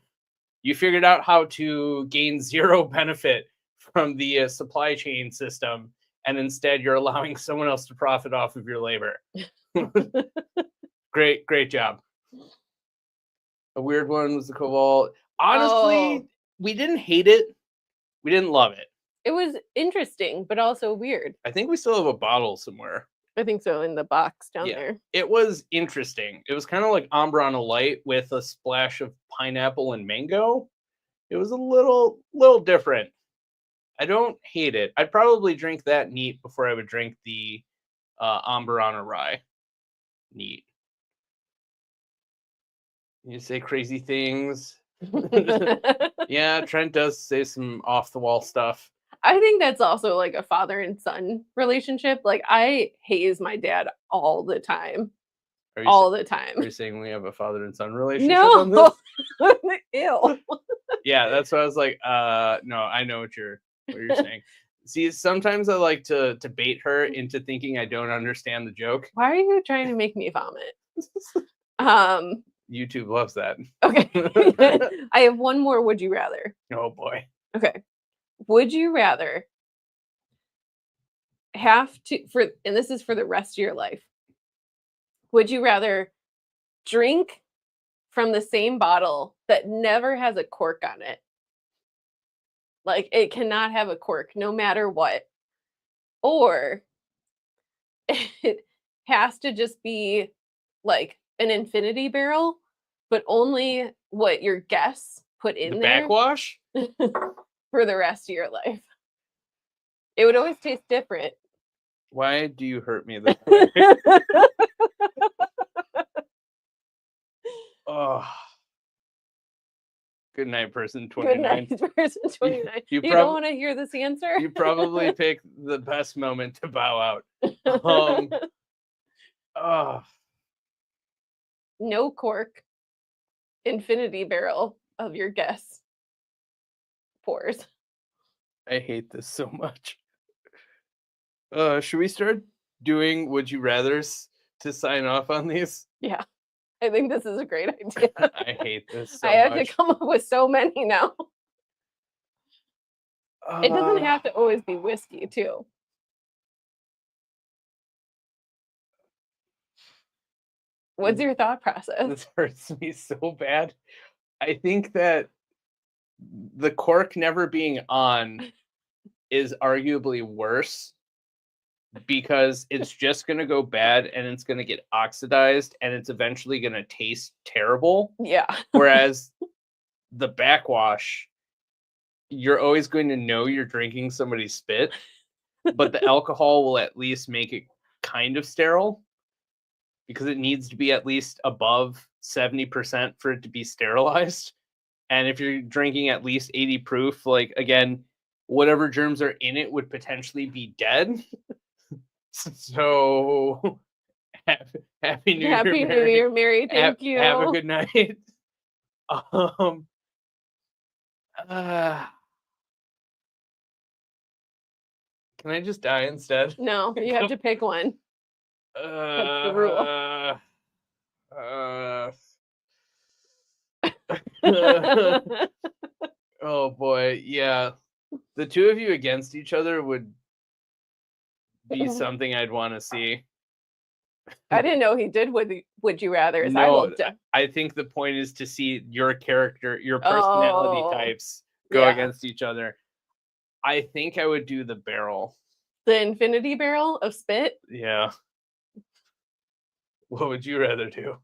You figured out how to gain zero benefit from the supply chain system, and instead you're allowing someone else to profit off of your labor. Great job. A weird one was the Koval. Honestly, we didn't hate it. We didn't love it. It was interesting, but also weird. I think we still have a bottle somewhere. I think so, in the box down there. It was interesting. It was kind of like Ambrana Light with a splash of pineapple and mango. It was a little different. I don't hate it. I'd probably drink that neat before I would drink the Ambrana Rye. Neat. You say crazy things. Yeah, Trent does say some off-the-wall stuff. I think that's also like a father and son relationship. Like, I haze my dad all the time. The time. Are you saying we have a father and son relationship on this? Ew. Yeah, that's what I was like. No, I know what you're saying. See, sometimes I like to bait her into thinking I don't understand the joke. Why are you trying to make me vomit? YouTube loves that. Okay. I have one more would you rather. Oh boy. Okay. Would you rather and this is for the rest of your life. Would you rather drink from the same bottle that never has a cork on it? Like, it cannot have a cork no matter what. Or it has to just be like an infinity barrel, but only what your guests put in there. Backwash? For the rest of your life. It would always taste different. Why do you hurt me this way? Oh. Good night, person 29. Good night, person 29. You don't want to hear this answer? You probably picked the best moment to bow out. No cork, infinity barrel, of your guests' pours. I hate this so much. Should we start doing Would You Rathers to sign off on these? Yeah, I think this is a great idea. I hate this so I have much. to come up with so many now. It doesn't have to always be whiskey, too. What's your thought process? This hurts me so bad. I think that the cork never being on is arguably worse because it's just going to go bad and it's going to get oxidized and it's eventually going to taste terrible. Yeah. Whereas the backwash, you're always going to know you're drinking somebody's spit, but the alcohol will at least make it kind of sterile because it needs to be at least above 70% for it to be sterilized. And if you're drinking at least 80 proof, like, again, whatever germs are in it would potentially be dead. So happy New Year, Happy New Year, Mary. Thank you. Have a good night. Can I just die instead? No, you have to pick one. That's the rule. Oh boy, yeah. The two of you against each other would be something I'd want to see. I didn't know he did Would You Rather. No, I think the point is to see your character, your personality types go against each other. I think I would do the barrel. The infinity barrel of spit? Yeah. What would you rather do?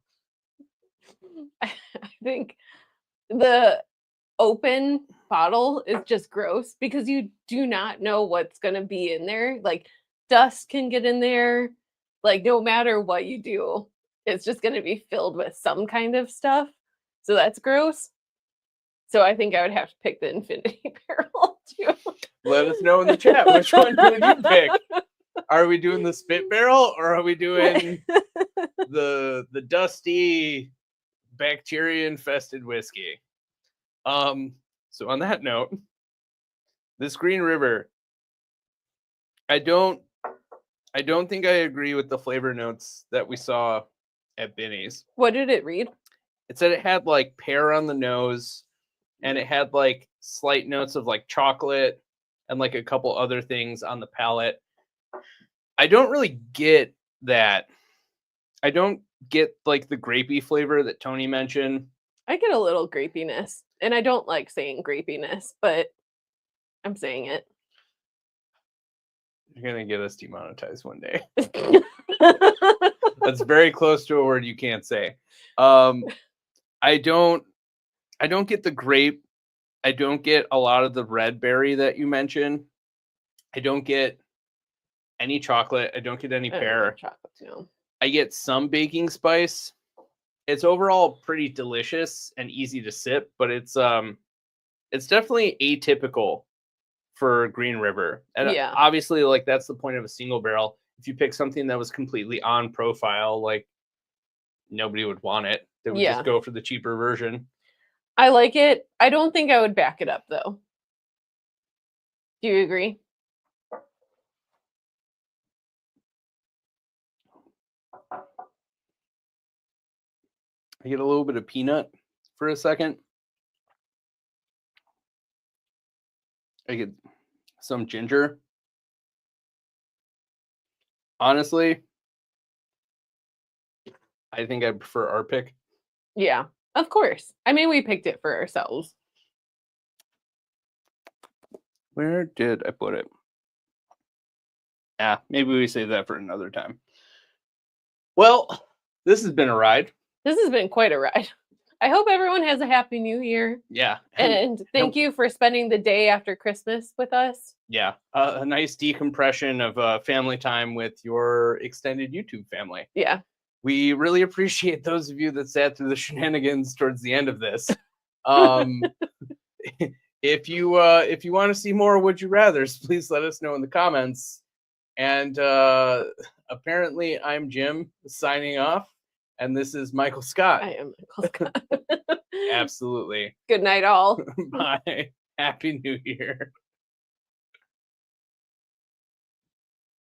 I think the open bottle is just gross because you do not know what's going to be in there. Like, dust can get in there. Like, no matter what you do, it's just going to be filled with some kind of stuff. So that's gross. So I think I would have to pick the infinity barrel too. Let us know in the chat. Which one would you pick? Are we doing the spit barrel or are we doing the dusty bacteria infested whiskey? So on that note, this Green River, I don't think I agree with the flavor notes that we saw at Binny's. What did it read? It said it had like pear on the nose and it had like slight notes of like chocolate and like a couple other things on the palate. I don't really get that. I don't get like the grapey flavor that Tony mentioned. I get a little grapiness, and I don't like saying grapiness, but I'm saying it. You're gonna get us demonetized one day. That's very close to a word you can't say. I don't get the grape. I don't get a lot of the red berry that you mentioned. I don't get any chocolate. I don't get any pear. Chocolate, no. I get some baking spice. It's overall pretty delicious and easy to sip, but it's definitely atypical for Green River. And obviously, like, that's the point of a single barrel. If you pick something that was completely on profile, like, nobody would want it. They would just go for the cheaper version. I like it. I don't think I would back it up, though. Do you agree? I get a little bit of peanut for a second. I get some ginger. Honestly, I think I prefer our pick. Yeah, of course. I mean, we picked it for ourselves. Where did I put it? Maybe we save that for another time. Well, this has been a ride. This has been quite a ride. I hope everyone has a happy new year. Yeah. And thank you for spending the day after Christmas with us. Yeah. A nice decompression of family time with your extended YouTube family. Yeah. We really appreciate those of you that sat through the shenanigans towards the end of this. If you want to see more Would You Rathers, please let us know in the comments. And apparently I'm Jim signing off. And this is Michael Scott. I am Michael Scott. Absolutely. Good night, all. Bye. Happy New Year.